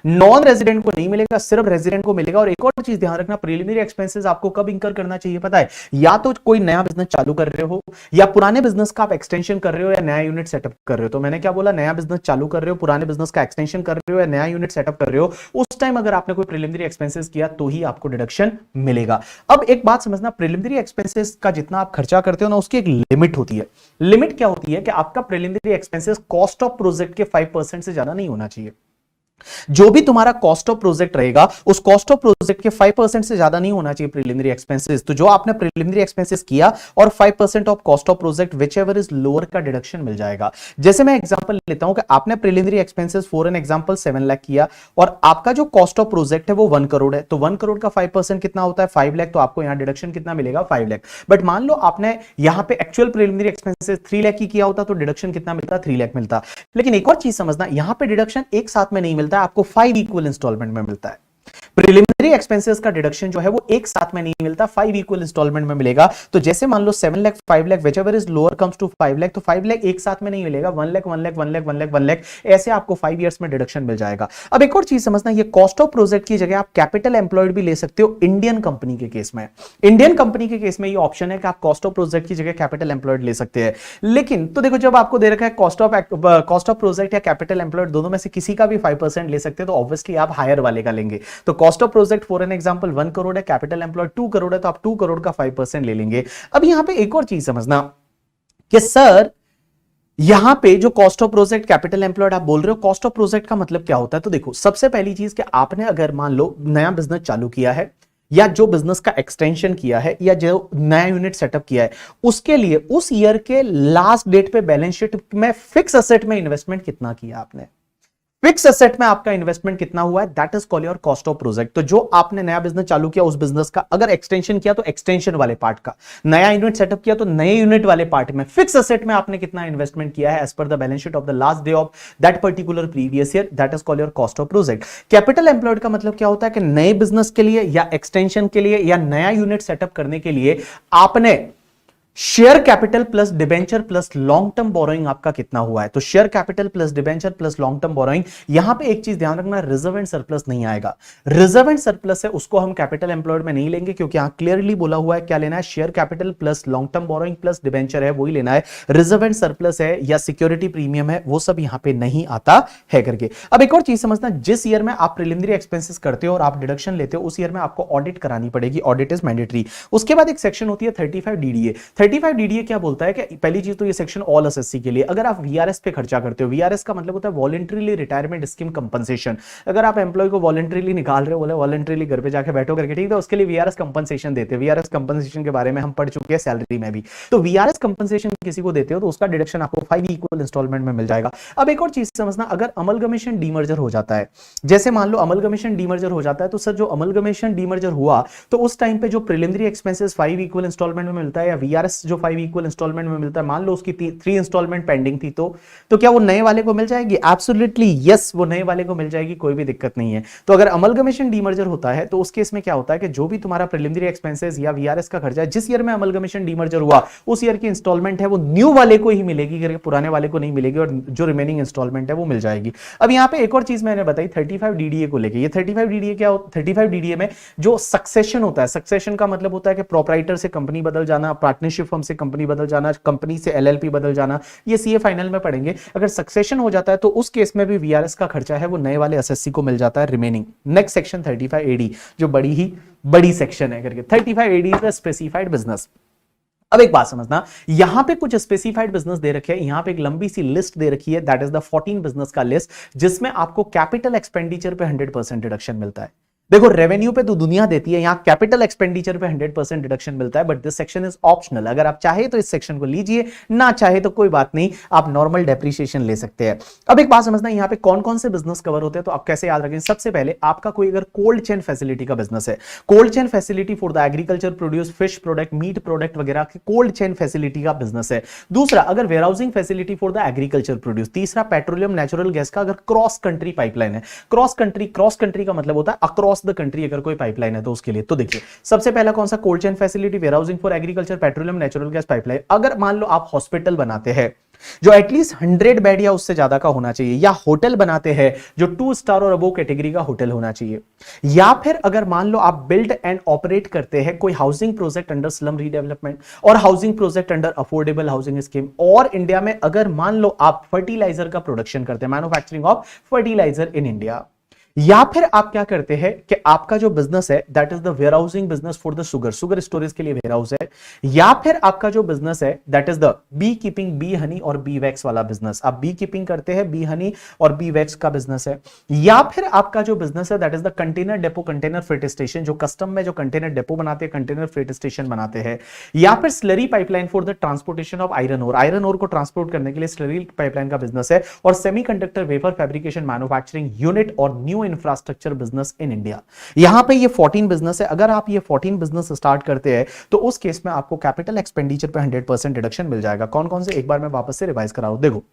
नॉन रेजिडेंट को नहीं मिलेगा, सिर्फ रेजिडेंट को मिलेगा। और एक और चीज ध्यान रखना, प्रीलिमिनरी एक्सपेंसेस आपको कब इंकर करना चाहिए पता है? या तो कोई नया बिजनेस चालू कर रहे हो, या पुराने बिजनेस का आप एक्सटेंशन कर रहे हो, या नया यूनिट सेटअप कर रहे हो। तो मैंने क्या बोला? नया बिजनेस चालू कर रहे हो, पुराने बिजनेस का एक्सटेंशन कर रहे हो, या नया यूनिट सेटअप कर रहे हो, उस टाइम अगर आपने कोई प्रीलिमिनरी एक्सपेंसेस किया तो ही आपको डिडक्शन मिलेगा। अब एक बात समझना, प्रीलिमिनरी एक्सपेंसेस का जितना आप खर्चा करते हो ना, उसकी एक लिमिट होती है। लिमिट क्या होती है कि आपका preliminary expenses cost of project के 5% से ज्यादा नहीं होना चाहिए। जो भी तुम्हारा कॉस्ट ऑफ प्रोजेक्ट रहेगा उस कॉस्ट ऑफ प्रोजेक्ट के 5% से ज्यादा नहीं होना चाहिए प्रीलिमिनरी एक्सपेंसेस। तो जो आपने प्रीलिमिनरी एक्सपेंसेस किया और 5% of cost of project which ever is lower का डिडक्शन मिल जाएगा। जैसे मैं एग्जांपल लेता हूं कि आपने preliminary expenses for an example 7 lakh किया और आपका जो कॉस्ट ऑफ प्रोजेक्ट है वो 1 करोड़ है, तो 1 करोड़ का 5% कितना होता है? 5 लाख। तो आपको यहां डिडक्शन कितना मिलेगा? 5 लाख। बट मान लो आपने यहां पे एक्चुअल प्रीलिमिनरी एक्सपेंसेस 3 लाख की किया होता तो डिडक्शन कितना मिलता? 3 लाख मिलता। लेकिन एक और चीज समझना, यहां पे डिडक्शन एक साथ में नहीं मिलता, आपको 5 इक्वल इंस्टॉलमेंट में मिलता है। प्रीलिमिनरी एक्सपेंसेस का डिडक्शन जो है वो एक साथ में नहीं मिलता, 5 इक्वल इंस्टॉलमेंट में मिलेगा। तो जैसे मान लो 7 lakh 5 lakh whichever is lower comes to 5 lakh, तो 5 लाख एक साथ में नहीं मिलेगा, 1 लाख 1 लाख 1 लाख 1 लाख 1 लाख, ऐसे आपको 5 इयर्स में डिडक्शन मिल जाएगा। अब एक और चीज समझना, ये कॉस्ट ऑफ प्रोजेक्ट की जगह आप कैपिटल एम्प्लॉयड भी ले सकते हो इंडियन कंपनी के केस में। इंडियन कंपनी के केस में ये ऑप्शन है कि आप कॉस्ट ऑफ प्रोजेक्ट की जगह कैपिटल एम्प्लॉयड ले सकते हैं। लेकिन तो देखो, जब आपको दे रखा है कॉस्ट ऑफ प्रोजेक्ट या कैपिटल एम्प्लॉयड, दोनों में से किसी का भी 5% ले सकते हैं, तो ऑब्वियसली आप हायर वाले का लेंगे। तो cost of project for an example 1 crore है, कैपिटल एम्प्लॉयड 2 करोड़ है, तो आप 2 करोड़ का 5% ले लेंगे। अब यहां पे एक और चीज समझना कि सर यहां पे जो cost of project capital employed आप बोल रहे हो, कॉस्ट ऑफ प्रोजेक्ट का मतलब क्या होता है? तो देखो, सबसे पहली चीज कि आपने अगर मान लो नया बिजनेस चालू किया है, या जो बिजनेस का एक्सटेंशन किया है, या जो नया यूनिट सेटअप किया है, उसके लिए उस ईयर के लास्ट डेट पे बैलेंस शीट में फिक्स एसेट में इन्वेस्टमेंट कितना किया आपने, फिक्स एसेट में आपका इन्वेस्टमेंट कितना हुआ है, that is called your cost of project. तो जो आपने नया बिजनेस चालू किया उस बिजनेस का अगर एक्सटेंशन किया तो एक्सटेंशन वाले पार्ट का, नया यूनिट सेटअप किया तो नए यूनिट वाले पार्ट में, फिक्स एसेट में आपने कितना इन्वेस्टमेंट किया है as per the balance sheet of the last day of that particular previous year, that is called your cost of project. Capital employed का मतलब क्या होता है कि नए बिजनेस के लिए या एक्सटेंशन के लिए या नया यूनिट सेटअप करने के लिए आपने share capital plus debenture plus long term borrowing आपका कितना हुआ है? तो share capital plus debenture plus long term borrowing, यहां पे एक चीज ध्यान रखना, रिजर्व एंड सरप्लस नहीं आएगा। रिजर्व एंड सरप्लस है उसको हम कैपिटल एम्प्लॉयड में नहीं लेंगे, क्योंकि यहां क्लियरली बोला हुआ है क्या लेना है, share capital plus long term borrowing plus debenture है वही लेना है। रिजर्व एंड सरप्लस है या सिक्योरिटी प्रीमियम है वो सब यहां पे नहीं आता है करके। अब एक और चीज समझना, जिस ईयर में आप प्रिलिमिनरी एक्सपेंसेस करते हो और आप डिडक्शन लेते हो उस ईयर में आपको ऑडिट करानी पड़ेगी, ऑडिट इज मैंडेटरी। उसके बाद एक सेक्शन होती है 35 डीडीए। 35 डीडीए क्या बोलता है कि पहली चीज तो ये सेक्शन ऑल एसएससी के लिए, अगर आप वीआरएस पे खर्चा करते हो, वीआरएस का मतलब होता है वॉलंटरीली रिटायरमेंट स्कीम कंपनसेशन। अगर आप एम्प्लॉय को वॉलंटरीली निकाल रहे हो, बोले वॉलंटरीली घर पे जाके बैठो करके, ठीक है, उसके लिए वीआरएस कंपनसेशन देते हैं। वीआरएस कंपनसेशन के बारे में हम पढ़ चुके हैं सैलरी में भी। तो वीआरएस कंपनसेशन किसी को देते हो तो उसका डिडक्शन आपको 5 इक्वल इंस्टॉलमेंट में मिल जाएगा। अब एक और चीज समझना, अगर अमलगमेशन डीमर्जर हो जाता है, जैसे मान लो अमलगमेशन डीमर्जर हो जाता है, तो सर जो अमलगमेशन डीमर्जर हुआ तो उस टाइम पे जो प्रिलिमिनरी एक्सपेंसेस 5 इक्वल इंस्टॉलमेंट में मिलता है या वीआरएस जो 5 इक्वल इंस्टॉलमेंट में मिलता है, मान लो उसकी 3 इंस्टॉलमेंट पेंडिंग थी, तो क्या वो नए वाले को मिल जाएगी? एब्सोल्युटली यस, वो नए वाले को मिल जाएगी, कोई भी दिक्कत नहीं है। तो अगर अमलगमेशन डीमर्जर होता है तो उस केस में क्या होता है कि जो भी तुम्हारा प्रिलिमिनरी एक्सपेंसेस या वीआरएस का खर्चा है, जिस ईयर में अमलगमेशन डीमर्जर हुआ उस ईयर की इंस्टॉलमेंट है वो न्यू वाले को ही मिलेगी करके, पुराने वाले को नहीं मिलेगी, और जो रिमेनिंग इंस्टॉलमेंट है वो मिल जाएगी। अब यहां पे एक और चीज मैंने बताई 35 डीडीए को लेके। ये 35 डीडीए क्या होता है? 35 डीडीए में जो सक्सेशन होता है, सक्सेशन का मतलब होता है कि प्रोपराइटर से कंपनी बदल जाना, पार्टनरशिप फर्म से कंपनी बदल जाना, कंपनी से एलएलपी बदल जाना, ये सीए फाइनल में पढ़ेंगे। अगर सक्सेशन हो जाता है तो उस केस में भी वीआरएस का खर्चा है वो नए वाले एसएससी को मिल जाता है रिमेनिंग। नेक्स्ट सेक्शन 35 एडी, जो बड़ी सेक्शन है करके। 35 AD is a specified business. अब एक बात समझना, यहां पे कुछ स्पेसिफाइड बिजनेस दे रखे हैं, यहां पे एक लंबी सी लिस्ट दे रखी है, दैट इज द 14 बिजनेस का लिस्ट, जिसमें आपको कैपिटल एक्सपेंडिचर पे 100% डिडक्शन मिलता है। देखो रेवेन्यू पे तो दुनिया देती है, यहां कैपिटल एक्सपेंडिचर पे 100% डिडक्शन मिलता है, but this section is optional. अगर आप चाहे तो इस सेक्शन को लीजिए, ना चाहे तो कोई बात नहीं, आप नॉर्मल डेप्रिसिएशन ले सकते हैं। अब एक बात समझना, यहां पे कौन कौन से बिजनेस कवर होते हैं तो आप कैसे याद रखें। सबसे पहले आपका कोई अगर कोल्ड चेन फैसिलिटी का बिजनेस है, cold chain facility for the agriculture produce, fish product, meat product वगैरह की कोल्ड चेन फैसिलिटी का बिजनेस है। दूसरा अगर warehousing facility for the agriculture produce. तीसरा पेट्रोलियम नेचुरल गैस का अगर क्रॉस कंट्री पाइपलाइन है। क्रॉस कंट्री का मतलब होता है अक्रॉस द कंट्री, अगर कोई पाइपलाइन है तो उसके लिए। तो देखिए सबसे पहला कौन सा, cold chain facility, warehousing for agriculture, petroleum natural gas pipeline. अगर मान लो आप हॉस्पिटल बनाते हैं जो एटलीस्ट 100 बेड या उससे ज्यादा का होना चाहिए, या होटल बनाते हैं जो 2 स्टार और अबोव कैटेगरी का होटल होना चाहिए, या फिर अगर मान लो आप बिल्ड एंड ऑपरेट करते हैं कोई housing project under slum redevelopment और housing project under affordable housing scheme, और इंडिया में अगर मान लो आप फर्टिलाइजर का प्रोडक्शन करते हैं, manufacturing of fertiliser in India, या फिर आप क्या करते हैं कि आपका जो बिजनेस है that is the warehousing business for the sugar storage के लिए वेयरहाउस है, या फिर आपका जो बिजनेस है that is the bee keeping, bee honey और बी वैक्स वाला बिजनेस, आप बी कीपिंग करते हैं, बी हनी और बी वैक्स का बिजनेस है, या फिर आपका जो बिजनेस है that is the container depot, container freight station, जो कस्टम में जो कंटेनर डेपो बनाते हैं, कंटेनर फ्रेट स्टेशन बनाते हैं, या फिर slurry pipeline for the transportation of iron ore, iron ore को ट्रांसपोर्ट करने के लिए स्लरी पाइपलाइन का बिजनेस है, और semiconductor wafer fabrication manufacturing unit और new infrastructure business in India. यहां पे ये 14 बिजनेस है। अगर आप ये 14 बिजनेस स्टार्ट करते हैं तो उस केस में आपको कैपिटल एक्सपेंडिचर पे 100% डिडक्शन मिल जाएगा। कौन कौन से, एक बार मैं वापस से रिवाइज करा रहा हूं। देखो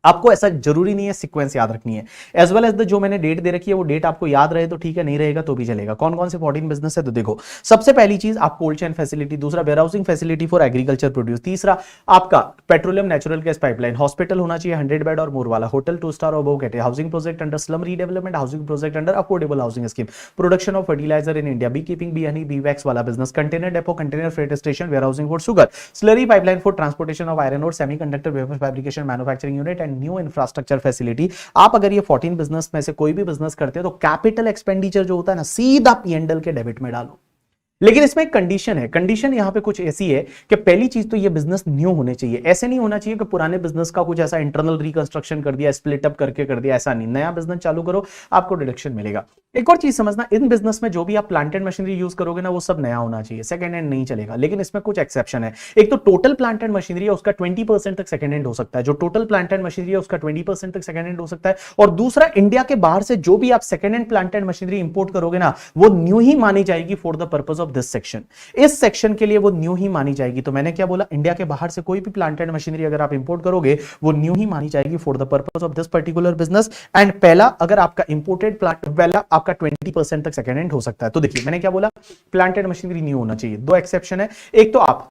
आपको ऐसा जरूरी नहीं है सीक्वेंस याद रखनी है, एज वेल एज द जो मैंने डेट दे रखी है वो डेट आपको याद रहे तो ठीक है, नहीं रहेगा तो भी चलेगा। कौन कौन से 14 बिजनेस है तो देखो, सबसे पहली चीज आप कोल्ड चेन फैसिलिटी, दूसरा warehousing facility for agriculture produce, तीसरा आपका petroleum natural gas pipeline, hospital होना चाहिए 100 बेड और मोर वाला, होटल 2 स्टार और above category, housing project under slum redevelopment, housing project under affordable housing scheme, production of fertiliser in India, bee keeping, bee honey, bee wax वाला business, container depot, container freight station, warehousing for sugar, slurry pipeline for transportation of iron और semiconductor wafer fabrication manufacturing unit and new infrastructure facility. आप अगर ये 14 बिजनेस में से कोई भी बिजनेस करते हो तो कैपिटल एक्सपेंडिचर जो होता है ना सीधा पीएनडल के डेबिट में डालो। लेकिन इसमें एक कंडीशन है, कंडीशन यहां पे कुछ ऐसी है कि पहली चीज तो ये बिजनेस न्यू होने चाहिए, ऐसे नहीं होना चाहिए कि पुराने बिजनेस का कुछ ऐसा इंटरनल रिकंस्ट्रक्शन कर दिया, स्प्लिट अप करके कर दिया, ऐसा नहीं। नया बिजनेस चालू करो आपको डिडक्शन मिलेगा। एक और चीज समझना, इन बिजनेस में जो भी आप प्लांट एंड मशीनरी यूज करोगे ना वो सब नया होना चाहिए, सेकंड हैंड नहीं चलेगा। लेकिन इसमें कुछ एक्सेप्शन है। एक तो टोटल प्लांट एंड मशीनरी है उसका 20% तक सेकंड हैंड हो सकता है, जो टोटल प्लांट एंड मशीनरी है उसका 20% तक सेकंड हैंड हो सकता है। और दूसरा इंडिया के बाहर से जो भी आप second hand plant and machinery import करोगे ना वो न्यू ही मानी जाएगी for the purpose of this section. इस सेक्शन के लिए वो न्यू ही मानी जाएगी। तो मैंने क्या बोला, इंडिया के बाहर से कोई भी प्लांट एंड मशीनरी अगर आप इंपोर्ट करोगे वो न्यू ही मानी जाएगी for the purpose of this particular business. And पहला अगर आपका इंपोर्टेड प्लांट, पहला आपका 20% तक सेकंड हैंड हो सकता है। तो देखिए मैंने क्या बोला, प्लांट एंड मशीनरी न्यू होना चाहिए। दो एक्सेप्शन है, एक तो आप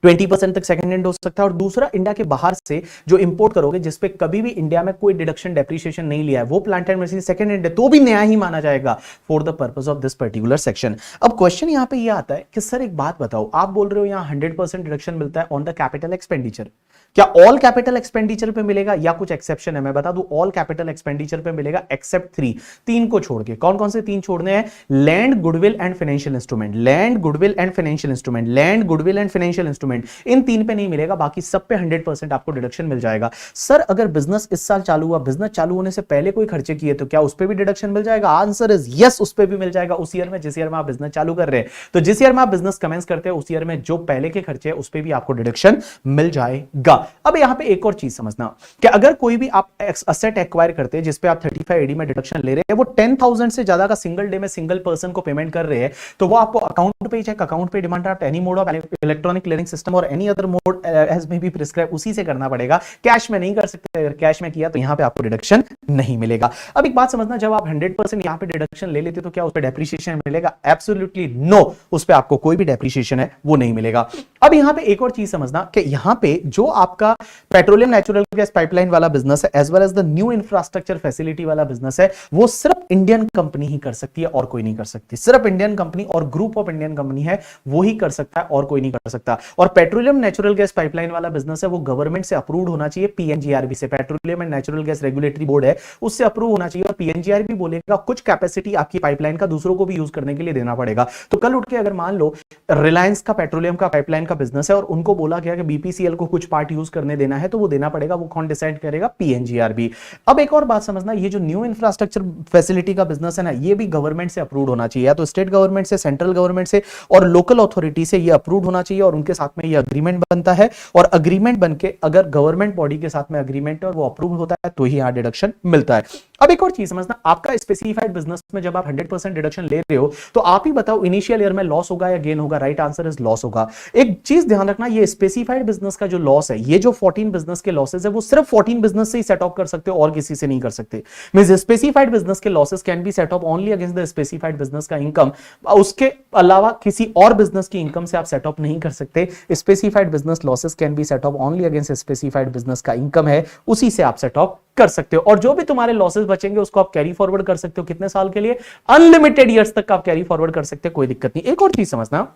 20% तक सेकंड हैंड हो सकता है। और दूसरा, इंडिया के बाहर से जो इंपोर्ट करोगे जिसपे कभी भी इंडिया में कोई डिडक्शन डेप्रिसिएशन नहीं लिया है, वो plant and machinery second hand है तो भी नया ही माना जाएगा for the purpose of this particular section. अब क्वेश्चन यहां पे ये आता है कि सर एक बात बताओ, आप बोल रहे हो यहां 100% डिडक्शन मिलता है ऑन द कैपिटल एक्सपेंडिचर, क्या ऑल कैपिटल एक्सपेंडिचर पे मिलेगा या कुछ एक्सेप्शन है? मैं बता दूं ऑल कैपिटल एक्सपेंडिचर पे मिलेगा एक्सेप्ट 3, 3 को छोड़ के। कौन कौन से 3 छोड़ने हैं? Land, goodwill and financial instrument, land, goodwill and financial instrument, land, goodwill and financial instrument, इन 3 पे नहीं मिलेगा, बाकी सब पे 100% आपको डिडक्शन मिल जाएगा। सर अगर बिजनेस इस साल चालू हुआ, बिजनेस चालू होने से पहले कोई खर्चे किए तो क्या उस पे भी डिडक्शन मिल जाएगा? आंसर इज यस, उस पे भी मिल जाएगा उस ईयर में जिस ईयर में आप बिजनेस चालू कर रहे हैं। तो जिस ईयर में आप बिजनेस कमेंस करते हैं उस ईयर में जो पहले के खर्चे हैं उस पे भी आपको डिडक्शन मिल जाएगा। अब यहां पे एक और चीज समझना कि अगर कोई भी आप एसेट एक्वायर करते हैं जिसपे आप 35 एडी में डिडक्शन ले रहे हैं, वो 10,000 से ज्यादा का सिंगल डे में सिंगल पर्सन को पेमेंट कर रहे हैं, तो वो आपको account payee cheque, account payee demand draft, any mode of electronic clearing system और any other mode as may be prescribe, उसी से करना पड़ेगा, कैश में नहीं कर सकते। अगर कैश में किया तो यहां पे आपको डिडक्शन नहीं मिलेगा। अब एक बात समझना, जब आप 100% यहां पे डिडक्शन ले लेते तो क्या उस पे डेप्रिसिएशन मिलेगा? एब्सोल्युटली नो, उस पे आपको कोई भी डेप्रिसिएशन है वो नहीं मिलेगा। अब यहां पे एक और चीज समझना कि यहां पे जो आपका पेट्रोलियम नेचुरल गैस पाइपलाइन वाला बिजनेस है as well as the new infrastructure facility वाला बिजनेस है, वो सिर्फ इंडियन कंपनी ही कर सकती है और कोई नहीं कर सकती। सिर्फ इंडियन कंपनी और ग्रुप ऑफ इंडियन कंपनी है वो ही कर सकता है और कोई नहीं कर सकता। और पेट्रोलियम नेचुरल गैस पाइपलाइन वाला बिजनेस है वो गवर्नमेंट से अप्रूव्ड होना चाहिए, पीएनजीआरबी से, petroleum and natural gas regulatory board है उससे अप्रूव होना चाहिए। और पीएनजीआरबी बोलेगा कुछ कैपेसिटी आपकी पाइपलाइन का दूसरों को भी यूज करने के लिए देना पड़ेगा। तो कल उठ के अगर मान लो रिलायंस का पेट्रोलियम का पाइपलाइन का बिजनेस है और उनको बोला गया कि बीपीसीएल को कुछ पार्ट यूज करने देना है, तो वो देना पड़ेगा। वो कौन डिसाइड करेगा? पीएनजीआरबी। अब एक और बात समझना, ये जो न्यू इंफ्रास्ट्रक्चर फैसिलिटी का बिजनेस है ना, ये भी गवर्नमेंट से अप्रूव्ड होना चाहिए, या तो स्टेट गवर्नमेंट से, सेंट्रल गवर्नमेंट से और लोकल अथॉरिटी से ये अप्रूव्ड होना चाहिए। और उनके साथ में ये अग्रीमेंट बनता है और अग्रीमेंट बनके अगर गवर्नमेंट बॉडी के साथ में अग्रीमेंट है और वो अप्रूव होता है तो ही यहां डिडक्शन मिलता है। अब एक और चीज समझना, आपका स्पेसिफाइड बिजनेस में जब आप 100% डिडक्शन ले रहे हो तो आप ही बताओ इनिशियल ईयर में लॉस होगा या गेन होगा? राइट आंसर इज लॉस होगा। एक चीज ध्यान रखना, ये स्पेसिफाइड बिजनेस का जो लॉस है, ये जो 14 बिजनेस के लॉसेस है वो सिर्फ 14 बिजनेस से ही सेट ऑफ कर सकते हो और किसी से नहीं कर सकते। मींस स्पेसिफाइड बिजनेस के losses can be set of only against the specified business का इनकम, उसके अलावा किसी और बिजनेस की इनकम से आप सेट ऑफ नहीं कर सकते। Specified business losses can be set of only against specified business का इनकम है, उसी से आप सेट ऑफ कर सकते हो। और जो भी तुम्हारे लॉसेस बचेंगे उसको आप कैरी फॉरवर्ड कर सकते हो। कितने साल के लिए? अनलिमिटेड ईयर्स तक आप कैरी फॉरवर्ड कर सकते हो, कोई दिक्कत नहीं। एक और चीज समझना,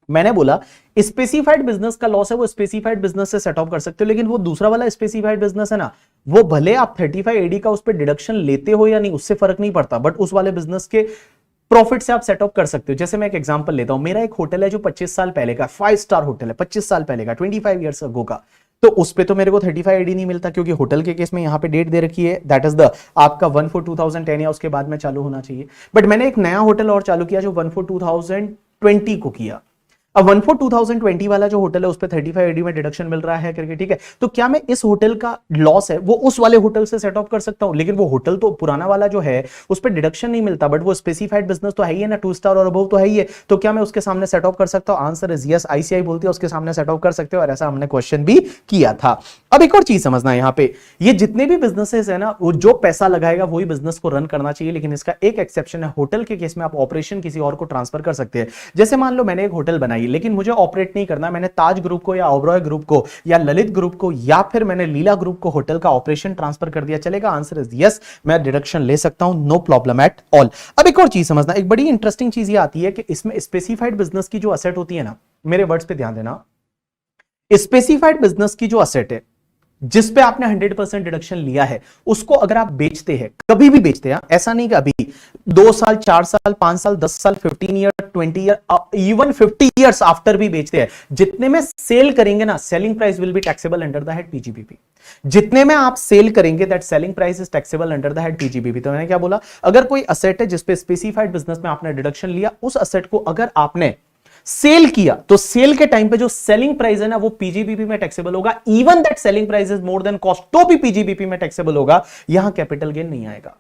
मैंने बोला स्पेसिफाइड बिजनेस का लॉस है वो स्पेसिफाइड बिजनेस से सेट ऑफ कर सकते हो, लेकिन वो दूसरा वाला स्पेसिफाइड बिजनेस है ना, वो भले आप 35 एडी का उस पर डिडक्शन लेते हो या नहीं उससे फर्क नहीं पड़ता, बट उस वाले बिजनेस के प्रॉफिट से आप सेट ऑफ कर सकते हो। जैसे मैं एक एग्जांपल लेता हूं, मेरा एक होटल है जो 25 साल पहले का 5 स्टार होटल है, 25 साल पहले का, 25 ईयर्स अगो का, तो उस पे तो मेरे को 35 एडी नहीं मिलता क्योंकि होटल के केस में यहां पे डेट दे रखी है, दैट इज द आपका 1/4/2010 या उसके बाद में चालू होना चाहिए। बट मैंने एक नया होटल और चालू किया जो 1/4/2020 को किया। अब 1/4/2020 वाला जो होटल है उस पे 35 एडी में डिडक्शन मिल रहा है करके, ठीक है, तो क्या मैं इस होटल का लॉस है वो उस वाले होटल से सेट ऑफ कर सकता हूं? लेकिन वो होटल तो पुराना वाला जो है उस पे डिडक्शन नहीं मिलता, बट वो स्पेसिफाइड बिजनेस तो है ही है ना, 2 स्टार और अबव तो है ही है, तो क्या मैं उसके सामने सेट ऑफ कर सकता हूं? आंसर इज यस, आईसीआई बोलती है उसके सामने सेट ऑफ कर सकते हो, और ऐसा हमने क्वेश्चन भी किया था। अब एक और चीज समझना है, यहां पे ये जितने भी बिजनेसेस है ना, वो जो पैसा लगाएगा वही बिजनेस को रन करना चाहिए, लेकिन इसका एक एक्सेप्शन है, होटल के केस में आप ऑपरेशन किसी और को ट्रांसफर कर सकते हैं। जैसे मान लो मैंने एक होटल बनाई लेकिन मुझे ऑपरेट नहीं करना, मैंने ताज ग्रुप को या ओबरॉय ग्रुप को या ललित ग्रुप को या फिर मैंने लीला ग्रुप को होटल का ऑपरेशन ट्रांसफर कर दिया, चलेगा? आंसर इज यस, मैं डिडक्शन ले सकता हूं, नो प्रॉब्लम एट ऑल। अब एक और चीज समझना, एक बड़ी इंटरेस्टिंग चीज ये आती है कि इसमें स्पेसिफाइड बिजनेस की जो असेट होती है ना, मेरे वर्ड्स पे ध्यान देना, स्पेसिफाइड बिजनेस की जो असेट है जिस पे आपने 100% डिडक्शन लिया है, उसको अगर आप बेचते हैं, कभी भी बेचते हैं, ऐसा नहीं कि अभी 2 साल 4 साल 5 साल 10 साल 15 year 20 year even 50 years after भी बेचते हैं, जितने में सेल करेंगे ना, selling price will be taxable under the head PGBP. जितने में आप सेल करेंगे that selling price is taxable under the head PGBP. तो मैंने क्या बोला, अगर कोई असेट है जिसपे स्पेसिफाइड बिजनेस में आपने डिडक्शन लिया, उस असेट को अगर आपने सेल किया तो सेल के टाइम पे जो सेलिंग प्राइस है ना वो पीजीबीपी में टैक्सेबल होगा, even that selling price is more than cost, तो भी पीजीबीपी में टैक्सेबल होगा, यहां कैपिटल गेन नहीं आएगा।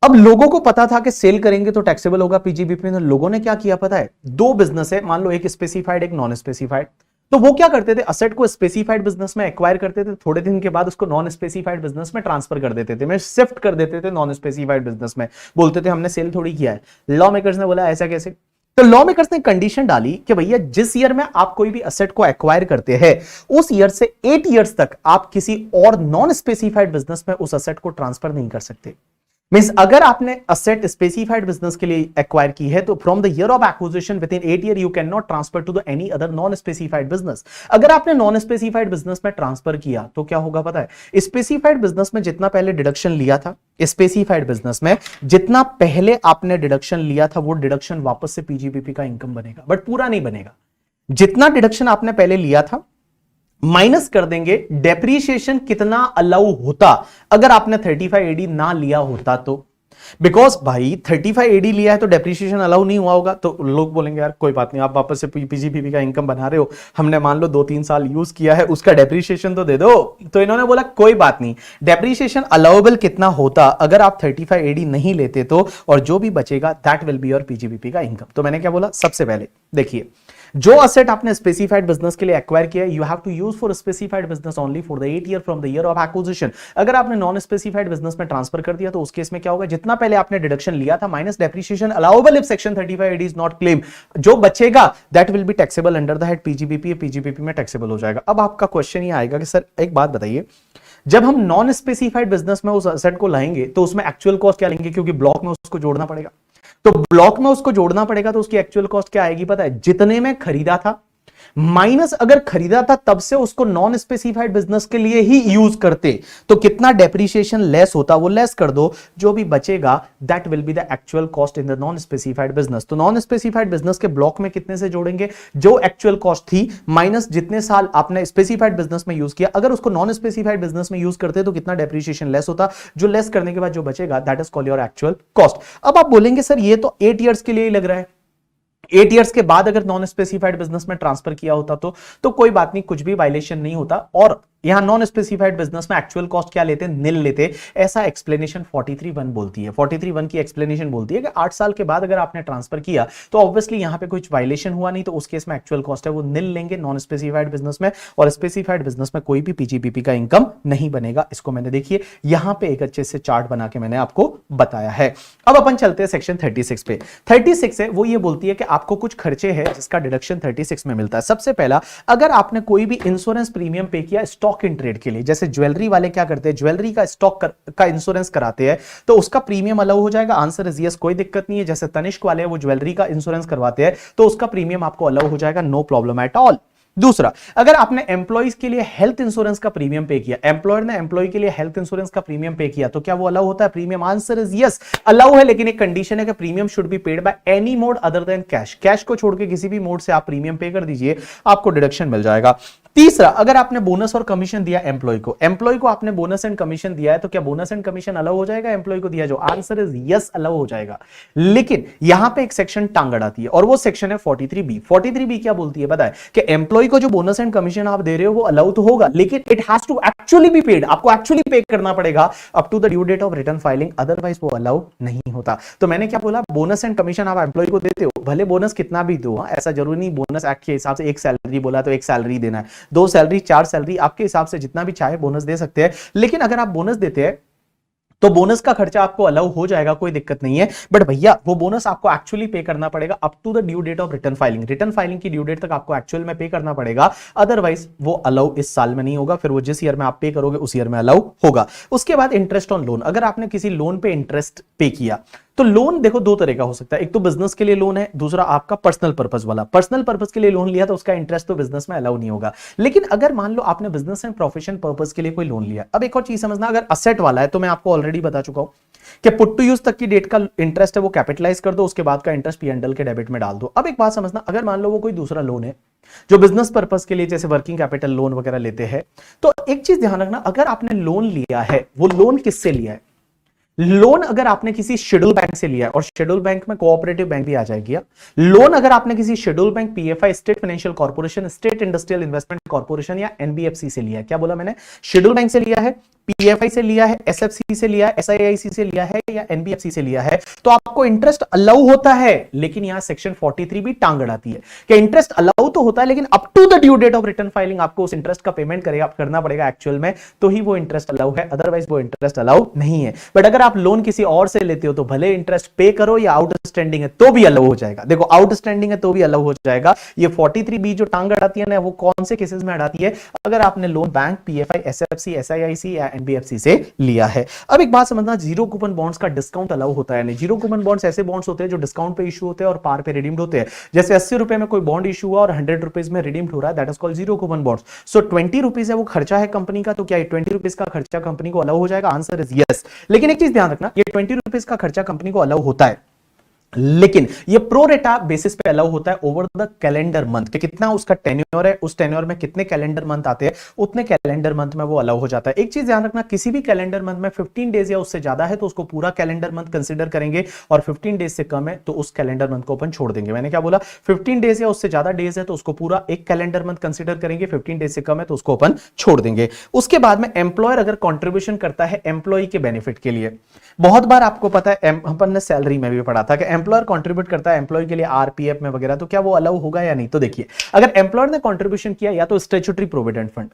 अब लोगों को पता था कि सेल करेंगे तो टैक्सेबल होगा पीजीबीपी में, लोगों ने क्या किया पता है, 2 बिजनेस है, मान लो एक स्पेसिफाइड एक नॉन स्पेसिफाइड, तो वो क्या करते थे, असेट को स्पेसिफाइड बिजनेस में एक्वायर करते थे, थोड़े दिन के बाद उसको नॉन स्पेसिफाइड बिजनेस में ट्रांसफर कर देते थे, मैं शिफ्ट कर देते थे नॉन स्पेसिफाइड बिजनेस में, बोलते थे हमने सेल थोड़ी किया है। लॉ मेकर्स ने बोला ऐसा कैसे, तो लॉ मेकर्स ने कंडीशन डाली कि भैया जिस ईयर में आप कोई भी असेट को एक्वायर करते हैं उस ईयर से 8 ईयर्स तक आप किसी और नॉन स्पेसिफाइड बिजनेस में उस असेट को ट्रांसफर नहीं कर सकते। मींस अगर आपने असेट स्पेसिफाइड बिजनेस के लिए एक्वायर की है तो from the year of acquisition within 8 year you can not transfer to the any other non specified business. अगर आपने नॉन स्पेसिफाइड बिजनेस में ट्रांसफर किया तो क्या होगा पता है, स्पेसिफाइड बिजनेस में जितना पहले डिडक्शन लिया था, स्पेसिफाइड बिजनेस में जितना पहले आपने डिडक्शन लिया था वो डिडक्शन वापस से पीजीबीपी का इनकम बनेगा, बट पूरा नहीं बनेगा। जितना डिडक्शन आपने पहले लिया था माइनस कर देंगे, डेप्रीशिएशन कितना अलाउ होता अगर आपने 35 एडी ना लिया होता तो, बिकॉज भाई 35 एडी लिया है तो डेप्रीशिएशन अलाउ नहीं हुआ होगा। तो लोग बोलेंगे यार कोई बात नहीं, आप वापस से पीजीबीपी का इनकम बना रहे हो, हमने मान लो 2-3 साल यूज किया है, उसका डेप्रीशिएशन तो दे दो। तो इन्होंने बोला कोई बात नहीं, डेप्रीशिएशन अलाउएबल कितना होता अगर आप 35 एडी नहीं लेते तो, और जो भी बचेगा that will be your PGBP का इनकम। तो मैंने क्या बोला, सबसे पहले देखिए जो असेट आपने स्पेसिफाइड बिजनेस के लिए एक्वायर किया you have to use for specified business only for the 8 year from the year of acquisition. अगर आपने नॉन स्पेसिफाइड बिजनेस में ट्रांसफर कर दिया तो उस केस में क्या होगा, जितना पहले आपने डिडक्शन लिया था minus depreciation allowable if section 35 AD is not claim, जो बचेगा that will be taxable under the head PGBP, PGBP में टैक्सेबल हो जाएगा। अब आपका क्वेश्चन ये आएगा कि सर एक बात बताइए, जब हम नॉन स्पेसिफाइड बिजनेस में उस असेट को लाएंगे तो उसमें एक्चुअल कॉस्ट क्या लेंगे, क्योंकि ब्लॉक में उसको जोड़ना पड़ेगा, तो ब्लॉक में उसको जोड़ना पड़ेगा तो उसकी एक्चुअल कॉस्ट क्या आएगी पता है, जितने में खरीदा था माइनस अगर खरीदा था तब से उसको नॉन स्पेसिफाइड बिजनेस के लिए ही यूज करते तो कितना डेप्रीशिएशन लेस होता वो लेस कर दो, जो भी बचेगा that will be the actual cost in the non specified business. तो नॉन स्पेसिफाइड बिजनेस के ब्लॉक में कितने से जोड़ेंगे, जो एक्चुअल कॉस्ट थी माइनस जितने साल आपने स्पेसिफाइड बिजनेस में यूज किया, अगर उसको नॉन स्पेसिफाइड बिजनेस में यूज करते तो कितना डेप्रीशिएशन लेस होता, जो लेस करने के बाद जो बचेगा that is called your actual cost. अब आप बोलेंगे सर ये तो 8 ईयर्स के लिए ही लग रहा है, 8 ईयर्स के बाद अगर नॉन स्पेसिफाइड बिजनेस में ट्रांसफर किया होता तो कोई बात नहीं, कुछ भी वायलेशन नहीं होता। और यहां नॉन स्पेसिफाइड बिजनेस में एक्चुअल कॉस्ट क्या लेते हैं, निल लेते, ऐसा एक्सप्लेनेशन 43(1) बोलती है। 43(1) की एक्सप्लेनेशन बोलती है कि 8 साल के बाद अगर आपने ट्रांसफर किया तो ऑब्वियसली यहां पे कुछ वायलेशन हुआ नहीं, तो उस केस में एक्चुअल कॉस्ट है वो निल लेंगे नॉन स्पेसिफाइड बिजनेस में, और स्पेसिफाइड बिजनेस में कोई भी पीजीबीपी का इनकम नहीं बनेगा। इसको मैंने देखिए यहां पे एक अच्छे से चार्ट बना के मैंने आपको बताया है। अब अपन चलते हैं सेक्शन 36 पे। 36 है वो ये बोलती है कि आपको कुछ खर्चे हैं जिसका डिडक्शन 36 में मिलता है। सबसे पहला, अगर आपने कोई भी इंश्योरेंस प्रीमियम पे किया स्टॉक इन ट्रेड के लिए, जैसे ज्वेलरी वाले क्या करते हैं, ज्वेलरी का स्टॉक का इंश्योरेंस कराते हैं तो उसका प्रीमियम अलाउ हो जाएगा, आंसर इज यस, कोई दिक्कत नहीं है। जैसे तनिष्क वाले वो ज्वेलरी का इंश्योरेंस करवाते हैं तो उसका प्रीमियम आपको अलाउ हो जाएगा, नो प्रॉब्लम एट ऑल। दूसरा, अगर आपने एम्प्लॉइज के लिए हेल्थ इंश्योरेंस का प्रीमियम पे किया, एम्प्लॉयर ने एम्प्लॉय के लिए हेल्थ इंश्योरेंस का प्रीमियम पे किया तो क्या वो अलाउ होता है premium, answer is yes, allow है, लेकिन एक कंडीशन है कि premium should be paid by any mode other than cash, cash को छोड़ के किसी भी मोड से आप प्रीमियम पे कर दीजिए, आपको डिडक्शन मिल जाएगा। तीसरा, अगर आपने बोनस और कमीशन दिया एम्प्लॉय को आपने बोनस एंड कमीशन दिया है तो क्या बोनस एंड कमीशन अलाउ हो जाएगा एम्प्लॉय को दिया जो, आंसर इज यस, अलाउ हो जाएगा। लेकिन यहां पे एक सेक्शन टांग अड़ाती है और वो सेक्शन है 43B। 43B क्या बोलती है पता है, कि एम्प्लॉय को जो बोनस एंड कमीशन आप दे रहे हो वो अलाउ तो होगा, लेकिन it has to actually be paid, आपको एक्चुअली पे करना पड़ेगा up to the due date of return filing, otherwise वो अलाउ नहीं होता। तो मैंने क्या बोला, बोनस एंड कमीशन आप एम्प्लॉय को देते हो, भले बोनस कितना भी दो, ऐसा जरूरी नहीं बोनस एक्ट के हिसाब से एक सैलरी बोला तो एक सैलरी देना है, 2 सैलरी 4 सैलरी, आपके हिसाब से जितना भी चाहे बोनस दे सकते हैं। लेकिन अगर आप बोनस देते हैं तो बोनस का खर्चा आपको अलाउ हो जाएगा, कोई दिक्कत नहीं है, बट भैया वो बोनस आपको एक्चुअली पे करना पड़ेगा up to the due date of return filing, return filing की ड्यू डेट तक आपको एक्चुअल में पे करना पड़ेगा, अदरवाइज वो अलाउ इस साल में नहीं होगा, फिर वो जिस ईयर में आप पे करोगे उस ईयर में अलाउ होगा। उसके बाद इंटरेस्ट ऑन लोन, अगर आपने किसी लोन पे इंटरेस्ट पे किया तो लोन देखो 2 तरह का हो सकता है, एक तो बिजनेस के लिए लोन है, दूसरा आपका पर्सनल पर्पस वाला। पर्सनल पर्पस के लिए लोन लिया तो उसका इंटरेस्ट तो बिजनेस में अलाउ नहीं होगा, लेकिन अगर मान लो आपने बिजनेस एंड प्रोफेशन पर्पस के लिए कोई लोन लिया, अब एक और चीज समझना, अगर असेट वाला है तो मैं आपको ऑलरेडी बता चुका हूं कि पुट टू यूज तक की डेट का इंटरेस्ट है वो कैपिटलाइज कर दो, उसके बाद का इंटरेस्ट P&L के डेबिट में डाल दो। अब एक बात समझना, अगर मान लो वो कोई दूसरा लोन है जो बिजनेस पर्पस के लिए जैसे वर्किंग कैपिटल लोन वगैरह लेते हैं, तो एक चीज ध्यान रखना, अगर आपने लोन लिया है वो लोन किससे लिया है, लोन अगर आपने किसी शेड्यूल बैंक से लिया है, और शेड्यूल बैंक में कोऑपरेटिव बैंक भी आ जाएगी, लोन अगर आपने किसी schedule bank, PFI, state financial corporation, state industrial investment corporation या एनबीएफसी से लिया है, क्या बोला मैंने, शेड्यूल बैंक से लिया है, पीएफआई से लिया है, एसएफसी से लिया है, एसआईआईसी से लिया है या एनबीएफसी से लिया है, तो आपको इंटरेस्ट अलाउ होता है। लेकिन यहां सेक्शन 43 भी टांग अड़ाती है कि इंटरेस्ट अलाउ तो होता है, लेकिन up to the due date of return filing आपको उस इंटरेस्ट का पेमेंट करना पड़ेगा एक्चुअल में, तो ही वो इंटरेस्ट अलाउ है, अदरवाइज वो इंटरेस्ट अलाउ नहीं है। बट अगर आप लोन किसी और से लेते हो तो भले इंटरेस्ट पे करो, या आउटस्टैंडिंग है तो भी अलाउ हो जाएगा। देखो आउटस्टैंडिंग है तो भी अलाउ हो जाएगा। ये 43B जो टांग अड़ाती है ना, वो कौन से केसेस में अड़ाती है? अगर आपने loan bank, PFI, SFC, SIIC या एनबीएफसी से लिया है। अब एक बात समझना, जीरो कूपन बॉन्ड्स का डिस्काउंट अलाउ होता है नहीं। जीरो कूपन बॉन्ड्स ऐसे बॉन्ड्स होते हैं जो डिस्काउंट पे इशू होते हैं और पार पे रिडीम्ड होते हैं। जैसे 80 रुपए में कोई बॉन्ड इशू हुआ और 100 रुपीज में रिडीम्ड हो रहा है, that is called zero coupon bonds. So 20 rupees है वो खर्चा है कंपनी का, तो क्या 20 रुपीज का खर्चा कंपनी को अलाउ हो जाएगा? Answer is yes. लेकिन एक चीज ध्यान रखना, ये 20 रुपीज का खर्चा कंपनी को अलाउ होता है, लेकिन ये प्रो रेटा बेसिस पे अलाउ होता है ओवर द कैलेंडर मंथ, कि कितना उसका टेन्योर है, उस टेन्योर में कितने कैलेंडर मंथ आते हैं, उतने कैलेंडर मंथ में वो अलाउ हो जाता है। एक चीज ध्यान रखना, किसी भी कैलेंडर मंथ में 15 डेज या उससे ज्यादा है तो उसको पूरा कैलेंडर मंथ कंसीडर करेंगे, और 15 डेज से कम है तो उस कैलेंडर मंथ को अपन छोड़ देंगे। मैंने क्या बोला? 15 डेज या उससे ज्यादा डेज है तो उसको पूरा एक कैलेंडर मंथ कंसीडर करेंगे, 15 डेज से कम है तो उसको अपन छोड़ देंगे। उसके बाद में एम्प्लॉयर अगर कॉन्ट्रीब्यूशन करता है एम्प्लॉय के बेनिफिट के लिए, बहुत बार आपको पता है अपन ने सैलरी में भी पढ़ा था कि एम्प्लॉयर कॉन्ट्रीब्यूट करता है एम्प्लॉय के लिए आरपीएफ में वगैरह, तो क्या वो अलाउ होगा या नहीं? तो देखिए, अगर एम्प्लॉयर ने कॉन्ट्रीब्यूशन किया या तो स्टैट्यूटरी प्रोविडेंट फंड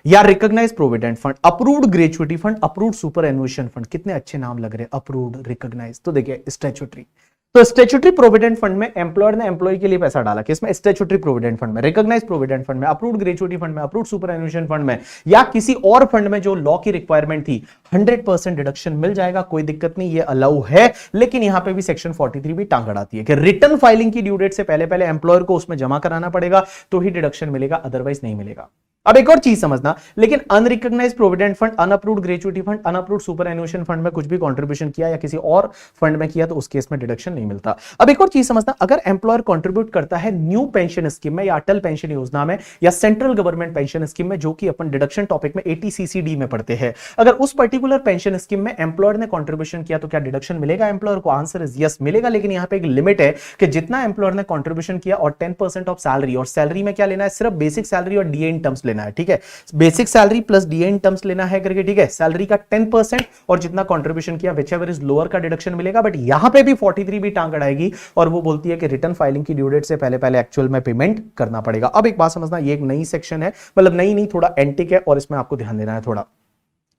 या recognised provident fund, approved gratuity fund, approved superannuation fund, कितने अच्छे नाम लग रहे हैं, अप्रूव्ड, रिकॉग्नाइज्ड। तो देखिए स्टैट्यूटरी, तो स्टैट्यूटरी प्रोविडेंट फंड में एम्प्लॉयर ने एम्प्लॉय के लिए पैसा डाला, किसमें? स्टैट्यूटरी प्रोविडेंट फंड में, रिकॉग्नाइज्ड प्रोविडेंट फंड में, अप्रूव्ड ग्रेच्युटी फंड में, अप्रूव्ड सुपरएनुएशन फंड में, या किसी और फंड में जो लॉ की रिक्वायरमेंट थी, 100% डिडक्शन मिल जाएगा, कोई दिक्कत नहीं, ये अलाउ है। लेकिन यहां पे भी सेक्शन 43 भी टांग अड़ाती है कि रिटर्न फाइलिंग की ड्यू डेट से पहले पहले एम्प्लॉयर को उसमें जमा कराना पड़ेगा तो ही डिडक्शन मिलेगा, अदरवाइज नहीं मिलेगा। अब एक और चीज समझना, लेकिन unrecognised provident fund, unapproved gratuity fund, unapproved superannuation fund में कुछ भी कंट्रीब्यूशन किया या किसी और फंड में किया तो उस केस में डिडक्शन नहीं मिलता। अब एक और चीज समझना, अगर एम्प्लॉयर कंट्रीब्यूट करता है न्यू पेंशन स्कीम में या अटल पेंशन योजना में या सेंट्रल गवर्नमेंट पेंशन स्कीम में, जो कि अपन डिडक्शन टॉपिक में 80CCD में पढ़ते हैं, अगर उस पर्टिकुलर पेंशन स्कीम में एम्प्लॉयर ने कंट्रीब्यूशन किया तो क्या डिडक्शन मिलेगा एम्प्लॉयर को? आंसर इज यस, मिलेगा। लेकिन यहां पे एक लिमिट है कि जितना एम्प्लॉयर ने कंट्रीब्यूशन किया और 10% ऑफ सैलरी, और सैलरी में क्या लेना है? सिर्फ बेसिक सैलरी और डीए इन टर्म्स लेना है, ठीक है? Basic salary plus DA in terms लेना है करके, ठीक है? सैलरी का 10% और जितना कंट्रीब्यूशन किया व्हिचएवर इज लोअर का डिडक्शन मिलेगा। बट यहां पे भी 43 भी टांग अड़ाएगी और वो बोलती है कि रिटर्न फाइलिंग की ड्यू डेट से पहले पहले एक्चुअल में पेमेंट करना पड़ेगा। अब एक बात समझना, ये एक नई सेक्शन है, मतलब नई नहीं, थोड़ा एंटिक है और इसमें आपको ध्यान देना है थोड़ा।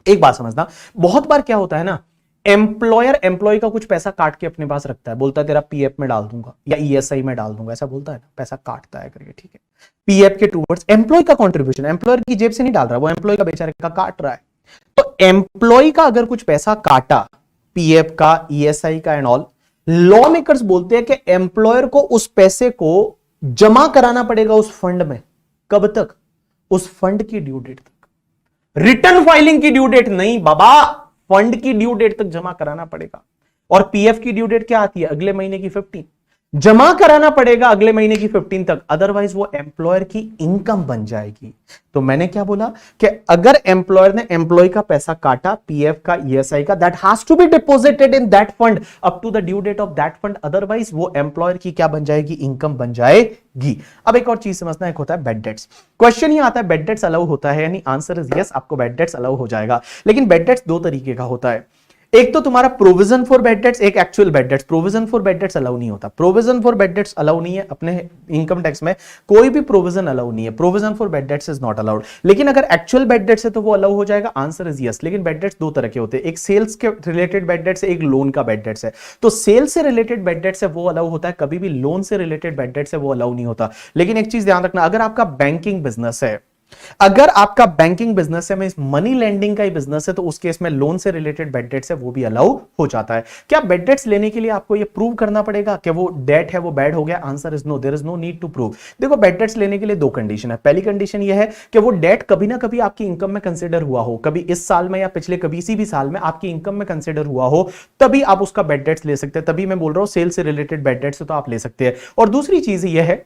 एक बात समझना, बहुत बार क्या होता है ना, एम्प्लॉयर एम्प्लॉय का कुछ पैसा काट के अपने पास रखता है, बोलता है तेरा पीएफ में डाल दूंगा या ईएसआई में डाल दूंगा, ऐसा बोलता है ना, पैसा काटता है करके, ठीक है? पीएफ के टूवर्ड्स एम्प्लॉय का कंट्रीब्यूशन, एम्प्लॉयर की जेब से नहीं डाल रहा, वो एम्प्लॉय का बेचारे का काट रहा है। तो एम्प्लॉय का अगर कुछ पैसा काटा, पीएफ का, ईएसआई का एंड ऑल, लॉ मेकर्स बोलते हैं कि एम्प्लॉयर को उस पैसे को जमा कराना पड़ेगा उस फंड में। कब तक? उस फंड की ड्यू डेट तक, रिटर्न फाइलिंग की ड्यू डेट नहीं बाबा, फंड की ड्यू डेट तक जमा कराना पड़ेगा। और पीएफ की ड्यू डेट क्या आती है? अगले महीने की 15, जमा कराना पड़ेगा अगले महीने की 15 तक, अदरवाइज वो एम्प्लॉयर की इनकम बन जाएगी। तो मैंने क्या बोला कि अगर एम्प्लॉयर ने एम्प्लॉय का पैसा काटा, पीएफ का, ईएसआई का, that has to be deposited in that fund up to the due date of that fund, otherwise वो एम्प्लॉयर की क्या बन जाएगी? इनकम बन जाएगी। अब एक और चीज समझना, एक होता है बेड डेट्स। क्वेश्चन ये आता है बेड डेट्स अलाउ होता है यानी? आंसर इज यस, आपको बेड डेट्स अलाउ हो जाएगा। लेकिन बेड डेट्स दो तरीके का होता है, एक तो तुम्हारा प्रोविजन फॉर बेड डेट्स, एक actual bad debts. Provision for bad debts allow नहीं होता, provision for bad debts allow नहीं है। अपने इनकम टैक्स में कोई भी प्रोविजन अलाउ नहीं है, provision for bad debts is not allowed. लेकिन अगर एक्चुअल बेड डेट्स है तो वो अलाउ हो जाएगा, आंसर इज यस। लेकिन बेड डेट्स दो तरह के होते हैं, एक सेल्स के रिलेटेड बेड डेट्स है, एक लोन का बेड डेट्स है। तो सेल्स से रिलेटेड बेड डेट्स है वो अलाउ होता है, कभी भी लोन से रिलेटेड बेड डेट्स है वो अलाउ नहीं होता। लेकिन एक चीज ध्यान रखना, अगर आपका बैंकिंग बिजनेस है, अगर आपका बैंकिंग बिजनेस है, मींस मनी लेंडिंग का ही बिजनेस है, तो उस केस में लोन से रिलेटेड बेड डेट्स है वो भी अलाउ हो जाता है। क्या बेड डेट्स लेने के लिए आपको ये प्रूव करना पड़ेगा कि वो डेट है वो बैड हो गया? Answer is no, there is no need to prove. देखो बेड डेट्स लेने के लिए दो कंडीशन है। पहली कंडीशन ये है कि वो डेट कभी ना कभी आपकी इनकम में कंसिडर हुआ हो, कभी इस साल में या पिछले किसी भी साल में आपकी इनकम में कंसिडर हुआ हो, तभी आप उसका बेड डेट्स ले सकते हैं। तभी मैं बोल रहा हूं सेल से रिलेटेड बेड डेट्स तो आप ले सकते हैं। और दूसरी चीज यह है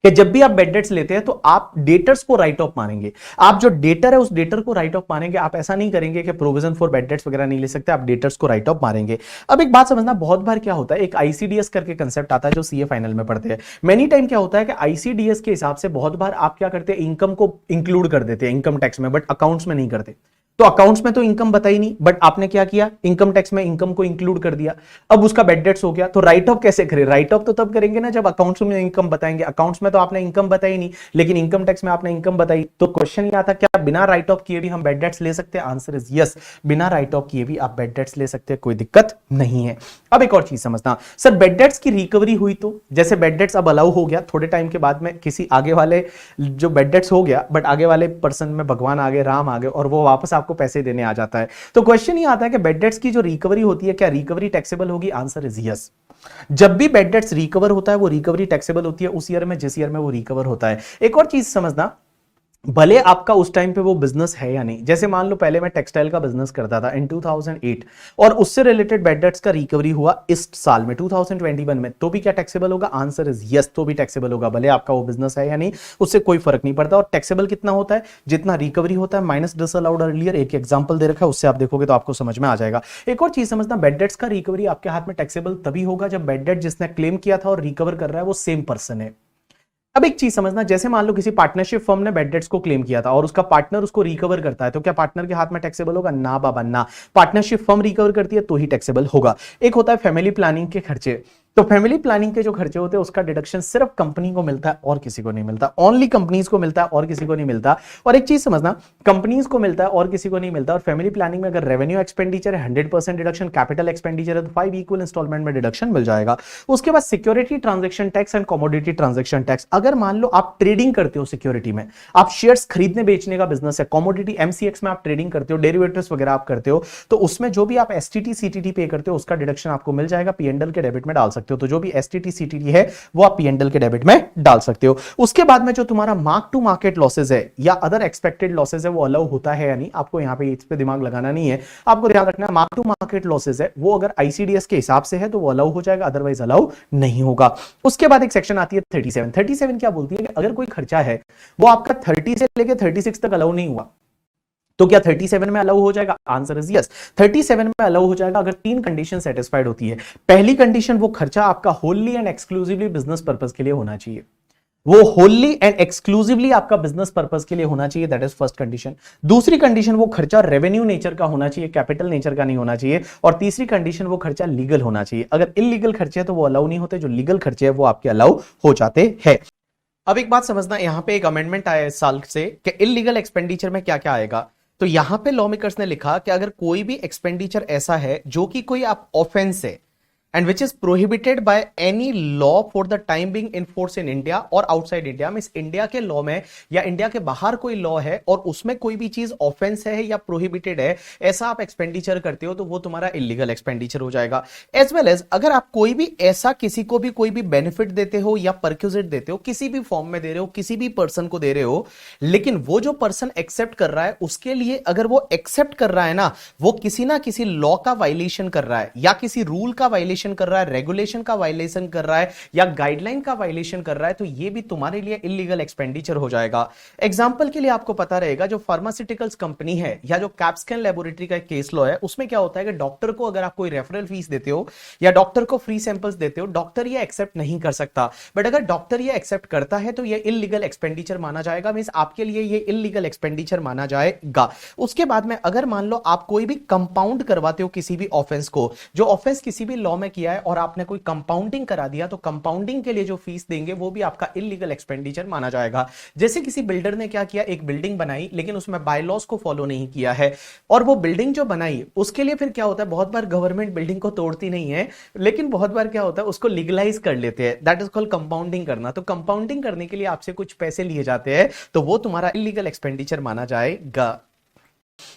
कि जब भी आप बेड डेट्स लेते हैं तो आप डेटर्स को राइट ऑफ मानेंगे। आप जो डेटर है उस डेटर को राइट ऑफ मानेंगे। आप ऐसा नहीं करेंगे कि प्रोविजन फॉर बेड डेट्स वगैरह नहीं ले सकते, आप डेटर्स को राइट ऑफ मारेंगे। अब एक बात समझना, बहुत बार क्या होता है, एक आईसीडीएस करके कंसेप्ट आता है जो सीए फाइनल में पढ़ते हैं। मेनी टाइम क्या होता है कि आईसीडीएस के हिसाब से बहुत बार आप क्या करते हैं, इनकम को इंक्लूड कर देते हैं इनकम टैक्स में, बट अकाउंट्स में नहीं करते। तो अकाउंट्स में तो इनकम बताई नहीं, बट आपने क्या किया, इनकम टैक्स में इनकम को इंक्लूड कर दिया। अब उसका बैड डेट्स हो गया, तो राइट ऑफ कैसे करें? राइट ऑफ तो तब करेंगे ना जब अकाउंट्स में इनकम बताएंगे। अकाउंट्स में तो आपने इनकम बताई नहीं, लेकिन इनकम टैक्स में आपने इनकम बताई। तो क्वेश्चन ये आता, क्या बिना राइट ऑफ किए भी हम बैड डेट्स ले सकते हैं? आंसर इज यस, बिना राइट ऑफ किए भी आप बैड डेट्स ले सकते हैं, कोई दिक्कत नहीं है। अब एक और चीज समझना, सर बैड डेट्स की रिकवरी हुई तो, जैसे बैड डेट्स अब अलाउ हो गया, थोड़े टाइम के बाद में किसी आगे वाले जो बैड डेट्स हो गया, बट आगे वाले पर्सन में भगवान आ गए, राम आ गए, और वो वापस आपको पैसे देने आ जाता है। तो क्वेश्चन ये आता है कि बैड डेट्स की जो रिकवरी होती है, क्या रिकवरी टैक्सेबल होगी? Answer is yes. जब भी बैड डेट्स रिकवर होता है, वो रिकवरी टैक्सेबल होती है उस ईयर में जिस ईयर में वो रिकवर होता है। एक और चीज समझना, भले आपका उस टाइम पे वो बिजनेस है या नहीं, जैसे मान लो पहले मैं टेक्सटाइल का बिजनेस करता था इन 2008, और उससे रिलेटेड बैड डेट्स का रिकवरी हुआ इस साल में 2021 में, तो भी क्या टैक्सेबल होगा? आंसर इज यस, तो भी टैक्सेबल होगा, भले आपका वो बिजनेस है या नहीं, उससे कोई फर्क नहीं पड़ता। और टैक्सेबल कितना होता है? जितना रिकवरी होता है माइनस डिसअलाउड अर्लियर। एक एग्जांपल दे रखा है, उससे आप देखोगे तो आपको समझ में आ जाएगा। एक और चीज समझना, बैड डेट्स का रिकवरी आपके हाथ में टैक्सेबल तभी होगा जब बैड डेट जिसने क्लेम किया था और रिकवर कर रहा है वो सेम पर्सन है। अब एक चीज समझना, जैसे मान लो किसी पार्टनरशिप फर्म ने बैड डेट्स को क्लेम किया था और उसका पार्टनर उसको रिकवर करता है, तो क्या पार्टनर के हाथ में टैक्सेबल होगा? ना बाबा ना, पार्टनरशिप फर्म रिकवर करती है तो ही टैक्सेबल होगा। एक होता है फैमिली प्लानिंग के खर्चे, तो फैमिली प्लानिंग के जो खर्चे होते हैं उसका डिडक्शन सिर्फ कंपनी को मिलता है और किसी को नहीं मिलता, ओनली कंपनीज को मिलता है और किसी को नहीं मिलता। और एक चीज समझना, कंपनीज को मिलता है और किसी को नहीं मिलता। और फैमिली प्लानिंग में अगर रेवेन्यू एक्सपेंडिचर है 100% डिडक्शन, कैपिटल एक्सपेंडिचर है तो 5 इक्वल इंस्टॉलमेंट में डिडक्शन मिल जाएगा। उसके बाद security transaction tax and commodity transaction tax. अगर मान लो आप ट्रेडिंग करते हो सिक्योरिटी में, आप शेयर्स खरीदने बेचने का बिजनेस है, कमोडिटी एमसीएक्स में आप ट्रेडिंग करते हो, डेरिवेटिव्स वगैरह आप करते हो, तो उसमें जो भी आप एसटीटी सीटीटी पे करते हो उसका डिडक्शन आपको मिल जाएगा, पीएनडल के डेबिट में डाल सकते हो। तो जो भी एसटीटी सीटीटी है वो आप पीएनडल के डेबिट में डाल सकते हो। उसके बाद में जो तुम्हारा मार्क टू मार्केट लॉसेस है या अदर एक्सपेक्टेड लॉसेस है वो अलाउ होता है या नहीं, आपको यहां पे इस पे दिमाग लगाना नहीं है। आपको ध्यान रखना है मार्क टू मार्केट लॉसेस है वो अगर आईसीडीएस के हिसाब से है तो वो अलाउ हो जाएगा, अदरवाइज अलाउ नहीं होगा। उसके बाद एक सेक्शन आती है 37। 37 क्या बोलती है कि अगर कोई खर्चा है वो आपका 30 से लेकर 36 तक अलाउ नहीं हुआ, तो क्या 37 में अलाउ हो जाएगा? आंसर इज यस, 37 में अलाउ हो जाएगा अगर 3 कंडीशन सेटिस्फाइड होती है। पहली कंडीशन, वो खर्चा आपका Holi and exclusively business purpose के लिए होना चाहिए, वो होली एंड एक्सक्लूसिवली आपका बिजनेस पर्पस के लिए होना चाहिए, दैट इज फर्स्ट कंडीशन। दूसरी कंडीशन, वो खर्चा रेवेन्यू नेचर का होना चाहिए, कैपिटल नेचर का नहीं होना चाहिए। और तीसरी कंडीशन, वो खर्चा लीगल होना चाहिए। अगर इलीगल खर्चे हैं तो वो अलाउ नहीं होते, जो लीगल खर्चे हैं वो आपके अलाउ हो जाते हैं। अब एक बात समझना, यहां पे एक अमेंडमेंट आया इस साल से कि इलीगल एक्सपेंडिचर में क्या क्या आएगा। तो यहां पे लॉ मेकर्स ने लिखा कि अगर कोई भी एक्सपेंडिचर ऐसा है जो कि कोई आप ऑफेंस है and which is prohibited by any law for the time being in force in India और outside India, मींस इंडिया के लॉ में या इंडिया के बाहर कोई लॉ है और उसमें कोई भी चीज ऑफेंस है या प्रोहिबिटेड है, ऐसा आप एक्सपेंडिचर करते हो तो वो तुम्हारा इलीगल एक्सपेंडिचर हो जाएगा। एज वेल एज अगर आप कोई भी ऐसा किसी को भी कोई भी बेनिफिट देते हो या परक्यूजिट देते हो, किसी भी फॉर्म में दे रहे हो, किसी भी पर्सन को दे रहे हो, लेकिन वो जो पर्सन एक्सेप्ट कर रहा है उसके लिए अगर वो एक्सेप्ट कर रहा है वो किसी ना किसी लॉ का वायलेशन कर रहा है या किसी रूल का वायलेशन कर रहा है, रेगुलेशन का वायलेशन कर रहा है या गाइडलाइन का वायलेशन कर रहा है, तो ये भी तुम्हारे लिए इलीगल एक्सपेंडिचर हो जाएगा। एग्जांपल के लिए आपको पता रहेगा, जो फार्मास्यूटिकल्स कंपनी है या जो कैप्स्कैन लैबोरेटरी का केस लॉ है, उसमें क्या होता है कि डॉक्टर को अगर आप कोई रेफरल फीस देते हो या डॉक्टर को फ्री सैंपल्स देते हो, डॉक्टर ये एक्सेप्ट नहीं कर सकता, बट अगर डॉक्टर ये एक्सेप्ट करता है तो ये इलीगल एक्सपेंडिचर माना जाएगा, मींस आपके लिए ये इलीगल एक्सपेंडिचर माना जाएगा। उसके बाद में अगर मान लो आप कोई भी कंपाउंड करवाते हो किसी भी ऑफेंस को, जो ऑफेंस किसी भी लॉ में किया है और आपने कोई कंपाउंडिंग करा दिया, तो कंपाउंडिंग के लिए जो फीस देंगे वो भी आपका इलीगल एक्सपेंडिचर माना जाएगा। जैसे किसी बिल्डर ने क्या किया, एक बिल्डिंग बनाई लेकिन उसमें बायलॉज को फॉलो नहीं किया है, और वो बिल्डिंग जो बनाई उसके लिए फिर क्या होता है, बहुत बार गवर्नमेंट बिल्डिंग को तोड़ती नहीं है, लेकिन बहुत बार क्या होता है उसको लीगलाइज कर लेते हैं, दैट इज कॉल्ड कंपाउंडिंग करना। तो कंपाउंडिंग करने के लिए आपसे कुछ पैसे लिए जाते हैं, तो वो तुम्हारा इलीगल एक्सपेंडिचर माना जाएगा।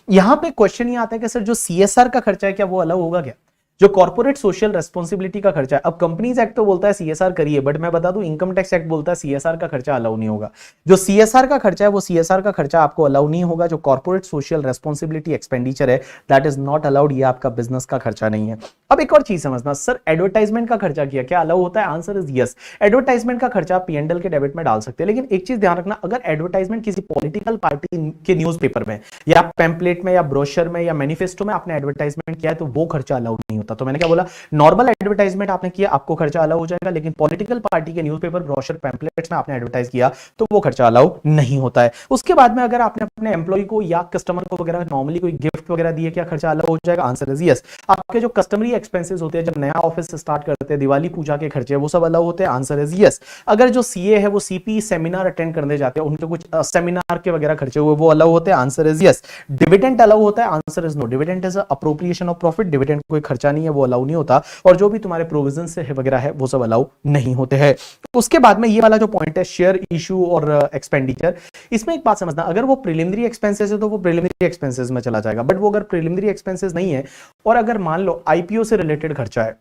यहां पे क्वेश्चन ये आता है कि सर जो सीएसआर का खर्चा है क्या वो अलग होगा क्या? जो कॉर्पोरेट सोशल रेस्पॉन्सिबिलिटी का खर्चा है, अब कंपनीज एक्ट तो बोलता है सीएसआर करिए, बट मैं बता दूं इनकम टैक्स एक्ट बोलता है सीएसआर का खर्चा अलाउ नहीं होगा। जो सीएसआर का खर्चा है वो सीएसआर का खर्चा आपको अलाउ नहीं होगा। जो कॉर्पोरेट सोशल रेस्पॉन्सिबिलिटी एक्सपेंडिचर है दैट इज नॉट अलाउड, ये आपका बिजनेस का खर्चा नहीं है। अब एक और चीज समझना, सर एडवर्टाइजमेंट का खर्चा किया क्या अलाउ होता है? आंसर इज यस, एडवर्टाइजमेंट का खर्चा पीएनडल के डेबिट में डाल सकते हैं, लेकिन एक चीज ध्यान रखना, अगर एडवर्टाइजमेंट किसी पॉलिटिकल पार्टी के न्यूज़पेपर में या पैम्पलेट में या ब्रोशर में या मैनिफेस्टो में आपने एडवर्टाइजमेंट किया है तो वो खर्चा अलाउ नहीं होता। तो मैंने क्या बोला, नॉर्मल एडवर्टाइजमेंट आपने किया आपको खर्चा अलाउ हो जाएगा, लेकिन पॉलिटिकल पार्टी के न्यूज़पेपर, ब्रोशर, पैम्पलेट्स में आपने एडवर्टाइज किया तो वो खर्चा अलाउ नहीं होता है। उसके बाद में अगर आपने अपने एम्प्लॉय को या कस्टमर को वगैरह नॉर्मली कोई गिफ्ट वगैरह दिए, क्या खर्चा अलाउ हो जाएगा? Answer is yes. आपके जो कस्टमरी एक्सपेंसेस होते हैं, जब नया ऑफिस स्टार्ट करते हैं, दिवाली पूजा के खर्चे, वो सब अलाउ होते हैं? Answer is yes. अगर जो सीए है वो सीपी सेमिनार अटेंड करने जाते हैं, उनके कुछ सेमिनार के वगैरह खर्चे हुए वो अलाउ होते हैं? Answer is yes. Dividend allow होता है? Answer is no. Dividend is appropriation of profit, dividend कोई खर्चा नहीं है, वो अलाउ नहीं होता। और जो भी तुम्हारे प्रोविजन से वगैरह है वो सब अलाउ नहीं होते हैं। उसके बाद में ये वाला जो पॉइंट है शेयर इशू और एक्सपेंडिचर, इसमें एक बात समझना, अगर वो प्रिलिमिनरी एक्सपेंसेस है तो वो प्रिलिमिनरी एक्सपेंसेस में चला जाएगा, बट वो अगर प्रिलिमिनरी एक्सपेंसेस नहीं है और अगर मान लो आईपीओ से रिलेटेड खर्चा है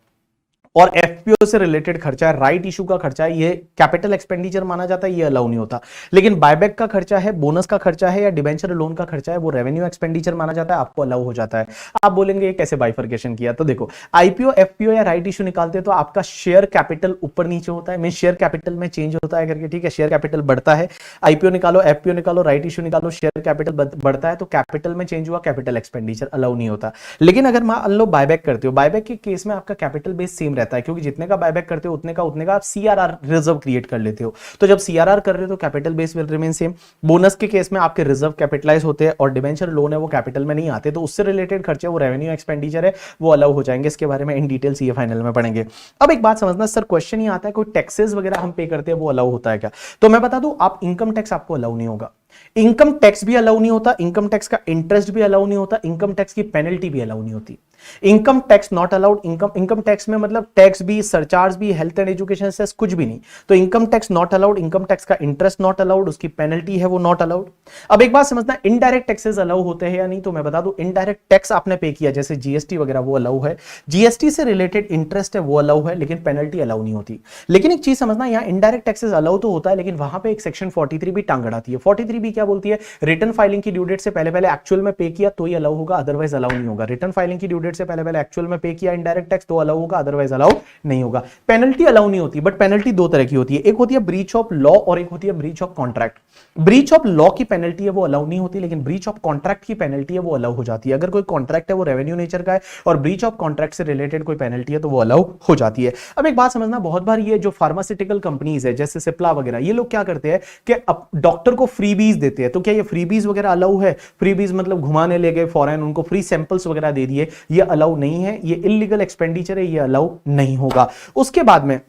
और एफपीओ से रिलेटेड खर्चा है, राइट इशू का खर्चा है, ये कैपिटल एक्सपेंडिचर माना जाता है, ये अलाउ नहीं होता। लेकिन बायबैक का खर्चा है, बोनस का खर्चा है या डिबेंचर लोन का खर्चा है, वो रेवेन्यू एक्सपेंडिचर माना जाता है, आपको अलाउ हो जाता है। आप बोलेंगे ये कैसे बाइफर्केशन किया? तो देखो, आईपीओ एफपीओ या राइट इशू निकालते हैं तो आपका शेयर कैपिटल ऊपर नीचे होता है, मीन शेयर कैपिटल में चेंज होता है करके, ठीक है, शेयर कैपिटल बढ़ता है। आईपीओ निकालो, एफपीओ निकालो, राइट इशू निकालो, शेयर कैपिटल बढ़ता है तो कैपिटल में चेंज हुआ, कैपिटल एक्सपेंडिचर अलाउ नहीं होता। लेकिन अगर मान लो बायबैक करते हो, बायबैक के केस में आपका कैपिटल बेस सेम रहता है, क्योंकि जितने का बायबैक करते हो उतने का आप सीआरआर रिजर्व क्रिएट कर लेते हो। तो जब सीआरआर कर रहे हो तो capital base will remain same. Bonus के केस में आपके रिजर्व कैपिटलाइज होते हैं और डिबेंचर लोन है वो कैपिटल में नहीं आते, तो उससे रिलेटेड खर्चे वो रेवेन्यू एक्सपेंडिचर है वो अलाउ हो जाएंगे। इसके बारे में इन डिटेल सीए फाइनल में पढ़ेंगे। अब एक बात समझना, सर क्वेश्चन ही आता है कोई टैक्सेस वगैरह हम पे करते हैं वो अलाउ होता है क्या? तो मैं बता दूं, आप इनकम टैक्स आपको अलाउ नहीं होगा, इनकम टैक्स भी अलाउ नहीं होता, इनकम टैक्स का इंटरेस्ट भी अलाउ नहीं होता, इनकम टैक्स की पेनल्टी भी अलाउ नहीं होती। Income tax not allowed. Income tax में मतलब टैक्स भी, सरचार्ज भी, हेल्थ एंड एजुकेशन सेस कुछ भी नहीं। तो income tax not allowed, income tax का इंटरेस्ट नॉट अलाउड, उसकी पेनल्टी है वो नॉट अलाउड। अब एक बात समझना, इनडायरेक्ट टैक्सेस अलाउ होते हैं या नहीं? तो मैं बता दूं, इनडायरेक्ट टैक्स आपने पे किया जैसे जीएसटी वगैरह वो अलाउ है, जीएसटी से रिलेटेड इंटरेस्ट है वो अलाउ है, लेकिन पेनल्टी अलाउ नहीं होती। लेकिन एक चीज समझना, यहां इनडायरेक्ट टैक्सेस अलाउ तो होता है, लेकिन वहां पे एक सेक्शन 43 भी टांग अड़ाती है। 43 भी क्या बोलती है? रिटर्न फाइलिंग की ड्यू डेट से पहले एक्चुअल में पे किया तो ही अलाउ होगा, अदरवाइज अलाउ नहीं होगा। रिटर्न फाइलिंग की ड्यू डेट से पहले एक्चुअल में पे किया इनडायरेक्ट टैक्स तो अलाउ होगा, अदरवाइज अलाउ नहीं होगा। पेनल्टी अलाउ नहीं होती, बट पेनल्टी दो तरह की होती है, एक होती है ब्रीच ऑफ लॉ और एक होती है breach of contract. Breach of law की पेनल्टी है वो अलाउ नहीं होती, लेकिन ब्रीच ऑफ कॉन्ट्रैक्ट की पेनल्टी है वो अलाउ हो जाती है। अगर कोई कॉन्ट्रैक्ट है वो रेवेन्यू नेचर का है और ब्रीच ऑफ कॉन्ट्रैक्ट से रिलेटेड कोई पेनल्टी है तो वो अलाउ हो जाती है। अब एक बात समझना, बहुत बार ये जो फार्मास्यूटिकल कंपनीज है जैसे सिप्ला वगैरह, ये लोग क्या करते हैं कि डॉक्टर को फ्रीबीज देते हैं। तो क्या ये फ्रीबीज वगैरह अलाउ है? फ्रीबीज मतलब घुमाने ले गए फॉरेन, उनको फ्री सैंपल्स वगैरह दे दिए, ये अलाउ नहीं है, ये इलीगल एक्सपेंडिचर है, ये अलाउ नहीं होगा। उसके बाद में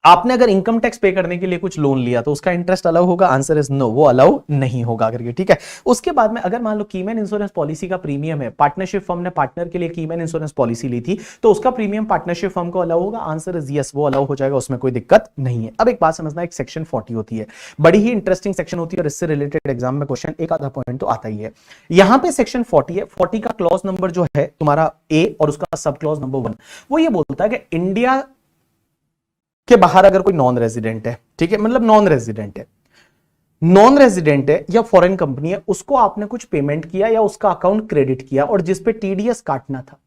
आपने अगर इनकम टैक्स पे करने के लिए कुछ लोन लिया तो उसका इंटरेस्ट अलाउ होगा? आंसर इज नो, वो अलाउ नहीं होगा करके, ठीक है। उसके बाद में अगर मान लो कीमैन इंश्योरेंस पॉलिसी का प्रीमियम है, पार्टनरशिप फर्म ने पार्टनर के लिए कीमैन इंश्योरेंस पॉलिसी ली थी, तो उसका प्रीमियम पार्टनरशिप फर्म को अलाउ होगा? आंसर इज यस, वो अलाउ हो जाएगा, उसमें कोई दिक्कत नहीं है। अब एक बात समझना, एक सेक्शन 40 होती है, बड़ी ही इंटरेस्टिंग सेक्शन होती है और इससे रिलेटेड एग्जाम में क्वेश्चन एक आधा पॉइंट तो आता ही है। यहां पे सेक्शन 40 है, 40 का क्लॉज नंबर जो है तुम्हारा ए और उसका सब क्लॉज नंबर 1, वो ये बोलता है कि इंडिया के बाहर अगर कोई नॉन रेजिडेंट है, ठीक है, मतलब नॉन रेजिडेंट है या फॉरेन कंपनी है, उसको आपने कुछ पेमेंट किया या उसका अकाउंट क्रेडिट किया और जिस पे टीडीएस काटना था,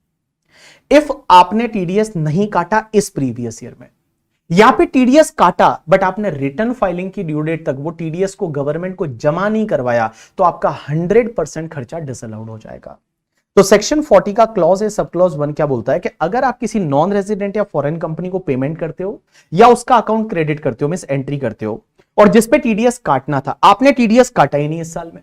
इफ आपने टीडीएस नहीं काटा इस प्रीवियस ईयर में, यहां पे टीडीएस काटा बट आपने रिटर्न फाइलिंग की ड्यू डेट तक वो टीडीएस को गवर्नमेंट को जमा नहीं करवाया, तो आपका 100% खर्चा डिसअलाउड हो जाएगा। तो सेक्शन 40 का क्लॉज है, सब क्लॉज 1 क्या बोलता है कि अगर आप किसी नॉन रेजिडेंट या फॉरेन कंपनी को पेमेंट करते हो या उसका अकाउंट क्रेडिट करते हो, मींस एंट्री करते हो, और जिस पे टीडीएस काटना था आपने टीडीएस काटा ही नहीं इस साल में,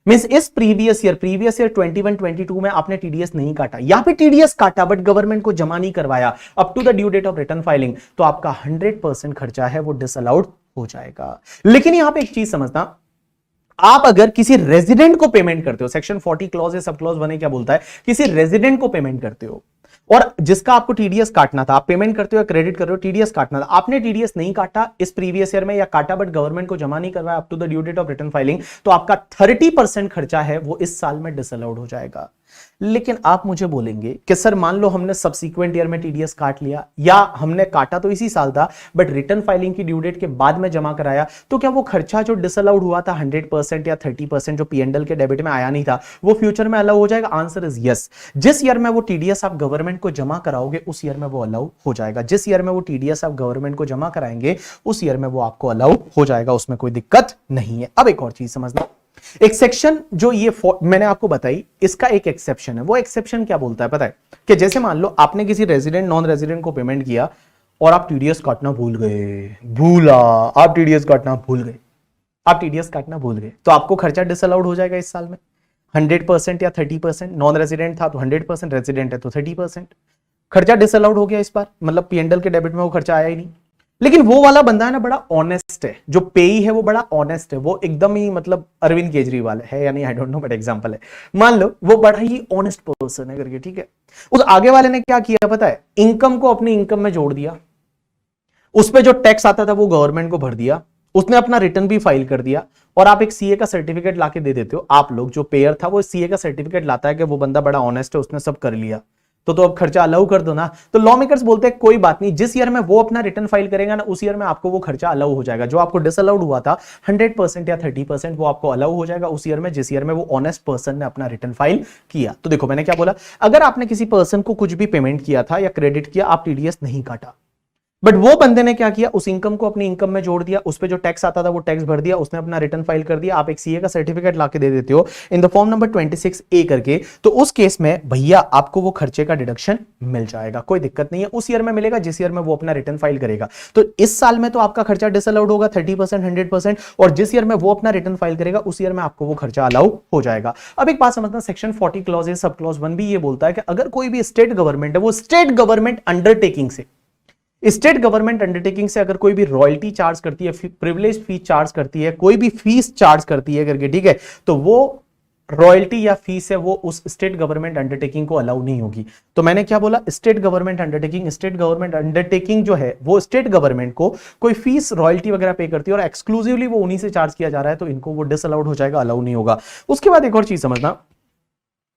मींस इस प्रीवियस ईयर 21-22 में आपने टीडीएस नहीं काटा, यहां पे टीडीएस काटा बट गवर्नमेंट को जमा नहीं करवाया up to the due date of return filing, तो आपका 100% खर्चा है वो डिसअलाउड हो जाएगा। लेकिन यहां पे एक चीज समझना, आप अगर किसी रेजिडेंट को पेमेंट करते हो, सेक्शन 40 क्लॉज है, सब क्लॉज 1 क्या बोलता है, किसी रेजिडेंट को पेमेंट करते हो और जिसका आपको टीडीएस काटना था, आप पेमेंट करते हो या क्रेडिट कर रहे हो, टीडीएस काटना था, आपने टीडीएस नहीं काटा इस प्रीवियस ईयर में या काटा बट गवर्नमेंट को जमा नहीं करवाया up to the due date of return filing, तो आपका 30% खर्चा है वो इस साल में डिसअलाउड हो जाएगा। लेकिन आप मुझे बोलेंगे कि सर मान लो हमने सब्सीक्वेंट ईयर में टीडीएस काट लिया या हमने काटा तो इसी साल था बट रिटर्न फाइलिंग की ड्यू डेट के बाद में जमा कराया, तो क्या वो खर्चा जो डिसअलाउड हुआ था 100% या 30% जो पीएनडल के डेबिट में आया नहीं था, वो फ्यूचर में अलाउ हो जाएगा? Answer is yes. जिस ईयर में वो टीडीएस आप गवर्नमेंट को जमा कराओगे उस ईयर में वो अलाउ हो जाएगा, जिस ईयर में वो टीडीएस आप गवर्नमेंट को जमा कराएंगे उस ईयर में वो आपको अलाउ हो जाएगा, उसमें कोई दिक्कत नहीं है। अब एक और चीज समझना, एक सेक्शन जो ये मैंने आपको बताई, इसका एक एक्सेप्शन है। वो एक्सेप्शन क्या बोलता है पता है? कि जैसे मान लो आपने किसी रेजिडेंट नॉन रेजिडेंट को पेमेंट किया और आप टीडीएस काटना भूल गए, आप टीडीएस काटना भूल गए, तो आपको खर्चा डिसअलाउड हो जाएगा इस साल में 100% या 30%। नॉन रेजिडेंट था तो 100%, रेजिडेंट है तो 30%। खर्चा डिसअलाउड हो गया इस बार, मतलब पीएनडल के डेबिट में वो खर्चा आया ही नहीं। लेकिन वो वाला बंदा है ना, बड़ा ऑनेस्ट है, जो पेई है वो बड़ा ऑनेस्ट है, वो एकदम ही मतलब अरविंद केजरीवाल है या नहीं, I don't know, but example है। मान लो वो बड़ा ही ऑनेस्ट पर्सन है करके, ठीक है। उस आगे वाले ने क्या किया पता है? इनकम को अपनी इनकम में जोड़ दिया, उस पर जो टैक्स आता था वो गवर्नमेंट को भर दिया, उसने अपना रिटर्न भी फाइल कर दिया, और आप एक सीए का सर्टिफिकेट लाके दे देते हो। आप लोग, जो पेयर था वो सीए का सर्टिफिकेट लाता है कि वो बंदा बड़ा ऑनेस्ट है, उसने सब कर लिया, तो अब खर्चा अलाउ कर दो ना। तो लॉ मेकर्स बोलते हैं कोई बात नहीं, जिस ईयर में वो अपना रिटर्न फाइल करेगा ना, उस ईयर में आपको वो खर्चा अलाउ हो जाएगा। जो आपको डिसअलाउड हुआ था 100% या 30%, वो आपको अलाउ हो जाएगा उस ईयर में जिस ईयर में वो ऑनेस्ट पर्सन ने अपना रिटर्न फाइल किया। तो देखो मैंने क्या बोला, अगर आपने किसी पर्सन को कुछ भी पेमेंट किया था या क्रेडिट किया, आप टीडीएस नहीं काटा, बट वो बंदे ने क्या किया, उस इनकम को अपनी इनकम में जोड़ दिया, उस पे जो टैक्स आता था वो टैक्स भर दिया, उसने अपना रिटर्न फाइल कर दिया। आप एक सीए का सर्टिफिकेट लाके दे देते हो in the form number 26A करके, तो उस केस में भैया आपको वो खर्चे का डिडक्शन मिल जाएगा, कोई दिक्कत नहीं है। उस ईयर में मिलेगा जिस ईयर में वो अपना रिटर्न फाइल करेगा। तो इस साल में तो आपका खर्चा डिसअलाउड होगा 30%, 100%, और जिस ईयर में वो अपना रिटर्न फाइल करेगा उस ईयर में आपको वो खर्चा अलाउ हो जाएगा। अब एक बात समझना, सेक्शन 40 क्लॉज सब क्लॉज 1 भी ये बोलता है कि अगर कोई भी स्टेट गवर्नमेंट है, वो स्टेट गवर्नमेंट अंडरटेकिंग से अगर कोई भी रॉयल्टी चार्ज करती है, प्रिविलेज फीस चार्ज करती है, कोई भी फीस चार्ज करती है करके, ठीक है, तो वो रॉयल्टी या फीस है वो उस स्टेट गवर्नमेंट अंडरटेकिंग को अलाउ नहीं होगी। तो मैंने क्या बोला, स्टेट गवर्नमेंट अंडरटेकिंग जो है वो स्टेट गवर्नमेंट को कोई फीस रॉयल्टी वगैरह पे करती है और एक्सक्लूसिवली वो उन्हीं से चार्ज किया जा रहा है, तो इनको वो डिसअलाउड हो जाएगा, अलाउ नहीं होगा। उसके बाद एक और चीज समझना,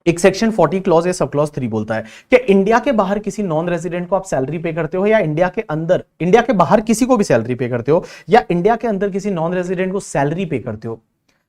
एक सेक्शन 40 क्लॉज है, सब क्लॉज 3 बोलता है कि इंडिया के बाहर किसी नॉन रेजिडेंट को आप सैलरी पे करते हो, या इंडिया के अंदर, इंडिया के बाहर किसी को भी सैलरी पे करते हो, या इंडिया के अंदर किसी नॉन रेजिडेंट को सैलरी पे करते हो,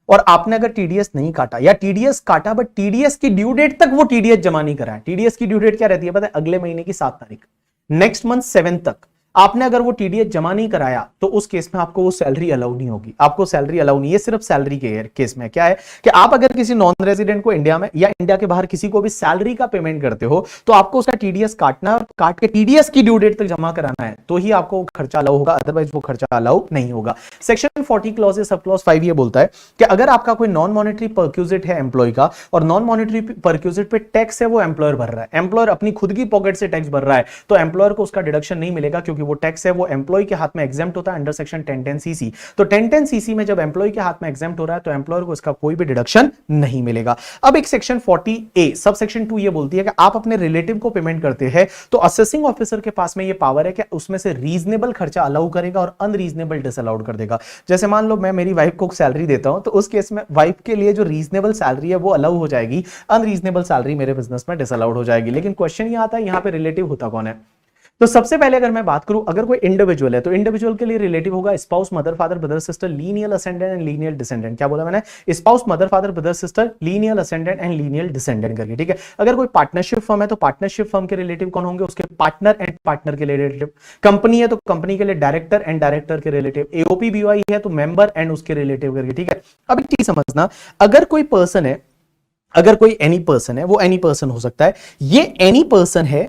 और आपने अगर टीडीएस नहीं काटा या टीडीएस काटा बट टीडीएस की ड्यू डेट तक वो टीडीएस जमा नहीं करा है। टीडीएस की ड्यू डेट क्या रहती है पता है? अगले महीने की 7 तारीख, नेक्स्ट मंथ 7 तक आपने अगर वो टीडीएस जमा नहीं कराया, तो उस केस में आपको वो सैलरी अलाउ नहीं होगी। आपको सैलरी अलाउ नहीं है, सिर्फ सैलरी के केस में क्या है कि आप अगर किसी नॉन रेजिडेंट को इंडिया में या इंडिया के बाहर किसी को भी सैलरी का पेमेंट करते हो, तो आपको उसका टीडीएस काट के टीडीएस की ड्यू डेट तक जमा कराना है, तो ही आपको खर्चा अलाउ होगा, अदरवाइज वो खर्चा अलाउ नहीं होगा। सेक्शन 40 क्लॉज सब क्लॉज 5 ये बोलता है कि अगर आपका कोई नॉन मॉनेटरी परक्यूजिट है एम्प्लॉय का, और नॉन मॉनेटरी परक्यूजिट पे टैक्स है वो एम्प्लॉयर भर रहा है, एम्प्लॉयर अपनी खुद की पॉकेट से टैक्स भर रहा है, तो एम्प्लॉयर को उसका डिडक्शन नहीं मिलेगा, क्योंकि वो टैक्स है वो एम्प्लॉय के हाथ में एग्जेम्प्ट होता है अंडर सेक्शन 1010cc। तो 1010cc में जब एम्प्लॉय के हाथ में एग्जेम्प्ट हो रहा है, तो एम्प्लॉयर को इसका कोई भी डिडक्शन नहीं मिलेगा। अब एक सेक्शन 40A सब सेक्शन 2 ये बोलती है कि आप अपने रिलेटिव को पेमेंट करते हैं, तो असेसिंग ऑफिसर के पास में ये पावर है कि उसमें से रीजनेबल खर्चा अलाउ करेगा और अनरीजनेबल डिसअलाउड कर देगा। जैसे मान लो मैं मेरी वाइफ को सैलरी देता हूं, तो उस केस में वाइफ के लिए जो रीजनेबल सैलरी है वो अलाउ हो जाएगी, अनरीजनेबल सैलरी मेरे बिजनेस में डिसअलाउड हो जाएगी। लेकिन क्वेश्चन ये आता है यहां पे रिलेटिव होता कौन है? तो सबसे पहले अगर मैं बात करूं, अगर कोई इंडिविजुअल है तो इंडिविजुअल के लिए रिलेटिव होगा spouse, mother, father, brother, sister, lineal ascendant and lineal descendant. क्या बोला मैंने? Spouse, mother, father, brother, sister, lineal ascendant and lineal descendant करके, ठीक है। अगर कोई पार्टनरशिप फर्म है तो पार्टनरशिप फर्म के रिलेटिव कौन होंगे? उसके पार्टनर एंड पार्टनर के रिलेटिव। कंपनी है तो कंपनी के लिए डायरेक्टर एंड डायरेक्टर के रिलेटिव। एओपी बीवाई है तो मेंबर एंड उसके रिलेटिव करके, ठीक है। अब एक चीज समझना, अगर कोई पर्सन है, अगर कोई एनी पर्सन है, वो एनी पर्सन हो सकता है, ये एनी पर्सन है,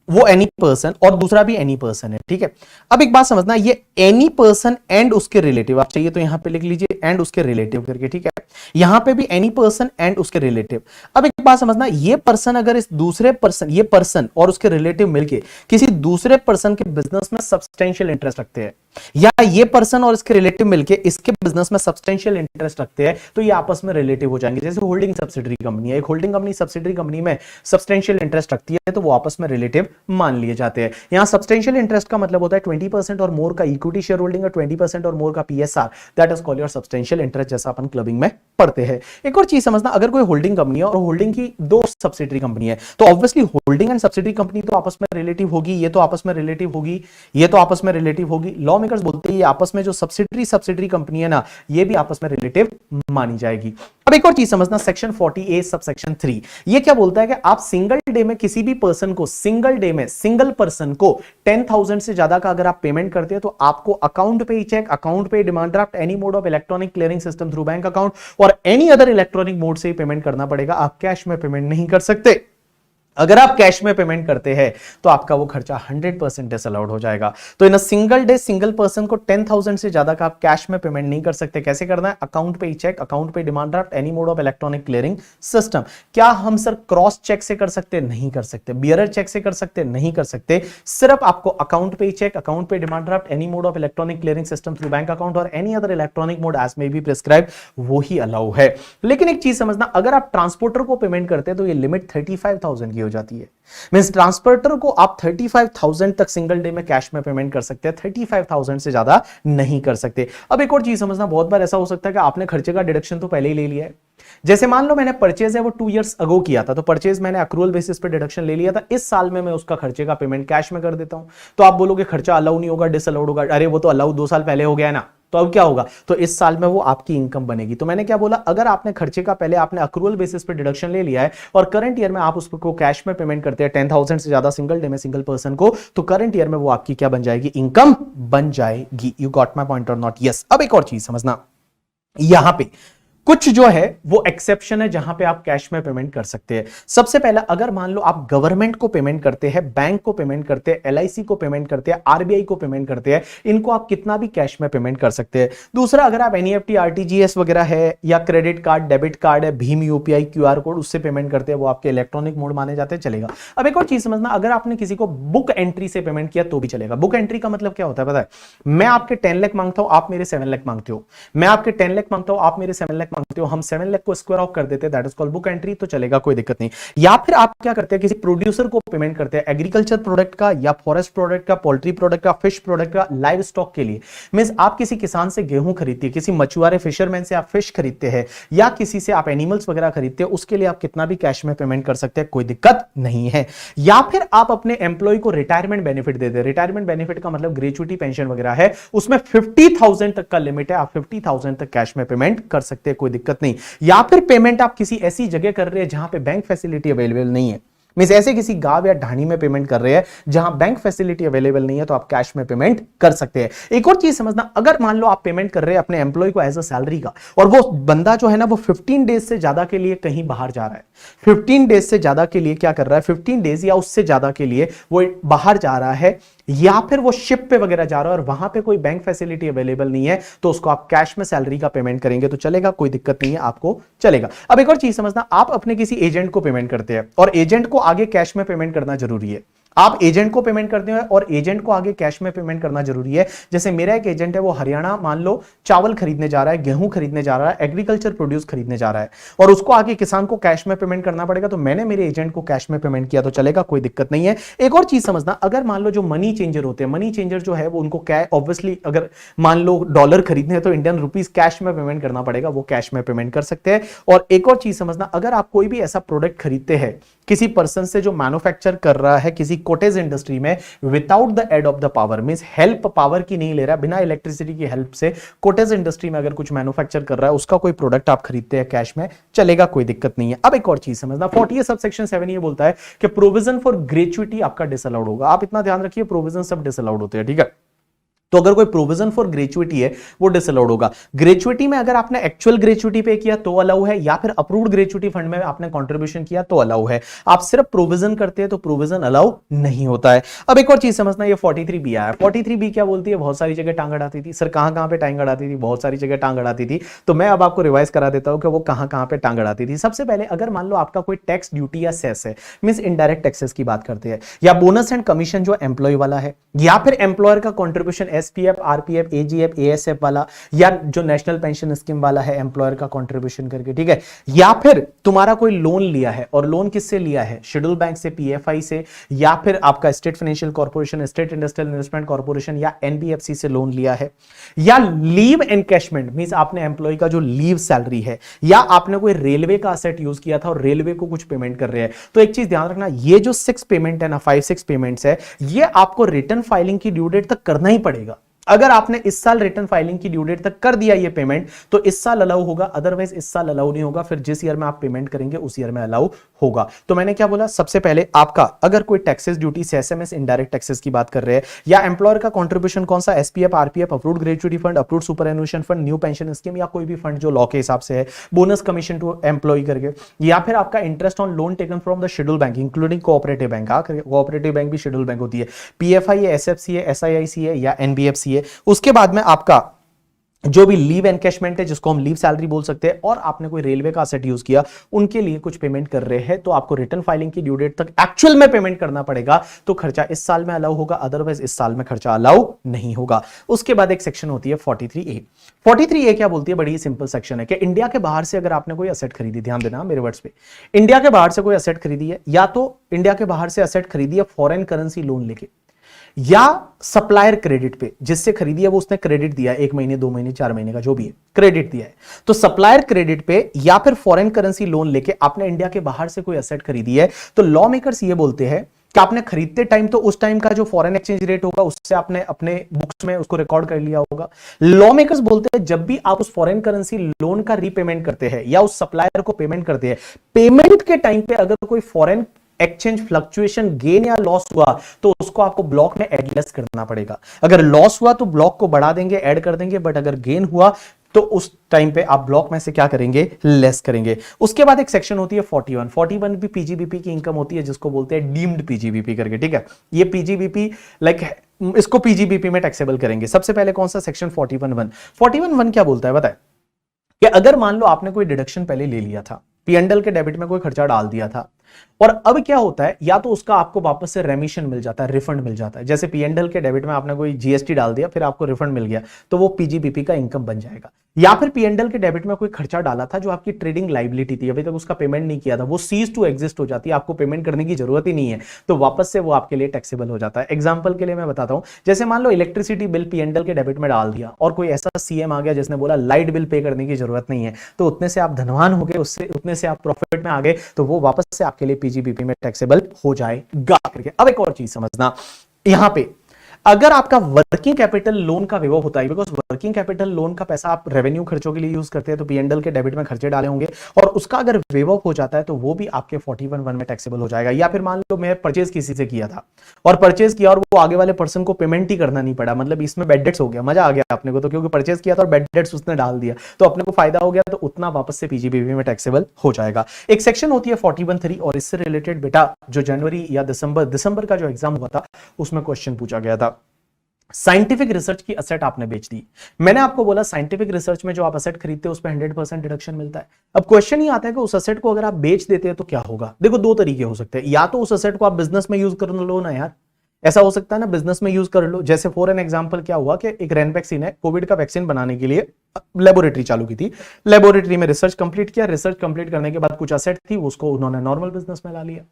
वो एनी पर्सन, और दूसरा भी एनी पर्सन है, ठीक है। अब एक बात समझना, ये एनी पर्सन एंड उसके रिलेटिव, आप चाहिए तो यहां पे लिख लीजिए एंड उसके रिलेटिव करके, ठीक है। यहां पे भी एनी पर्सन एंड उसके रिलेटिव। अब एक बात समझना, ये पर्सन अगर इस दूसरे पर्सन, ये पर्सन और उसके रिलेटिव मिलके किसी दूसरे पर्सन के बिजनेस में सब्सटेंशियल इंटरेस्ट रखते हैं, या ये पर्सन और इसके रिलेटिव मिलके इसके बिजनेस में सब्सटेंशियल इंटरेस्ट रखते हैं, तो ये आपस में रिलेटिव हो जाएंगे। जैसे होल्डिंग सब्सिडरी कंपनी है, एक होल्डिंग कंपनी सब्सिडरी कंपनी में सब्सटेंशियल इंटरेस्ट रखती है, तो वो आपस में रिलेटिव मान लिए जाते हैं। यहां सब्सटेंशियल इंटरेस्ट का मतलब होता है 20% और मोर का इक्विटी शेयर होल्डिंग और 20% और मोर का PSR, that is called your substantial interest, जैसा अपन क्लबिंग में पढ़ते हैं। एक और चीज समझना, अगर कोई होल्डिंग कंपनी है और होल्डिंग की 2 सब्सिडरी कंपनी है, तो obviously holding and subsidiary company तो आपस में रिलेटिव होगी, ये तो आपस में रिलेटिव होगी, ये तो आपस में रिलेटिव होगी। लॉ मेकर्स बोलते हैं ये आपस में जो सब्सिडरी कंपनी है ना, ये भी आपस में रिलेटिव मानी जाएगी। अब अब एक और चीज समझना, सेक्शन 40A सब सेक्शन 3 ये क्या बोलता है कि आप सिंगल डे में किसी भी पर्सन को, सिंगल डे में सिंगल पर्सन को 10,000 से ज्यादा का अगर आप पेमेंट करते हैं तो आपको अकाउंट पे ही cheque, account payee demand draft, any mode of electronic clearing system through bank account और एनी अदर इलेक्ट्रॉनिक मोड से ही पेमेंट करना पड़ेगा। आप कैश में पेमेंट नहीं कर सकते। अगर आप कैश में पेमेंट करते हैं तो आपका वो खर्चा 100% डिसअलाउड हो जाएगा। तो in a single day single person को 10,000 से ज्यादा का आप कैश में पेमेंट नहीं कर सकते। कैसे करना है? अकाउंट पे ही cheque, account payee demand draft, any mode of electronic clearing system. क्या हम सर क्रॉस चेक से कर सकते? नहीं कर सकते। बियरर चेक से कर सकते? नहीं कर सकते। सिर्फ आपको अकाउंट पे ही cheque, account payee demand draft, any mode of electronic clearing system through bank account और any other electronic mode as may be prescribe, वो ही अलाउ है। लेकिन एक चीज समझना, अगर आप ट्रांसपोर्टर को पेमेंट करते हैं तो ये लिमिट 35,000 की हो जाती है। मींस ट्रांसपोर्टर को आप 35,000 तक सिंगल डे में कैश में पेमेंट कर सकते हैं, 35,000 से ज्यादा नहीं कर सकते। अब एक और चीज समझना, बहुत बार ऐसा हो सकता है कि आपने खर्चे का डिडक्शन तो पहले ही ले लिया है। जैसे मान लो मैंने परचेज है वो 2 इयर्स अगो किया था, तो परचेज मैंने अक्रूवल बेसिस पे डिडक्शन ले लिया था। इस साल में मैं उसका खर्चे का पेमेंट कैश में कर देता हूं, तो आप बोलोगे खर्चा अलाउ नहीं होगा, डिसअलाउड होगा। अरे वो तो अलाउ 2 साल पहले हो गया है ना, तो अब क्या होगा? तो इस साल में वो आपकी इनकम बनेगी। तो मैंने क्या बोला, अगर आपने खर्चे का पहले आपने अक्रूवल बेसिस पे डिडक्शन ले लिया है और करंट ईयर में आप उसको कैश में पेमेंट करते हैं 10,000 से ज्यादा सिंगल डे में सिंगल पर्सन को, तो करंट ईयर में वो आपकी क्या बन जाएगी? इनकम बन जाएगी। यू गॉट माय पॉइंट और नॉट? यस। अब एक और चीज समझना, यहां पे कुछ जो है वो एक्सेप्शन है जहां पे आप कैश में पेमेंट कर सकते हैं। सबसे पहला, अगर मान लो आप गवर्नमेंट को पेमेंट करते हैं, बैंक को पेमेंट करते हैं, LIC को पेमेंट करते हैं, RBI को पेमेंट करते हैं, इनको आप कितना भी कैश में पेमेंट कर सकते हैं। दूसरा, अगर आप NEFT RTGS वगैरह है या क्रेडिट कार्ड, डेबिट कार्ड है, भीम UPI QR कोड, उससे पेमेंट करते हैं, वो आपके इलेक्ट्रॉनिक मोड माने जाते हैं, चलेगा। अब एक और चीज समझना, अगर आपने किसी को बुक एंट्री से पेमेंट किया तो भी चलेगा। बुक एंट्री का मतलब क्या होता है पता है? मैं आपके 10 लाख मांगता हूं, आप मेरे 7 लाख मांगते हो। मैं आपके 10 लाख मांगता हूं, आप मेरे 7 लाख मांगते हो। हम 7 लाख को स्क्वायर ऑफ कर देते हैं, that is called book entry, तो चलेगा, कोई दिक्कत नहीं। या फिर आप क्या करते हैं, किसी प्रोड्यूसर को पेमेंट करते हैं एग्रीकल्चर प्रोडक्ट का या फॉरेस्ट प्रोडक्ट का, पोल्ट्री प्रोडक्ट का, फिश प्रोडक्ट का, लाइव स्टॉक के लिए। मींस आप किसी किसान से गेहूं खरीदते हैं, किसी मछुआरे फिशरमैन से आप फिश खरीदते हैं या किसी से आप एनिमल्स वगैरह खरीदते हैं, उसके लिए आप कितना भी कैश में पेमेंट कर सकते हैं, कोई दिक्कत नहीं है। या फिर आप अपने एम्प्लॉय को रिटायरमेंट बेनिफिट देते हैं। रिटायरमेंट बेनिफिट का मतलब ग्रेचुइटी, पेंशन वगैरह है, उसमें 50,000 तक का लिमिट है, आप 50,000 तक कैश में पेमेंट कर सकते हैं, कोई दिक्कत नहीं। या फिर पेमेंट आप किसी ऐसी जगह कर रहे हैं जहां पे बैंक फैसिलिटी अवेलेबल नहीं है, मींस ऐसे किसी गांव या ढाणी में पेमेंट कर रहे हैं जहां बैंक फैसिलिटी अवेलेबल नहीं है, तो आप कैश में पेमेंट कर सकते हैं। एक और चीज समझना, अगर मान लो आप पेमेंट कर रहे हैं अपने एम्प्लॉय को एज अ सैलरी का, और वो बंदा जो है ना वो 15 डेज से ज्यादा के लिए कहीं बाहर जा रहा है, 15 डेज से ज्यादा के लिए क्या कर रहा है, 15 डेज या उससे ज्यादा के लिए वो बाहर जा रहा है, या फिर वो शिप पे वगैरह जा रहा है और वहां पे कोई बैंक फैसिलिटी अवेलेबल नहीं है, तो उसको आप कैश में सैलरी का पेमेंट करेंगे तो चलेगा, कोई दिक्कत नहीं है, आपको चलेगा। अब एक और चीज समझना, आप अपने किसी एजेंट को पेमेंट करते हैं और एजेंट को आगे कैश में पेमेंट करना जरूरी है। आप एजेंट को पेमेंट करते हैं और एजेंट को आगे कैश में पेमेंट करना जरूरी है। जैसे मेरा एक एजेंट है, वो हरियाणा मान लो चावल खरीदने जा रहा है, गेहूं खरीदने जा रहा है, एग्रीकल्चर प्रोड्यूस खरीदने जा रहा है और उसको आगे किसान को कैश में पेमेंट करना पड़ेगा, तो मैंने मेरे एजेंट को कैश में पेमेंट किया तो चलेगा, कोई दिक्कत नहीं है। एक और चीज समझना, अगर मान लो जो मनी चेंजर होते हैं, मनी चेंजर जो है वो उनको कैश, ऑब्वियसली अगर मान लो डॉलर खरीदने हैं तो इंडियन रुपीज कैश में पेमेंट करना पड़ेगा, वो कैश में पेमेंट कर सकते हैं। और एक और चीज समझना, अगर आप कोई भी ऐसा प्रोडक्ट खरीदते हैं किसी पर्सन से जो मैन्युफैक्चर कर रहा है किसी कोटेज इंडस्ट्री में, without the aid of the power, means help power की नहीं ले रहा, बिना इलेक्ट्रिसिटी की हेल्प से कोटेज इंडस्ट्री में अगर कुछ मैन्युफैक्चर कर रहा है, उसका कोई प्रोडक्ट आप खरीदते हैं कैश में, चलेगा, कोई दिक्कत नहीं है। अब एक और चीज समझना, 40 सब सेक्शन 7 ये बोलता है कि प्रोविजन फॉर ग्रेचुइटी आपका डिसअलाउड होगा। आप इतना ध्यान रखिए, प्रोविजन सब डिसअलाउड होते हैं, ठीक है। तो अगर कोई प्रोविजन फॉर ग्रेचुइटी है वो डिसअलाउड होगा। ग्रेचुइटी में अगर आपने एक्चुअल ग्रेचुइटी पे किया तो अलाउ है, या फिर अप्रूव्ड ग्रेचुइटी फंड में आपने कंट्रीब्यूशन किया तो अलाउ है। आप सिर्फ प्रोविजन करते हैं तो प्रोविजन अलाउ नहीं होता है। अब एक और चीज समझना, ये 43B आया। 43B क्या बोलती है? बहुत सारी जगह टांग अड़ाती थी। सर कहां पे टांग अड़ाती थी? बहुत सारी जगह टांग अड़ाती थी। तो मैं अब आपको रिवाइज करा देता हूं कि वो कहां पे टांग अड़ाती थी। सबसे पहले अगर मान लो आपका कोई टैक्स ड्यूटी या सेस है, मींस इनडायरेक्ट टैक्सेस की बात करते हैं, या बोनस एंड कमीशन जो एम्प्लॉय वाला है, या फिर एम्प्लॉयर का contribution SPF, RPF, AGF, ASF वाला, या जो नेशनल पेंशन स्कीम वाला है एम्प्लॉयर का कंट्रीब्यूशन करके, ठीक है। या फिर तुम्हारा कोई लोन लिया है, और लोन किससे लिया है? शेड्यूल बैंक से, PFI से, या फिर आपका state financial corporation, state industrial investment corporation या NBFC से लोन लिया है। या लीव एनकैशमेंट, मींस आपने एम्प्लॉय का जो लीव सैलरी है, या आपने कोई रेलवे का असेट यूज किया था और रेलवे को कुछ पेमेंट कर रहे हैं। तो एक चीज ध्यान रखना, ये जो 6 पेमेंट है ना, 5-6 पेमेंट्स है, ये आपको रिटर्न फाइलिंग की ड्यू डेट तक करना ही पड़ेगा। अगर आपने इस साल रिटर्न फाइलिंग की ड्यू डेट तक कर दिया ये पेमेंट तो इस साल अलाउ होगा, अदरवाइज इस साल अलाउ नहीं होगा। फिर जिस ईयर में आप पेमेंट करेंगे उस ईयर में अलाउ होगा। तो मैंने क्या बोला, सबसे पहले आपका अगर कोई taxes duty SMS indirect taxes की बात कर रहे हैं, या एम्प्लॉयर का कंट्रीब्यूशन कौन सा, SPF, RPF, approved gratuity fund, approved superannuation fund, new pension scheme, या कोई भी फंड जो लॉ के हिसाब से है, बोनस कमीशन टू एम्प्लॉय करके, या फिर आपका interest on loan taken from the schedule bank including cooperative bank. Cooperative bank भी शेड्यूल बैंक होती है, पीएफआई है, एसएफसी है, एसआईआईसी है, या एनबीएफसी है। उसके बाद में आपका जो भी लीव एनकैशमेंट है जिसको हम लीव सैलरी बोल सकते हैं, और आपने कोई रेलवे का असेट यूज किया उनके लिए कुछ पेमेंट कर रहे हैं, तो आपको रिटर्न फाइलिंग की ड्यू डेट तक एक्चुअल में पेमेंट करना पड़ेगा। तो खर्चा इस साल में अलाउ होगा, अदरवाइज इस साल में खर्चा अलाउ नहीं होगा। उसके बाद एक सेक्शन होती है 43A। 43A क्या बोलती है, बड़ी सिंपल सेक्शन है कि इंडिया के बाहर से अगर आपने कोई असेट खरीदी, ध्यान देना मेरे वर्ड्स पे, इंडिया के बाहर से कोई असेट खरीदी है, या तो इंडिया के बाहर से असेट खरीदी है फॉरेन करेंसी लोन लेके, या सप्लायर क्रेडिट पे, जिससे खरीदी है वो उसने क्रेडिट दिया 1 महीने 2 महीने 4 महीने का जो भी है क्रेडिट दिया है, तो सप्लायर क्रेडिट पे या फिर फॉरेन करेंसी लोन लेके आपने इंडिया के बाहर से कोई एसेट खरीदी है, तो लॉ मेकर्स ये बोलते हैं कि आपने खरीदते टाइम तो उस टाइम का जो फॉरेन एक्सचेंज रेट होगा उससे आपने अपने बुक्स में उसको रिकॉर्ड कर लिया होगा। लॉ मेकर्स बोलते हैं जब भी आप उस फॉरेन करेंसी लोन का रीपेमेंट करते हैं या उस सप्लायर को पेमेंट करते हैं, पेमेंट के टाइम पे अगर कोई फॉरेन एक्सचेंज फ्लक्चुएशन गेन या लॉस हुआ तो उसको आपको ब्लॉक में एड लेस करना पड़ेगा। अगर लॉस हुआ तो ब्लॉक को बढ़ा देंगे, ऐड कर देंगे, बट अगर गेन हुआ तो उस टाइम पे आप ब्लॉक में से क्या करेंगे, लेस करेंगे। उसके बाद एक सेक्शन होती है 41 भी पीजीबीपी की इनकम होती है जिसको बोलते हैं डीम्ड पीजीबीपी करके, ठीक है। ये पीजीबीपी लाइक इसको पीजीबीपी में टैक्सेबल करेंगे। सबसे पहले कौन सा सेक्शन 41(1) क्या बोलता है बताए, कि अगर मान लो आपने कोई डिडक्शन पहले ले लिया था, पीएनडल के डेबिट में कोई खर्चा डाल दिया था, और अब क्या होता है, या तो उसका आपको वापस से रेमिशन मिल जाता है, रिफंड मिल जाता है। जैसे पीएनडल के डेबिट में आपने कोई जीएसटी डाल दिया, फिर आपको रिफंड मिल गया, तो वो पीजीबीपी का इनकम बन जाएगा। या फिर पीएनडल के डेबिट में कोई खर्चा डाला था जो आपकी ट्रेडिंग लायबिलिटी थी, अभी तक उसका पेमेंट नहीं किया था, वो सीज टू एग्जिस्ट हो जाती है, आपको पेमेंट करने की जरूरत ही नहीं है, तो वापस से वो आपके लिए टैक्सेबल हो जाता है। एग्जाम्पल के लिए मैं बताता हूं, जैसे मान लो इलेक्ट्रिसिटी बिल पीएनडल के डेबिट में डाल दिया और कोई ऐसा सीएम आ गया जिसने बोला लाइट बिल पे करने की जरूरत नहीं है, तो उतने से आप धनवान हो गए, उससे उतने से आप प्रॉफिट में आ गए, तो वो वापस से आपके लिए पीजीबीपी में टैक्सेबल हो जाएगा करके। अब एक और चीज समझना, यहां पे अगर आपका वर्किंग कैपिटल लोन का विवो होता है, बिकॉज वर्किंग कैपिटल लोन का पैसा आप रेवेन्यू खर्चों के लिए यूज करते हैं, तो पीएनडल के डेबिट में खर्चे डाले होंगे, और उसका अगर विवो हो जाता है तो वो भी आपके 41(1) में टैक्सेबल हो जाएगा। या फिर मान लो मैं परचेज किसी से किया था और परचेज किया और वो आगे वाले पर्सन को पेमेंट ही करना नहीं पड़ा, मतलब इसमें बैड डेट्स हो गया, मजा आ गया अपने को, तो क्योंकि परचेज किया था और बैड डेट्स उसने डाल दिया, तो अपने को फायदा हो गया, तो उतना वापस से पीजीबीपी में टैक्सेबल हो जाएगा। एक सेक्शन होती है 41(3) और इससे रिलेटेड बेटा जो जनवरी या दिसंबर का जो एग्जाम हुआ था उसमें क्वेश्चन पूछा गया था। साइंटिफिक रिसर्च की असेट आपने बेच दी, मैंने आपको बोला साइंटिफिक रिसर्च में जो आप असेट खरीदते हो उस पर 100% डिडक्शन मिलता है। अब क्वेश्चन ही आता है कि उस असेट को अगर आप बेच देते हैं तो क्या होगा। देखो दो तरीके हो सकते हैं, या तो उस असेट को आप बिजनेस में यूज कर लो ना यार, ऐसा हो सकता है ना, बिजनेस में यूज कर लो। जैसे फॉर एन एग्जांपल क्या हुआ कि एक रेनवैक्सीन है, कोविड का वैक्सीन बनाने के लिए लेबोरेटरी चालू की थी, लेबोरेटरी में रिसर्च कंप्लीट किया, रिसर्च कंप्लीट करने के बाद कुछ असेट थी उसको उन्होंने नॉर्मल बिजनेस में ला लिया।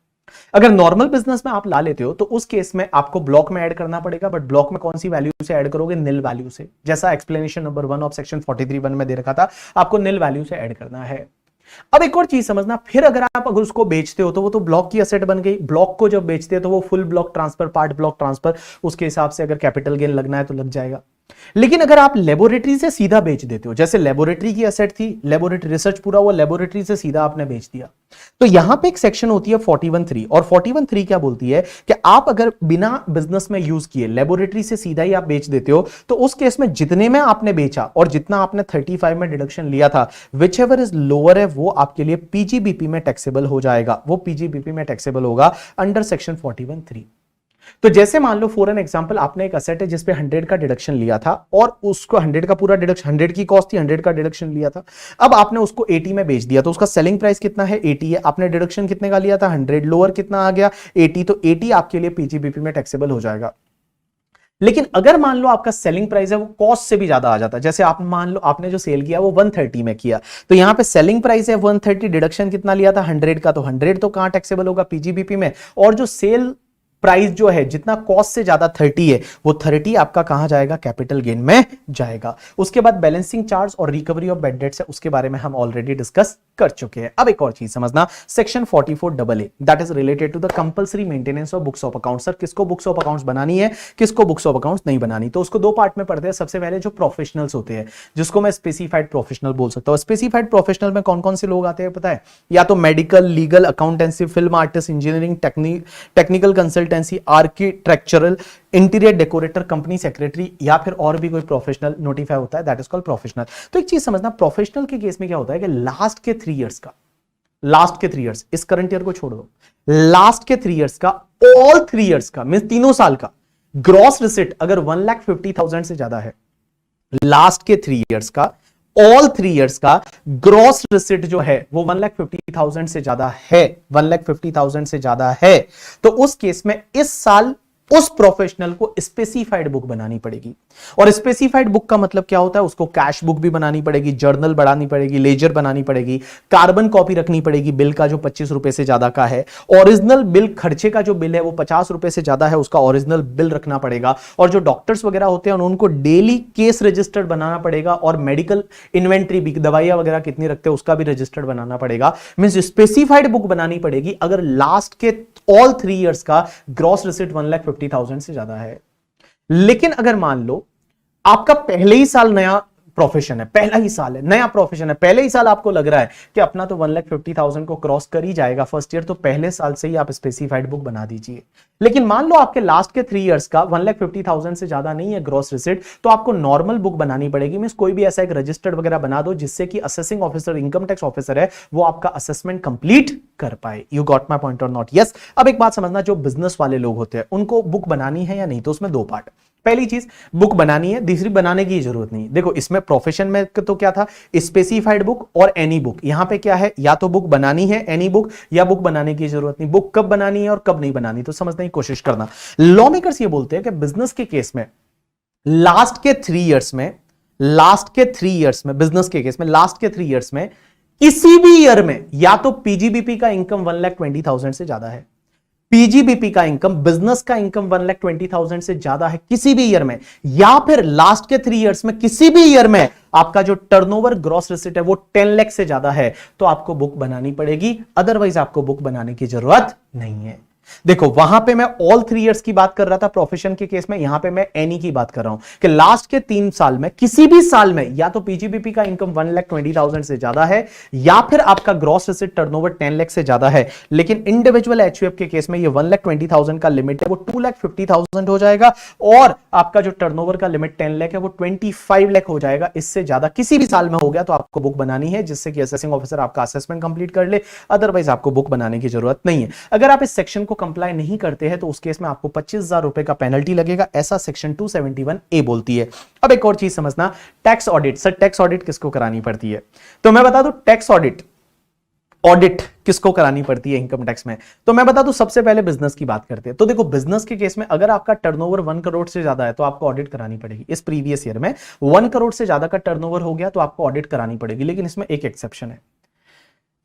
अगर नॉर्मल बिजनेस में आप ला लेते हो तो उस केस में आपको ब्लॉक में ऐड करना पड़ेगा, बट ब्लॉक में कौन सी वैल्यू से ऐड करोगे, निल वैल्यू से, जैसा एक्सप्लेनेशन नंबर 1 ऑफ सेक्शन 43(1) में दे रखा था, आपको निल वैल्यू से ऐड करना है। अब एक और चीज समझना, फिर अगर आप उसको बेचते हो तो वो तो ब्लॉक की असेट बन गई, ब्लॉक को जब बेचते हो तो वो full block transfer, part block transfer, उसके हिसाब से अगर कैपिटल गेन लगना है तो लग जाएगा। लेकिन अगर आप लेबोरेटरी से सीधा बेच देते हो, जैसे लेबोरेटरी की असेट थी, लेबोरेटरी रिसर्च पूरा वो लेबोरेटरी से सीधा आपने बेच दिया, तो यहां पे एक सेक्शन होती है 41(3) और 41(3) क्या बोलती है कि आप अगर बिना बिजनेस में यूज किए लेबोरेटरी से सीधा ही आप बेच देते हो, तो उस केस में जितने में आपने बेचा और जितना आपने 35 में डिडक्शन लिया था, विच एवर इज लोअर है वो आपके लिए पीजीबीपी में टैक्सेबल हो जाएगा, वो पीजीबीपी में टैक्सेबल होगा अंडर सेक्शन 41(3). तो जैसे मान लो फॉर एन एग्जांपल आपने एक असेट है जिसपे 100 का डिडक्शन लिया था और उसको 100 का पूरा डिडक्शन, 100 की कॉस्ट थी, 100 का डिडक्शन लिया था, अब आपने उसको 80 में बेच दिया, तो उसका सेलिंग प्राइस कितना है, 80 है, आपने डिडक्शन कितने का लिया था, 100, लोअर कितना आ गया, 80, तो 80 आपके लिए पीजीबीपी में टैक्सेबल हो जाएगा। लेकिन अगर मान लो आपका सेलिंग प्राइस है वो कॉस्ट से भी ज्यादा आ जाता है, जैसे आप मान लो आपने जो सेल किया वो 130 में किया, तो यहां पे सेलिंग प्राइस है 130, डिडक्शन कितना लिया था 100 का, तो 100 तो कहां टैक्सेबल होगा, पीजीबीपी में, और जो सेल प्राइस जो है जितना कॉस्ट से ज्यादा 30 है वो 30 आपका कहां जाएगा, कैपिटल गेन में जाएगा। उसके बाद बैलेंसिंग चार्ज और रिकवरी ऑफ बैड डेट्स है, उसके बारे में हम ऑलरेडी डिस्कस कर चुके हैं। अब एक और चीज समझना, section 44AA that is related to the compulsory maintenance of books of accounts. Sir किसको बुक्स ऑफ अकाउंट्स बनानी है, किसको बुक्स ऑफ अकाउंट्स नहीं बनानी, तो उसको दो पार्ट में पढ़ते हैं। सबसे पहले जो प्रोफेशनल्स होते हैं जिसको मैं स्पेसिफाइड प्रोफेशनल बोल सकता हूं। स्पेसिफाइड प्रोफेशनल में कौन कौन से लोग आते हैं पता है, या तो medical, legal, accountancy, film artist, engineering, technical consultancy, architectural, interior decorator, company secretary, या फिर और भी कोई प्रोफेशनल नोटिफाई होता है, दैट इज कॉल्ड प्रोफेशनल। तो एक चीज समझना, प्रोफेशनल के केस में क्या होता है कि लास्ट के 3 इयर्स इस करंट ईयर को छोड़ दो, लास्ट के 3 इयर्स का, ऑल 3 इयर्स का, मींस तीनों साल का ग्रॉस रिसिट अगर 1,50,000 से ज्यादा है, लास्ट के 3 इयर्स का, ऑल 3 इयर्स का ग्रॉस रिसिट जो है वो 1,50,000 से ज्यादा है, 1,50,000 से ज्यादा है, तो उस केस में इस साल उस प्रोफेशनल को स्पेसिफाइड बुक बनानी पड़ेगी। और स्पेसिफाइड बुक का मतलब क्या होता है, उसको कैश बुक भी बनानी पड़ेगी, जर्नल बनानी पड़ेगी, लेजर बनानी पड़ेगी, कार्बन कॉपी रखनी पड़ेगी बिल का जो 25 रुपए से ज्यादा का है, ओरिजिनल बिल, खर्चे का जो बिल है वो 50 रुपए से ज्यादा है, उसका ओरिजिनल बिल रखना पड़ेगा। और जो डॉक्टर्स वगैरह होते हैं उनको डेली केस रजिस्टर्ड बनाना पड़ेगा, और मेडिकल इन्वेंट्री भी, दवाइयां वगैरह कितनी रखते हैं उसका भी रजिस्टर्ड बनाना पड़ेगा। मींस स्पेसिफाइड बुक बनानी पड़ेगी अगर लास्ट के ऑल 3 इयर्स का ग्रॉस रिसिट 1,50,000 से ज्यादा है। लेकिन अगर मान लो आपका पहले ही साल नया प्रोफेशन है, पहला ही साल है, नया प्रोफेशन है, पहले ही साल आपको लग रहा है कि अपना तो 1,50,000 को क्रॉस कर ही जाएगा फर्स्ट ईयर, तो पहले साल से ही आप स्पेसिफाइड बुक बना दीजिए। लेकिन मान लो आपके लास्ट के 3 इयर्स का 1,50,000 से ज्यादा नहीं है ग्रॉस रिसिट, तो आपको नॉर्मल बुक बनानी पड़ेगी। मींस कोई भी ऐसा एक रजिस्टर्ड वगैरह बना दो जिससे कि assessing officer, income tax officer है, वो आपका असेसमेंट कंप्लीट कर पाए। यू गॉट माय पॉइंट और नॉट? यस। अब एक बात समझना, जो बिजनेस वाले लोग होते हैं उनको बुक बनानी है या नहीं, तो उसमें दो पार्ट। पहली चीज बुक बनानी है, दूसरी बनाने की जरूरत नहीं। देखो इसमें प्रोफेशन में तो क्या था, स्पेसिफाइड बुक और एनी बुक। यहां पे क्या है, या तो बुक बनानी है एनी बुक, या बुक बनाने की जरूरत नहीं। बुक कब बनानी है और कब नहीं बनानी, तो समझने की कोशिश करना। लॉ मेकर्स ये बोलते हैं कि बिजनेस के केस में लास्ट के 3 इयर्स में, बिजनेस के केस में लास्ट के 3 इयर्स में किसी भी ईयर में या तो पीजीबीपी का इनकम 1,20,000 से ज्यादा है, पीजीबीपी का इनकम, बिजनेस का इनकम 1,20,000 से ज्यादा है किसी भी ईयर में, या फिर लास्ट के 3 इयर्स में किसी भी ईयर में आपका जो टर्नओवर ग्रॉस रिसिट है वो 10 लाख से ज्यादा है, तो आपको बुक बनानी पड़ेगी। अदरवाइज आपको बुक बनाने की जरूरत नहीं है। देखो वहां पे मैं ऑल 3 इयर्स की बात कर रहा था प्रोफेशन के केस में, यहां पे मैं एनी की बात कर रहा हूं कि लास्ट के 3 साल में किसी भी साल में या तो पीजीबीपी का इनकम 1,20,000 से ज्यादा है, या फिर आपका ग्रॉस रिसिट टर्नओवर 10 लाख से ज्यादा है। लेकिन इंडिविजुअल एचयूएफ के केस में ये 1,20,000 का लिमिट है वो 2,50,000 हो जाएगा, और आपका जो टर्नओवर का लिमिट 10 लाख है वो 25 लाख हो जाएगा। इससे ज्यादा किसी भी साल में हो गया तो आपको बुक बनानी है, जिससे कि असेसिंग ऑफिसर आपका असेसमेंट कंप्लीट कर ले। अदरवाइज आपको बुक बनाने की जरूरत नहीं है। अगर आप इस सेक्शन को कंप्लाई नहीं करते हैं तो उस केस में आपको 25,000 रुपए का पेनल्टी लगेगा, ऐसा सेक्शन 271A बोलती है। अब एक और चीज समझना, tax audit. Sir tax audit किसको करानी पड़ती है, तो मैं बता दूं टैक्स ऑडिट किसको करानी पड़ती है इनकम टैक्स में, तो मैं बता दूं सबसे पहले बिजनेस की बात करते हैं। तो देखो बिजनेस के केस में अगर आपका टर्नओवर 1 करोड़ से ज्यादा है तो आपको ऑडिट करानी पड़ेगी। इस प्रीवियस ईयर में 1 करोड़ से ज्यादा का टर्नओवर हो गया तो आपको ऑडिट करानी पड़ेगी। लेकिन इसमें एक एक्सेप्शन है,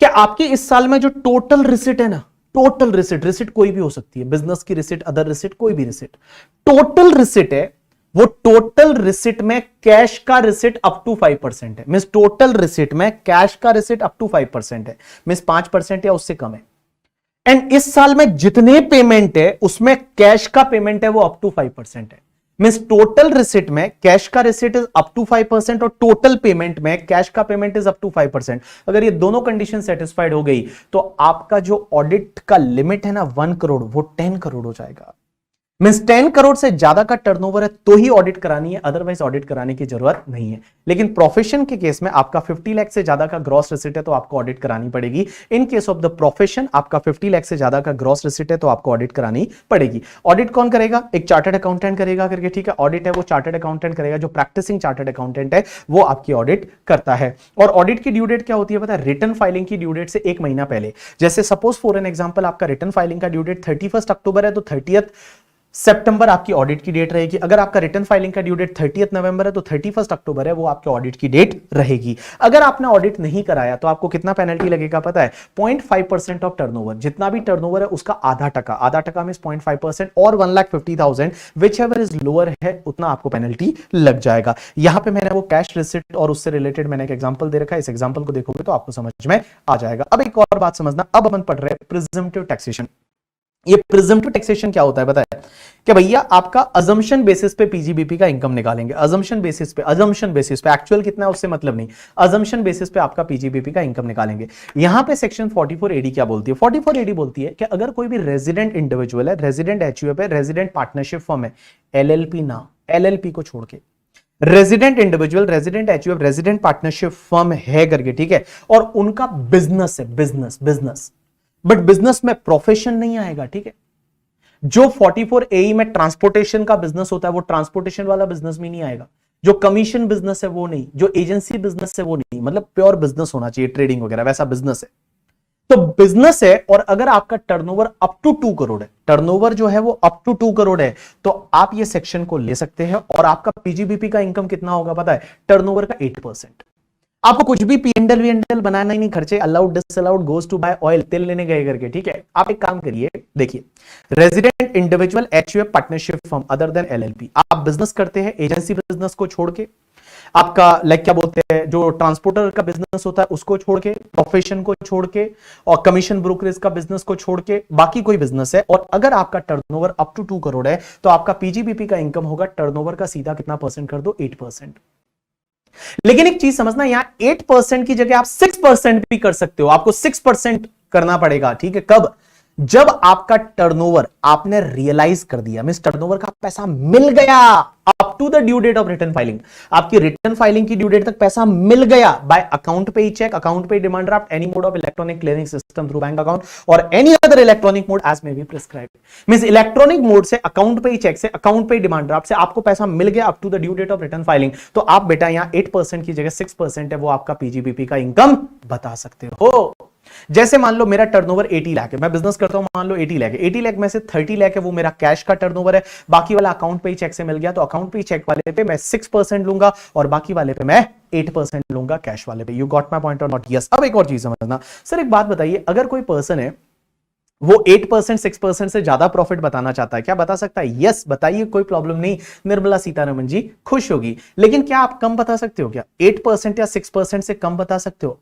क्या आपकी इस साल में जो टोटल रिसिट है ना, टोटल रिसिट कोई भी हो सकती है, बिजनेस की रिसिट, अदर रिसिट, कोई भी रिसिट, टोटल रिसिट है वो टोटल रिसिट में कैश का रिसिट अप टू 5% है। मींस टोटल रिसिट में कैश का रिसिट अप टू 5% है, मींस 5% या उससे कम है। एंड इस साल में जितने पेमेंट है उसमें कैश का पेमेंट है वो अप टू 5% है। मींस टोटल रिसिट में कैश का रिसिट इज अप टू 5% और टोटल पेमेंट में कैश का पेमेंट इज अप टू 5%। अगर ये दोनों कंडीशन सेटिस्फाइड हो गई तो आपका जो ऑडिट का लिमिट है ना 1 करोड़ वो 10 करोड़ हो जाएगा। मींस 10 करोड़ से ज्यादा का टर्नओवर है तो ही ऑडिट करानी है, अदरवाइज ऑडिट कराने की जरूरत नहीं है। लेकिन प्रोफेशन के केस में आपका 50 लाख से ज्यादा का ग्रॉस रिसिट है तो आपको ऑडिट करानी पड़ेगी। In case of the profession आपका 50 लाख से ज्यादा का ग्रॉस रिसिट है तो आपको ऑडिट करानी पड़ेगी। ऑडिट कौन करेगा, एक चार्टर्ड अकाउंटेंट करेगा करके, ठीक है। ऑडिट है वो चार्टर्ड अकाउंटेंट करेगा, जो प्रैक्टिसिंग चार्टर्ड अकाउंटेंट है वो आपकी ऑडिट करता है। और ऑडिट की ड्यू डेट क्या होती है पता है, रिटर्न फाइलिंग की ड्यू डेट से 1 महीना पहले। जैसे सपोज फॉर एन एग्जांपल आपका रिटर्न फाइलिंग का ड्यू डेट 31 अक्टूबर है तो 30 सितंबर आपकी ऑडिट की डेट रहेगी। अगर आपका रिटर्न फाइलिंग का ड्यू डेट 30 नवंबर है तो 31 अक्टूबर है वो आपके ऑडिट की डेट रहेगी। अगर आपने ऑडिट नहीं कराया तो आपको कितना पेनल्टी लगेगा पता है? 0.5% ऑफ टर्नओवर, जितना भी टर्नओवर है उसका आधा टका मींस 0.5% और 1,50,000 विच एवर इज लोअर है उतना आपको पेनल्टी लग जाएगा। यहां पे मैंने वो कैश रिसिप्ट और उससे रिलेटेड मैंने एक एग्जांपल दे रखा है, इस एग्जांपल को देखोगे तो आपको समझ में आ जाएगा। अब एक और बात समझना, अब अपन पढ़ रहे हैं प्रिजम्पटिव टैक्सेशन। ये प्रिजम्पटिव टैक्सेशन क्या होता है पता है? कि भैया आपका अजम्पशन बेसिस पे पीजीबीपी का इनकम निकालेंगे, अजम्पशन बेसिस पे एक्चुअल कितना है उससे मतलब नहीं, अजम्पशन बेसिस पे आपका पीजीबीपी का इनकम निकालेंगे। यहां पे सेक्शन 44 एडी क्या बोलती है? 44 एडी बोलती है कि अगर कोई भी रेजिडेंट इंडिविजुअल है, रेजिडेंट एचयूएफ है, रेजिडेंट पार्टनरशिप फर्म है, एलएलपी ना, एलएलपी को छोड़ के resident individual, resident HUF, resident partnership firm है करके, ठीक है, और उनका बिजनेस है, बिजनेस बट बिजनेस में प्रोफेशन नहीं आएगा, ठीक है। जो 44 एई में ट्रांसपोर्टेशन का बिजनेस होता है वो ट्रांसपोर्टेशन वाला बिजनेस में नहीं आएगा, जो कमीशन बिजनेस है वो नहीं, जो एजेंसी बिजनेस है वो नहीं, मतलब प्योर बिजनेस होना चाहिए, ट्रेडिंग वगैरह वैसा बिजनेस है। तो बिजनेस है और अगर आपका टर्नओवर अप टू 2 करोड़ है, टर्नओवर जो है वो अप टू 2 करोड़ है, तो आप ये सेक्शन को ले सकते हैं और आपका पीजीबीपी का इनकम कितना होगा पता है? टर्नओवर का 8%। आपको कुछ भी पीएनडल वीएनडल बनाना ही नहीं, खर्चे allowed disallowed goes to buy oil, तेल लेने गए करके, ठीक है। आप एक काम करिए, देखिए resident individual HUF partnership firm other than LLP, आप बिजनेस करते हैं एजेंसी बिजनेस को छोड़ के, आपका लाइक क्या बोलते हैं जो ट्रांसपोर्टर का बिजनेस होता है उसको छोड़ के, प्रोफेशन को छोड़ के और कमीशन ब्रोकरेज का बिजनेस को छोड़ के बाकी कोई बिजनेस है, और अगर आपका टर्नओवर अप टू 2 करोड़ है तो आपका पीजीबीपी का इनकम होगा टर्नओवर का सीधा कितना परसेंट कर दो? 8%। लेकिन एक चीज समझना, यहां 8% की जगह आप 6% भी कर सकते हो, आपको 6% करना पड़ेगा, ठीक है। कब? जब आपका टर्नओवर आपने रियलाइज कर दिया, मींस टर्नओवर का पैसा मिल गया up to the due date of return filing, आपकी रिटर्न फाइलिंग की ड्यू डेट तक पैसा मिल गया by account payee cheque, account payee demand draft, any mode of electronic clearing system through bank account और any other electronic mode as may be prescribe. Means electronic mode से, अकाउंट पे चेक से, अकाउंट पे डिमांड ड्राफ्ट से आपको पैसा मिल गया up to the due date of return filing, तो आप बेटा यहां 8% की जगह 6% है वो आपका पीजीबीपी का इनकम बता सकते हो। जैसे मान लो मेरा टर्नओवर 80 लाख है, मैं बिजनेस करता हूं, मान लो 80 लाख है, 80 लाख में से 30 लाख है वो मेरा कैश का टर्नओवर है, बाकी वाला अकाउंट पे ही चेक से मिल गया, तो अकाउंट पे ही चेक वाले पे मैं 6% लूंगा और बाकी वाले पे मैं 8% लूंगा कैश वाले पे। यू गॉट माय पॉइंट और नॉट? यस। अब एक और चीज समझना सर, एक बात बताइए, अगर कोई पर्सन है वो 8% 6% से ज्यादा प्रॉफिट बताना चाहता है, क्या बता सकता है? यस बताइए, कोई प्रॉब्लम नहीं, निर्मला सीतारमण जी खुश होगी। लेकिन क्या आप कम बता सकते हो? क्या 8% या 6% से कम बता सकते हो?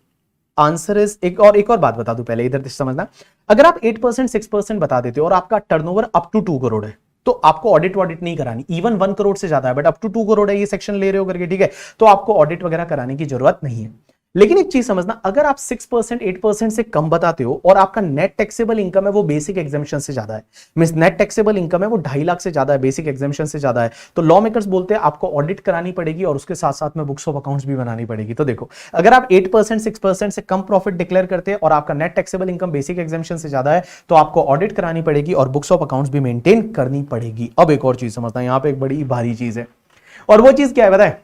आंसर इज, एक और बात बता दूं पहले, इधर समझना, अगर आप 8% 6% बता देते हो और आपका टर्नओवर अप टू 2 करोड़ है तो आपको ऑडिट नहीं करानी, इवन 1 करोड़ से ज्यादा है बट अप टू 2 करोड़ है ये सेक्शन ले रहे हो करके, ठीक है, तो आपको ऑडिट वगैरह कराने की जरूरत नहीं है। लेकिन एक चीज समझना, अगर आप 6% 8% से कम बताते हो और आपका नेट टैक्सेबल इनकम है वो बेसिक एग्जेम्पशन से ज्यादा है, मींस नेट टैक्सेबल इनकम है वो 2.5 लाख से ज्यादा है, बेसिक एग्जेम्पशन से ज्यादा है, तो लॉ मेकर्स बोलते हैं आपको ऑडिट करानी पड़ेगी और उसके साथ साथ में बुक्स ऑफ अकाउंट्स भी बनानी पड़ेगी। तो देखो, अगर आप 8% 6% से कम प्रॉफिट डिक्लेयर करते हैं और आपका net taxable income basic exemption से ज्यादा है तो आपको ऑडिट करानी पड़ेगी और बुक्स ऑफ अकाउंट्स भी मेंटेन करनी पड़ेगी। अब एक और चीज समझना, यहां पर एक बड़ी भारी चीज है, और वो चीज क्या है बताए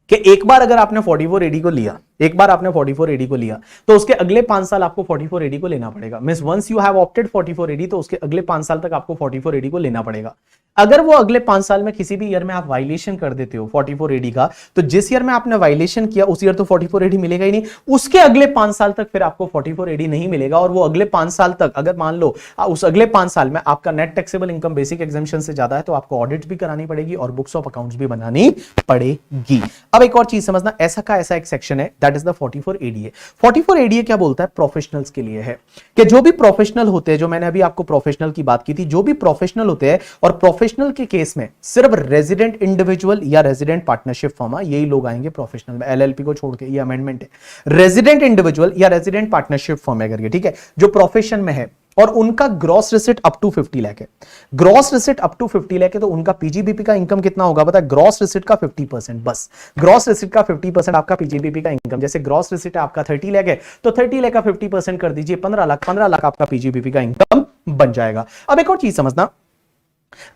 कि एक बार अगर आपने 44 एडी को लिया, एक बार आपने 44 एडी को लिया तो उसके अगले 5 साल आपको 44 एडी को लेना पड़ेगा। Means once you have opted 44 AD तो उसके अगले 5 साल तक आपको 44 एडी को लेना पड़ेगा। अगर वो अगले 5 साल में किसी भी ईयर में आप वायलेशन कर देते हो 44 एडी का, तो जिस ईयर में आपने वायलेशन किया उस ईयर तो 44 एडी मिलेगा ही नहीं, उसके अगले 5 साल तक फिर आपको 44 एडी नहीं मिलेगा, और वो अगले 5 साल तक अगर मान लो उस अगले 5 साल में आपका net taxable income basic exemption से ज्यादा है तो आपको ऑडिट भी करानी पड़ेगी और बुक्स ऑफ अकाउंट्स भी बनानी पड़ेगी। अब एक और चीज समझना, ऐसा का ऐसा एक सेक्शन है that is the 44 ADA. 44 ADA क्या बोलता है? प्रोफेशनल्स के लिए है कि जो भी प्रोफेशनल होते हैं, जो मैंने अभी आपको प्रोफेशनल की बात की थी, जो भी प्रोफेशनल होते हैं, और प्रोफेशनल के केस में सिर्फ रेजिडेंट इंडिविजुअल या रेजिडेंट पार्टनरशिप फर्म, यही लोग आएंगे प्रोफेशनल में, एलएलपी को छोड़ के, ये अमेंडमेंट है। रेजिडेंट इंडिविजुअल या रेजिडेंट पार्टनरशिप फर्म है करके, ठीक है, जो प्रोफेशन में है और उनका gross receipt up to 50 lakh है, gross receipt up to 50 lakh है, तो उनका पीजीबीपी का इनकम कितना होगा पता है? ग्रॉस रिसिट का 50%, बस ग्रॉस रिसिट का 50% आपका पीजीबीपी का इनकम। जैसे ग्रॉस रिसिट आपका 30 लाख है तो 30 लाख का 50% कर दीजिए 15 लाख, 15 लाख आपका पीजीबीपी का इनकम बन जाएगा। अब एक और चीज समझना,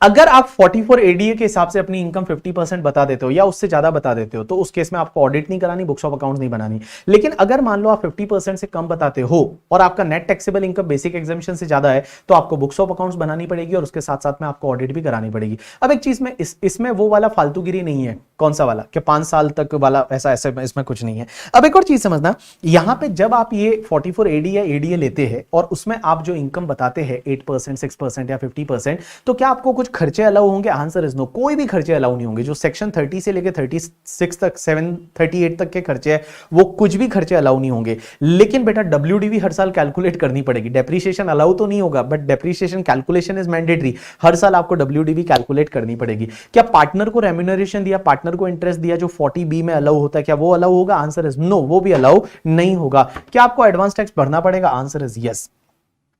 अगर आप 44 एडीए के हिसाब से अपनी इनकम 50% बता देते हो या उससे ज्यादा बता देते हो तो उस केस में आपको ऑडिट नहीं करानी, बुक्स ऑफ अकाउंट्स नहीं बनानी। लेकिन अगर मान लो आप 50% से कम बताते हो और आपका net taxable income basic exemption से ज्यादा है तो आपको बुक्स ऑफ अकाउंट्स बनानी पड़ेगी और उसके साथ साथ में आपको ऑडिट भी करानी पड़ेगी। अब एक चीज में इसमें वो वाला फालतूगिरी नहीं है, कौन सा वाला कि 5 साल तक वाला, ऐसा ऐसे इसमें कुछ नहीं है। अब एक और चीज समझना, यहां पे जब आप ये 44 एडी या एडीए लेते हैं और उसमें आप जो इनकम बताते हैं 8%, 6% या 50%, तो क्या आपको कुछ खर्चे अलाउ होंगे? आंसर इज नो, कोई भी खर्चे अलाउ नहीं होंगे। जो सेक्शन 30 से लेकर 36 तक 38 तक के खर्चे हैं वो कुछ भी खर्चे अलाउ नहीं होंगे। लेकिन बेटा WDV हर साल कैलकुलेट करनी पड़ेगी। डेप्रीशिएशन अलाउ तो नहीं होगा but depreciation calculation is mandatory, हर साल आपको WDV कैलकुलेट करनी पड़ेगी। क्या पार्टनर को रेम्यूनरेशन दिया, पार्टनर को इंटरेस्ट दिया जो 40B में अलाउ होता है, क्या वो अलाउ होगा? आंसर इज नो, वो भी अलाउ नहीं होगा। क्या आपको एडवांस टैक्स भरना पड़ेगा? Answer is yes.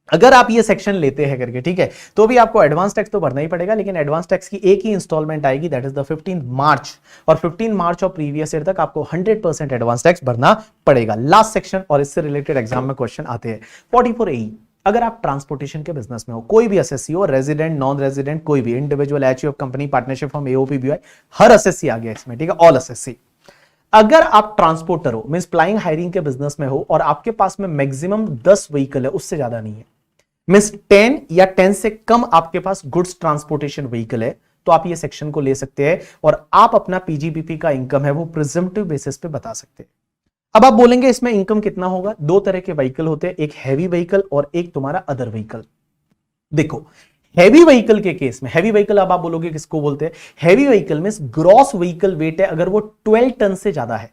अगर आप ये सेक्शन लेते हैं करके, ठीक है, तो भी आपको एडवांस टैक्स तो भरना ही पड़ेगा, लेकिन एडवांस टैक्स की एक ही इंस्टॉलमेंट आएगी, दैट इज द 15 मार्च, और 15 मार्च और प्रीवियस ईयर तक आपको 100% एडवांस टैक्स भरना पड़ेगा। लास्ट सेक्शन, और इससे रिलेटेड एग्जाम में क्वेश्चन आते हैं 44A। अगर आप ट्रांसपोर्टेशन के बिजनेस में हो, कोई भी एसएससी हो, रेजिडेंट, नॉन रेजिडेंट, कोई भी, individual, HUF, company, partnership firm, AOP, BI, हर एसएससी आ गया इसमें, ठीक है, ऑल एसएससी। अगर आप ट्रांसपोर्टर हो, मींस फ्लाइंग हायरिंग के बिजनेस में हो और आपके पास में मैक्सिमम 10 व्हीकल है, उससे ज्यादा नहीं है, मींस 10 या 10 से कम आपके पास गुड्स ट्रांसपोर्टेशन व्हीकल है, तो आप ये सेक्शन को ले सकते हैं और आप अपना पीजीबीपी का इनकम है वो प्रिजम्पटिव बेसिस पे बता सकते हैं। अब आप बोलेंगे इसमें इनकम कितना होगा? दो तरह के व्हीकल होते हैं, एक हैवी व्हीकल और एक तुम्हारा अदर व्हीकल। देखो, हैवी व्हीकल के केस में, हैवी व्हीकल अब आप बोलोगे किसको बोलते हैं? Heavy vehicle means gross vehicle wait है अगर वो 12 टन से ज्यादा है,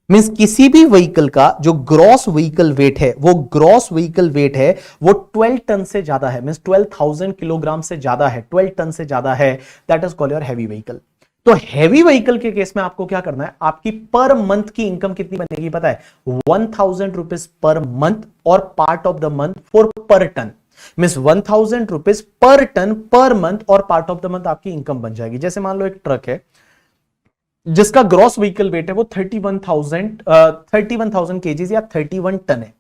मींस किसी भी व्हीकल का जो ग्रॉस व्हीकल वेट है, वो ग्रॉस व्हीकल वेट है वो 12 टन से ज्यादा है, मींस 12,000 किलोग्राम से ज्यादा है, 12 टन से ज्यादा है, that is called your heavy vehicle. तो हैवी व्हीकल के केस में आपको क्या करना है? आपकी पर मंथ की इनकम कितनी बनेगी पता है? 1000 रुपीज पर मंथ और part of the month for per ton, means 1000 rupees per ton per month और पार्ट ऑफ द मंथ आपकी इनकम बन जाएगी। जैसे मान लो एक ट्रक है जिसका ग्रॉस व्हीकल वेट है वो 31,000 केजीज या 31 टन है,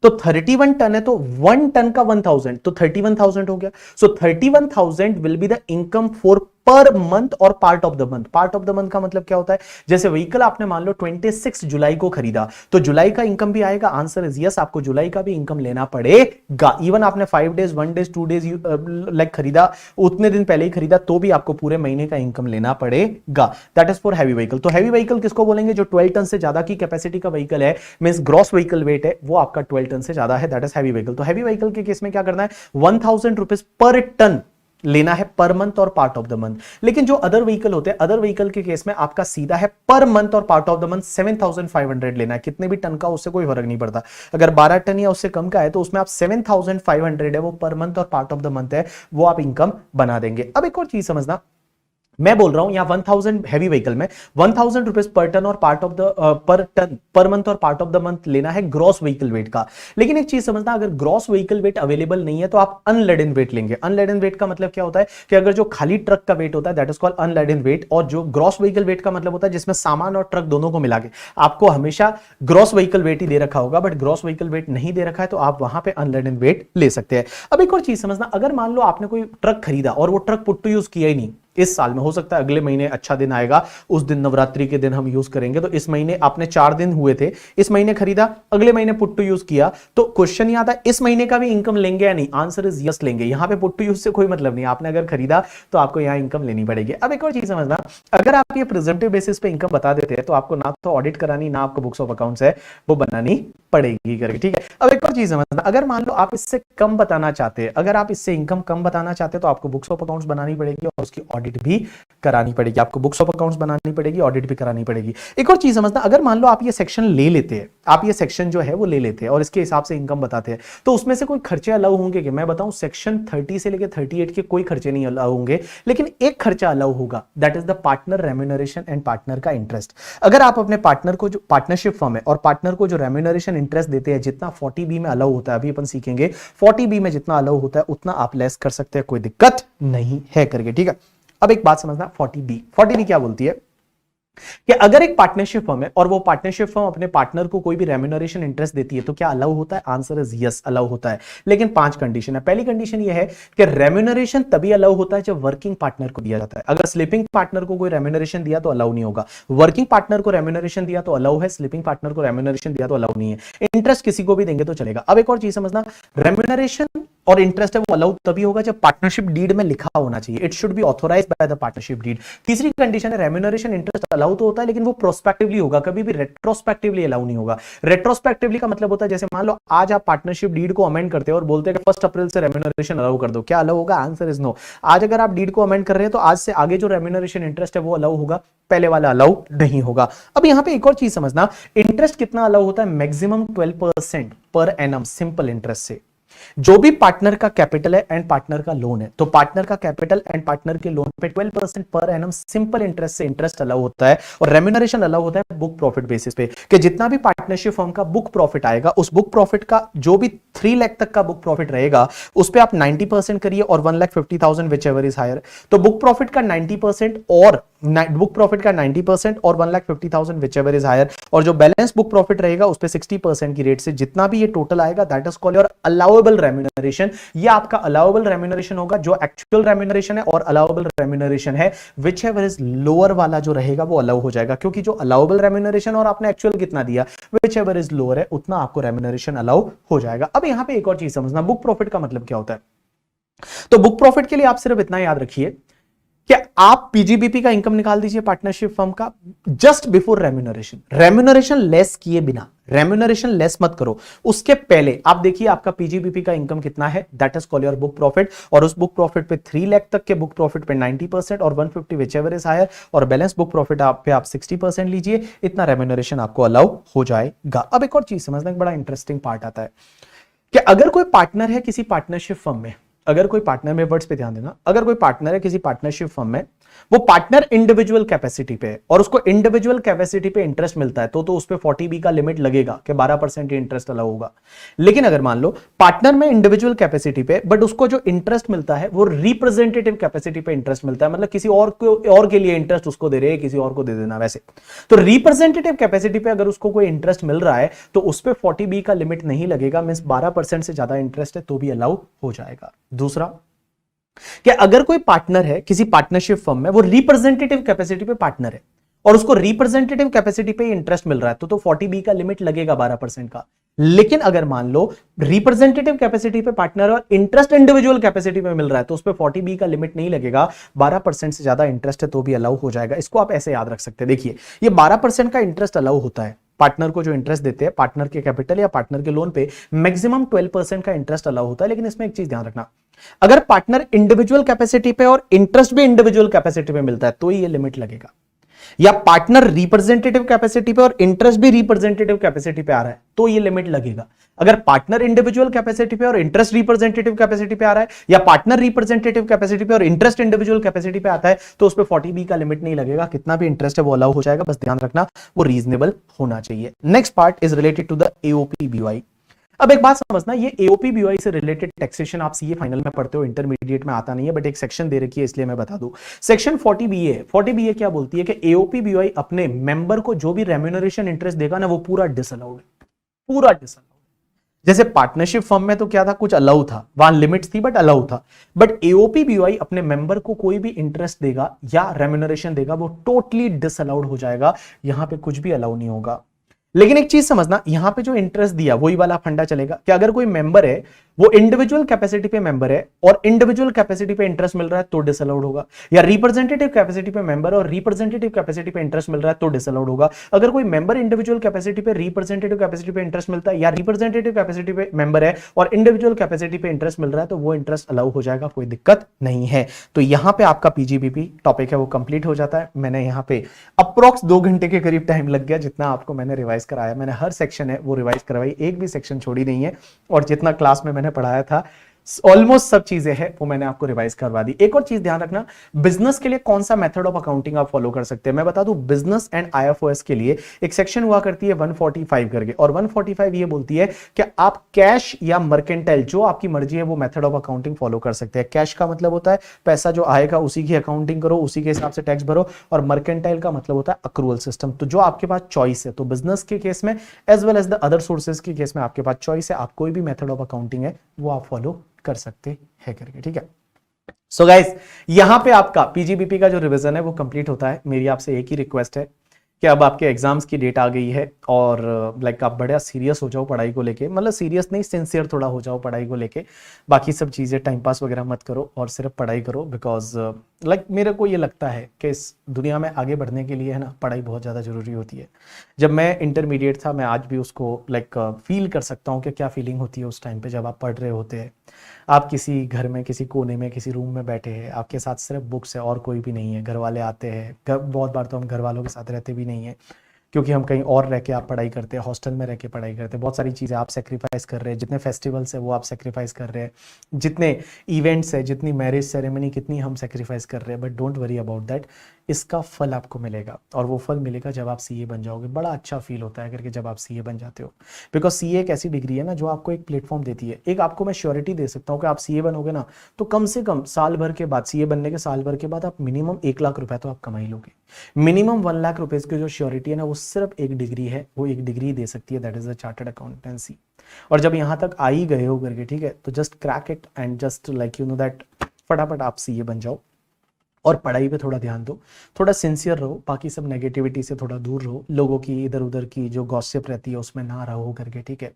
तो 31 टन है तो 1 टन का 1000 तो 31,000 हो गया। So 31,000 will be the income for per month और part of the month. Part of the month का मतलब क्या होता है? जैसे व्हीकल आपने मान लो 26 जुलाई को खरीदा तो जुलाई का इनकम भी आएगा। आंसर इज यस, आपको जुलाई का भी इनकम लेना पड़ेगा। इवन आपने 5 डेज 1 डेज 2 डेज लाइक खरीदा, उतने दिन पहले ही खरीदा तो भी आपको पूरे महीने का इनकम लेना पड़ेगा। That is for heavy vehicle. तो हैवी व्हीकल किसको बोलेंगे? जो 12 टन से ज्यादा की कैपेसिटी का व्हीकल है, मींस ग्रॉस व्हीकल वेट है वो आपका 12 टन से ज्यादा है, दैट इज हैवी व्हीकल। तो हैवी व्हीकल के केस में क्या करना है? 1000 रुपीज पर टन लेना है पर मंथ और पार्ट ऑफ द मंथ। लेकिन जो अदर व्हीकल होते हैं, अदर व्हीकल के केस में आपका सीधा है पर मंथ और पार्ट ऑफ द मंथ 7500 लेना है। कितने भी टन का उससे कोई फर्क नहीं पड़ता, अगर 12 टन या उससे कम का है तो उसमें आप 7500 है वो पर मंथ और पार्ट ऑफ द मंथ है, वो आप इनकम बना देंगे। अब एक और चीज समझना, मैं बोल रहा हूं यहां 1000 हैवी व्हीकल में 1000 रुपीज पर टन और part of the per ton per month और पार्ट ऑफ द मंथ लेना है ग्रॉस व्हीकल वेट का। लेकिन एक चीज समझना, अगर ग्रॉस व्हीकल वेट अवेलेबल नहीं है तो आप अनलेडन वेट लेंगे। अनलेडन वेट का मतलब क्या होता है कि अगर जो खाली ट्रक का वेट होता है that is called unladen wait, और जो ग्रॉस व्हीकल वेट का मतलब होता है जिसमें सामान और ट्रक दोनों को मिला के आपको हमेशा ग्रॉस व्हीकल वेट ही दे रखा होगा, बट ग्रॉस व्हीकल वेट नहीं दे रखा है तो आप वहां पे अनलेडन वेट ले सकते हैं। अब एक और चीज समझना, अगर मान लो आपने कोई ट्रक खरीदा और वो ट्रक पुट टू यूज किया ही नहीं इस साल में, हो सकता है अगले महीने अच्छा दिन आएगा, उस दिन नवरात्रि के दिन हम यूज करेंगे, तो इस महीने आपने 4 दिन हुए थे, इस महीने खरीदा, अगले महीने पुट टू यूज किया, तो क्वेश्चन ये आता है इस महीने का भी इनकम लेंगे या नहीं? आंसर इज यस लेंगे। यहां पे पुट टू यूज से कोई मतलब नहीं, आपने अगर खरीदा तो आपको यहां इनकम लेनी पड़ेगी। अब एक और चीज समझना, अगर आप ये प्रेजेंटिव बेसिस पे इनकम बता देते हैं तो आपको ना तो ऑडिट करानी ना आपको बुक्स ऑफ अकाउंट्स है वो बनानी पड़ेगी करके, ठीक है। अब एक और चीज समझना, अगर मान लो आप इससे कम बताना चाहते हैं, अगर आप इससे इनकम कम बताना चाहते हैं तो आपको बुक्स ऑफ अकाउंट्स बनानी पड़ेगी और उसकी ऑडिट भी करानी पड़ेगी। आपको बुक्स ऑफ अकाउंट्स बनानी पड़ेगी, ऑडिट भी करानी पड़ेगी। एक और चीज समझना, अगर मान लो आप ये सेक्शन ले लेते हैं, आप ये सेक्शन जो है वो ले लेते हैं और इसके हिसाब से इनकम बताते हैं, तो उसमें से कोई खर्चे अलाउ होंगे कि? मैं बताऊं, सेक्शन 30 से लेकर 38 के कोई खर्चे नहीं अलाउ होंगे, लेकिन एक खर्चा अलाउ होगा, that is the partner remuneration and partner का इंटरेस्ट। अगर आप अपने पार्टनर को, जो पार्टनरशिप फर्म है और पार्टनर को जो रेम्यूनरेशन इंटरेस्ट देते हैं, जितना 40B में अलाउ होता है, अभी अपन सीखेंगे 40B में जितना अलाउ होता है उतना आप लेस कर सकते हैं, कोई दिक्कत नहीं है करके, ठीक है। अब एक बात समझना, 40B क्या बोलती है? कि अगर एक पार्टनरशिप फर्म है और वो पार्टनरशिप फर्म अपने पार्टनर को कोई भी रेम्यूनरेशन इंटरेस्ट देती है तो क्या अलाउ होता है? आंसर इज यस, अलाउ होता है। लेकिन 5 कंडीशन है। पहली कंडीशन ये है कि रेम्यूनरेशन तभी अलाउ होता है जब वर्किंग पार्टनर को दिया जाता है। अगर स्लीपिंग पार्टनर को कोई रेम्यूनरेशन दिया तो अलाउ नहीं होगा। वर्किंग पार्टनर को रेम्यूनरेशन दिया तो अलाउ है, स्लीपिंग पार्टनर को रेम्यूनरेशन दिया तो अलाउ नहीं है। इंटरेस्ट किसी को भी देंगे तो चलेगा। अब एक और चीज समझना, रेम्यूनरेशन और इंटरेस्ट है वो अलाउ तभी होगा जब पार्टनरशिप डीड में लिखा होना चाहिए। It should be authorised by the partnership deed. तीसरी कंडीशन है, रेम्यूनरेशन इंटरेस्ट अलाउ तो होता है लेकिन वो प्रोस्पेक्टिवली होगा, कभी भी रेट्रोस्पेक्टिवली अलाउ नहीं होगा। रेट्रोस्पेक्टिवली का मतलब होता है जैसे मान लो आज आप पार्टनरशिप डीड को अमेंड करते हो और बोलते हैं कि 1 अप्रैल से रेम्यूनरेशन अलाउ कर दो, क्या अलाउ होगा? Answer is no. आज अगर आप डीड को अमेंड कर रहे हैं तो आज से आगे जो रेम्यूनरेशन इंटरेस्ट है वो अलाउ होगा, पहले वाला अलाउ नहीं होगा। अब यहां पे एक और चीज समझना, इंटरेस्ट कितना अलाउ होता है? Maximum 12% per annum simple interest से। जो भी पार्टनर का कैपिटल है एंड पार्टनर का लोन है तो पार्टनर का कैपिटल एंड पार्टनर के लोन पे 12% पर एनम सिंपल इंटरेस्ट से इंटरेस्ट अलाउ होता है। और रेम्यूनरेशन अलाउ होता है बुक प्रॉफिट बेसिस पे, कि जितना भी पार्टनरशिप फर्म का बुक प्रॉफिट आएगा उस बुक प्रॉफिट का जो भी 3 लाख तक का बुक प्रॉफिट रहेगा उस पे आप 90% करिए और 1,50,000 विच एवर इज हायर। तो बुक प्रॉफिट का 90% और बुक प्रॉफिट का 90% और 1,50,000 विच एवर इज हायर, और जो बैलेंस बुक प्रॉफिट रहेगा उस पे 60% की रेट से जितना भी ये टोटल आएगा that is called your allowable remuneration. ये आपका अलाउएबल रेम्यूनरेशन होगा। जो एक्चुअल रेम्यूनरेशन है और अलाउएबल रेम्यूनरेशन है विच एवर इज लोअर वाला जो रहेगा वो अलाउ हो जाएगा, क्योंकि जो अलाउएबल रेम्यूनरेशन और आपने एक्चुअल कितना दिया विच एवर इज लोअर है उतना आपको रेम्यूनरेशन अलाउ हो जाएगा। अब यहां पे एक और चीज समझना, बुक प्रॉफिट का मतलब क्या होता है? तो बुक प्रॉफिट के लिए आप सिर्फ इतना याद रखिए कि आप पीजीबीपी का इनकम निकाल दीजिए पार्टनरशिप फर्म का just before remuneration, remuneration less किए बिना, रेम्यूनरेशन लेस मत करो, उसके पहले आप देखिए आपका पीजीबीपी का इनकम कितना है, that is called your book profit. और उस बुक प्रॉफिट पे 3 लाख तक के बुक प्रॉफिट पे 90% और 150 विच एवर इज हायर, और बैलेंस बुक प्रॉफिट आप पे आप 60% लीजिए, इतना रेम्यूनरेशन आपको अलाउ हो जाएगा। अब एक और चीज समझना, एक बड़ा इंटरेस्टिंग पार्ट आता है कि अगर कोई पार्टनर है किसी पार्टनरशिप फर्म में, अगर कोई पार्टनर में, वर्ड्स पे ध्यान देना, अगर कोई पार्टनर है किसी पार्टनरशिप फर्म में, वो पार्टनर इंडिविजुअल कैपेसिटी पे है और उसको इंडिविजुअल कैपेसिटी पे इंटरेस्ट मिलता है तो उस पे 40B का लिमिट लगेगा कि 12% इंटरेस्ट अलाउ होगा। लेकिन अगर मान लो पार्टनर में इंडिविजुअल कैपेसिटी पे बट उसको जो इंटरेस्ट मिलता है वो रिप्रेजेंटेटिव कैपेसिटी पे इंटरेस्ट मिलता है, मतलब किसी और के लिए इंटरेस्ट उसको दे रहे हैं, किसी और को दे देना वैसे, तो रिप्रेजेंटेटिव कैपेसिटी पे अगर उसको कोई इंटरेस्ट मिल रहा है तो उस पे 40B का लिमिट नहीं लगेगा, मींस 12% से ज्यादा इंटरेस्ट है तो भी अलाउ हो जाएगा। दूसरा कि अगर कोई पार्टनर है किसी पार्टनरशिप फर्म में, वो रिप्रेजेंटेटिव कैपेसिटी पे पार्टनर है और उसको रिप्रेजेंटेटिव कैपेसिटी पे इंटरेस्ट मिल रहा है तो 40B का लिमिट लगेगा 12% का। लेकिन अगर मान लो रिप्रेजेंटेटिव कैपेसिटी पे पार्टनर और इंटरेस्ट इंडिविजुअल कैपेसिटी पे मिल रहा है तो उस पे 40B का लिमिट नहीं लगेगा, 12% से ज्यादा इंटरेस्ट है तो भी अलाउ हो जाएगा। इसको आप ऐसे याद रख सकते हैं। देखिए ये 12% का इंटरेस्ट अलाउ होता है, पार्टनर को जो इंटरेस्ट देते हैं पार्टनर के कैपिटल या पार्टनर के लोन पे मैक्सिमम 12% का इंटरेस्ट अलाउ होता है। लेकिन इसमें एक चीज ध्यान रखना, अगर पार्टनर इंडिविजुअल कैपेसिटी पे और इंटरेस्ट भी इंडिविजुअल कैपेसिटी पे मिलता है तो ये लिमिट लगेगा, या पार्टनर रिप्रेजेंटेटिव कैपेसिटी पे और इंटरेस्ट भी रिप्रेजेंटेटिव कैपेसिटी पे आ रहा है तो ये लिमिट लगेगा। अगर पार्टनर इंडिविजुअल कैपेसिटी पे और इंटरेस्ट रिप्रेजेंटेटिव कैपेसिटी पे आ रहा है या पार्टनर रिप्रेजेंटेटिव कैपेसिटी पे और इंटरेस्ट इंडिविजुअल कैपेसिटी पे आता है तो उस पे 40B का लिमिट नहीं लगेगा, कितना भी इंटरेस्ट है वो अलाउ हो जाएगा, बस ध्यान रखना वो रीजनेबल होना चाहिए। Next part is related to the AOPBY। अब एक बात समझना, ये AOPBY से रिलेटेड टैक्सेशन आप सीए फाइनल में पढ़ते हो, इंटरमीडिएट में आता नहीं है, बट एक सेक्शन दे रखी है इसलिए मैं बता दूं। सेक्शन 40BA, 40BA क्या बोलती है कि AOPBY अपने मेंबर को जो भी रेम्यूनरेशन इंटरेस्ट देगा ना वो पूरा डिसअलाउड है, पूरा डिसअलाउड। जैसे पार्टनरशिप फर्म में तो क्या था, कुछ अलाउ था, वहां लिमिट्स थी बट अलाउ था, बट AOPBY अपने मेंबर को कोई भी इंटरेस्ट देगा या रेम्यूनरेशन देगा वो टोटली डिसअलाउड हो जाएगा, यहां पे कुछ भी अलाउ नहीं होगा। लेकिन एक चीज समझना, यहां पे जो इंटरेस्ट दिया वही वाला फंडा चलेगा कि अगर कोई मेंबर है वो इंडिविजुअल कैपेसिटी पे मेंबर है और इंडिविजुअल कैपेसिटी पे इंटरेस्ट मिल रहा है तो डिसअलाउड होगा, या रिप्रेजेंटेटिव कैपेसिटी पे मेंबर और रिप्रेजेंटेटिव कैपेसिटी पे इंटरेस्ट मिल रहा है तो डिसअलाउड होगा। अगर कोई मेंबर इंडिविजुअल कैपेसिटी पे रिप्रेजेंटेटिव कैपेसिटी पे इंटरेस्ट मिलता है या रिप्रेजेंटेटिव कैपेसिटी पे मेंबर है और इंडिविजुअल कैपेसिटी पे इंटरेस्ट मिल रहा है तो वो इंटरेस्ट अलाउ हो जाएगा, कोई दिक्कत नहीं है। तो यहां पे आपका पीजीबीपी टॉपिक है वो कंप्लीट हो जाता है। मैंने यहां पे अप्रोक्स 2 घंटे के करीब टाइम लग गया, जितना आपको मैंने रिवाइज कराया, मैंने हर सेक्शन है वो रिवाइज करवाई, एक भी सेक्शन छोड़ी नहीं है, और जितना क्लास में मैंने पढ़ाया था ऑलमोस्ट सब चीजें हैं वो मैंने आपको रिवाइज करवा दी। एक और चीज ध्यान रखना, बिजनेस के लिए कौन सा मेथड ऑफ अकाउंटिंग आप फॉलो कर सकते हैं। मैं बता दूं, बिजनेस एंड आईएफओएस के लिए एक सेक्शन हुआ करती है 145 करके, और 145 ये बोलती है कि आप कैश या मर्केंटाइल, जो आपकी मर्जी है, वो मेथड ऑफ अकाउंटिंग फॉलो कर सकते हैं। कैश का मतलब होता है पैसा जो आएगा उसी की अकाउंटिंग करो, उसी के हिसाब से टैक्स भरो, और मर्केंटाइल का मतलब होता है अक्रूवल सिस्टम। तो जो आपके पास चॉइस है, तो बिजनेस के केस में as well as the other sources के केस में आपके पास चॉइस है, आप कोई भी मेथड ऑफ अकाउंटिंग है वो आप फॉलो कर सकते हैं करके, ठीक है। सो गाइस, यहां पे आपका पीजीबीपी का जो रिवीजन है वो कंप्लीट होता है। मेरी आपसे एक ही रिक्वेस्ट है कि अब आपके एग्जाम्स की डेट आ गई है, और लाइक आप बड़ा सीरियस हो जाओ पढ़ाई को लेके, मतलब सीरियस नहीं, सिंसियर थोड़ा हो जाओ पढ़ाई को लेके। बाकी सब चीज़ें टाइम पास वगैरह मत करो और सिर्फ पढ़ाई करो, बिकॉज लाइक मेरे को ये लगता है कि इस दुनिया में आगे बढ़ने के लिए है ना, पढ़ाई बहुत ज़्यादा ज़रूरी होती है। जब मैं इंटरमीडिएट था, मैं आज भी उसको लाइक फील कर सकता हूँ कि क्या फीलिंग होती है उस टाइम पे जब आप पढ़ रहे होते हैं। आप किसी घर में, किसी कोने में, किसी रूम में बैठे हैं, आपके साथ सिर्फ बुक्स है और कोई भी नहीं है। घर वाले आते हैं, बहुत बार तो हम घर वालों के साथ रहते भी नहीं है, क्योंकि हम कहीं और रह के आप पढ़ाई करते हैं, हॉस्टल में रह के पढ़ाई करते हैं। बहुत सारी चीज़ें आप सेक्रीफाइस कर रहे हैं, जितने फेस्टिवल्स है वो आप सेक्रीफाइस कर रहे हैं, जितने इवेंट्स है, जितनी मैरिज सेरेमनी, कितनी हम सेक्रीफाइस कर रहे हैं। But don't worry about that, इसका फल आपको मिलेगा, और वो फल मिलेगा जब आप सीए बन जाओगे। बड़ा अच्छा फील होता है करके जब आप सीए बन जाते हो, बिकॉज सीए एक ऐसी डिग्री है ना जो आपको एक प्लेटफॉर्म देती है। एक आपको मैं श्योरिटी दे सकता हूँ कि आप सीए बनोगे ना, तो कम से कम साल भर के बाद, सीए बनने के साल भर के बाद, आप मिनिमम 1 लाख रुपए तो आप कमा ही लोगे। मिनिमम 1 लाख रुपए की जो श्योरिटी है ना, वो सिर्फ एक डिग्री है, वो एक डिग्री दे सकती है, that is a chartered accountancy. और जब यहां तक आ ही गए हो करके, ठीक है, तो just crack it and just like you know that, फटाफट आप सीए बन जाओ और पढ़ाई पे थोड़ा ध्यान दो, थोड़ा सिंसियर रहो, बाकी सब नेगेटिविटी से थोड़ा दूर रहो, लोगों की इधर उधर की जो गॉसिप रहती है उसमें ना रहो करके, ठीक है।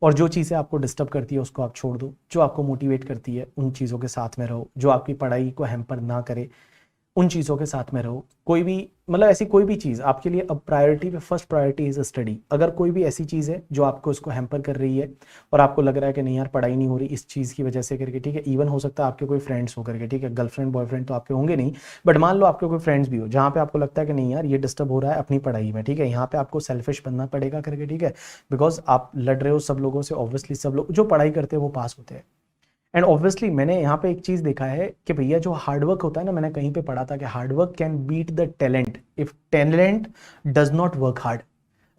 और जो चीज़ें आपको डिस्टर्ब करती है उसको आप छोड़ दो, जो आपको मोटिवेट करती है उन चीज़ों के साथ में रहो, जो आपकी पढ़ाई को हैम्पर ना करे उन चीज़ों के साथ में रहो। कोई भी मतलब ऐसी कोई भी चीज़ आपके लिए अब प्रायोरिटी पे, फर्स्ट प्रायोरिटी इज स्टडी। अगर कोई भी ऐसी चीज़ है जो आपको उसको हैम्पर कर रही है और आपको लग रहा है कि नहीं यार पढ़ाई नहीं हो रही इस चीज़ की वजह से करके, ठीक है, इवन हो सकता है आपके कोई फ्रेंड्स हो करके, ठीक है, गर्लफ्रेंड बॉयफ्रेंड तो आपके होंगे नहीं, बट मान लो आपके कोई फ्रेंड्स भी हो जहाँ पे आपको लगता है कि नहीं यार ये डिस्टर्ब हो रहा है अपनी पढ़ाई में, ठीक है, यहाँ पे आपको सेल्फिश बनना पड़ेगा करके, ठीक है, बिकॉज आप लड़ रहे हो सब लोगों से। ऑब्वियसली सब लोग जो पढ़ाई करते हैं वो पास होते हैं, एंड ऑब्वियसली मैंने यहाँ पे एक चीज देखा है कि भैया जो हार्डवर्क होता है ना, मैंने कहीं पे पढ़ा था कि hard work can beat the talent if talent does not work hard.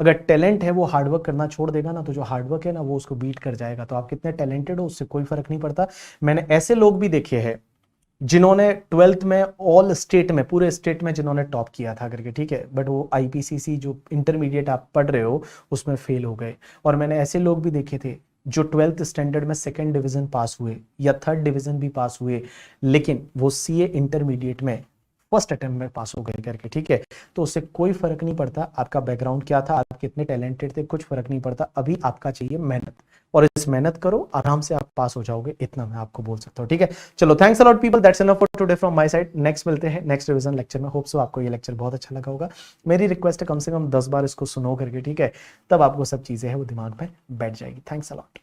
अगर टैलेंट है वो हार्डवर्क करना छोड़ देगा ना, तो जो हार्डवर्क है ना वो उसको बीट कर जाएगा। तो आप कितने टैलेंटेड हो उससे कोई फर्क नहीं पड़ता। मैंने ऐसे लोग भी देखे हैं जिन्होंने 12th में ऑल स्टेट में, पूरे स्टेट में जिन्होंने टॉप किया था करके, ठीक है, बट वो आईपीसीसी जो इंटरमीडिएट आप पढ़ रहे हो उसमें फेल हो गए। और मैंने ऐसे लोग भी देखे थे जो 12th स्टैंडर्ड में 2nd डिवीजन पास हुए या 3rd डिवीजन भी पास हुए, लेकिन वो सीए इंटरमीडिएट में फर्स्ट अटेम्प्ट में पास हो गए करके, ठीक है। तो उससे कोई फर्क नहीं पड़ता आपका बैकग्राउंड क्या था, आप कितने टैलेंटेड थे, कुछ फर्क नहीं पड़ता। अभी आपका चाहिए मेहनत, और इस मेहनत करो, आराम से आप पास हो जाओगे, इतना मैं आपको बोल सकता हूँ, ठीक है। चलो, thanks a lot people, that's enough for today from my side. Next मिलते हैं नेक्स्ट रिवीजन लेक्चर में। होप सो आपको ये लेक्चर बहुत अच्छा लगा होगा। मेरी रिक्वेस्ट है कम से कम 10 बार इसको सुनो करके, ठीक है, तब आपको सब चीजें हैं वो दिमाग में बैठ जाएगी। Thanks a lot.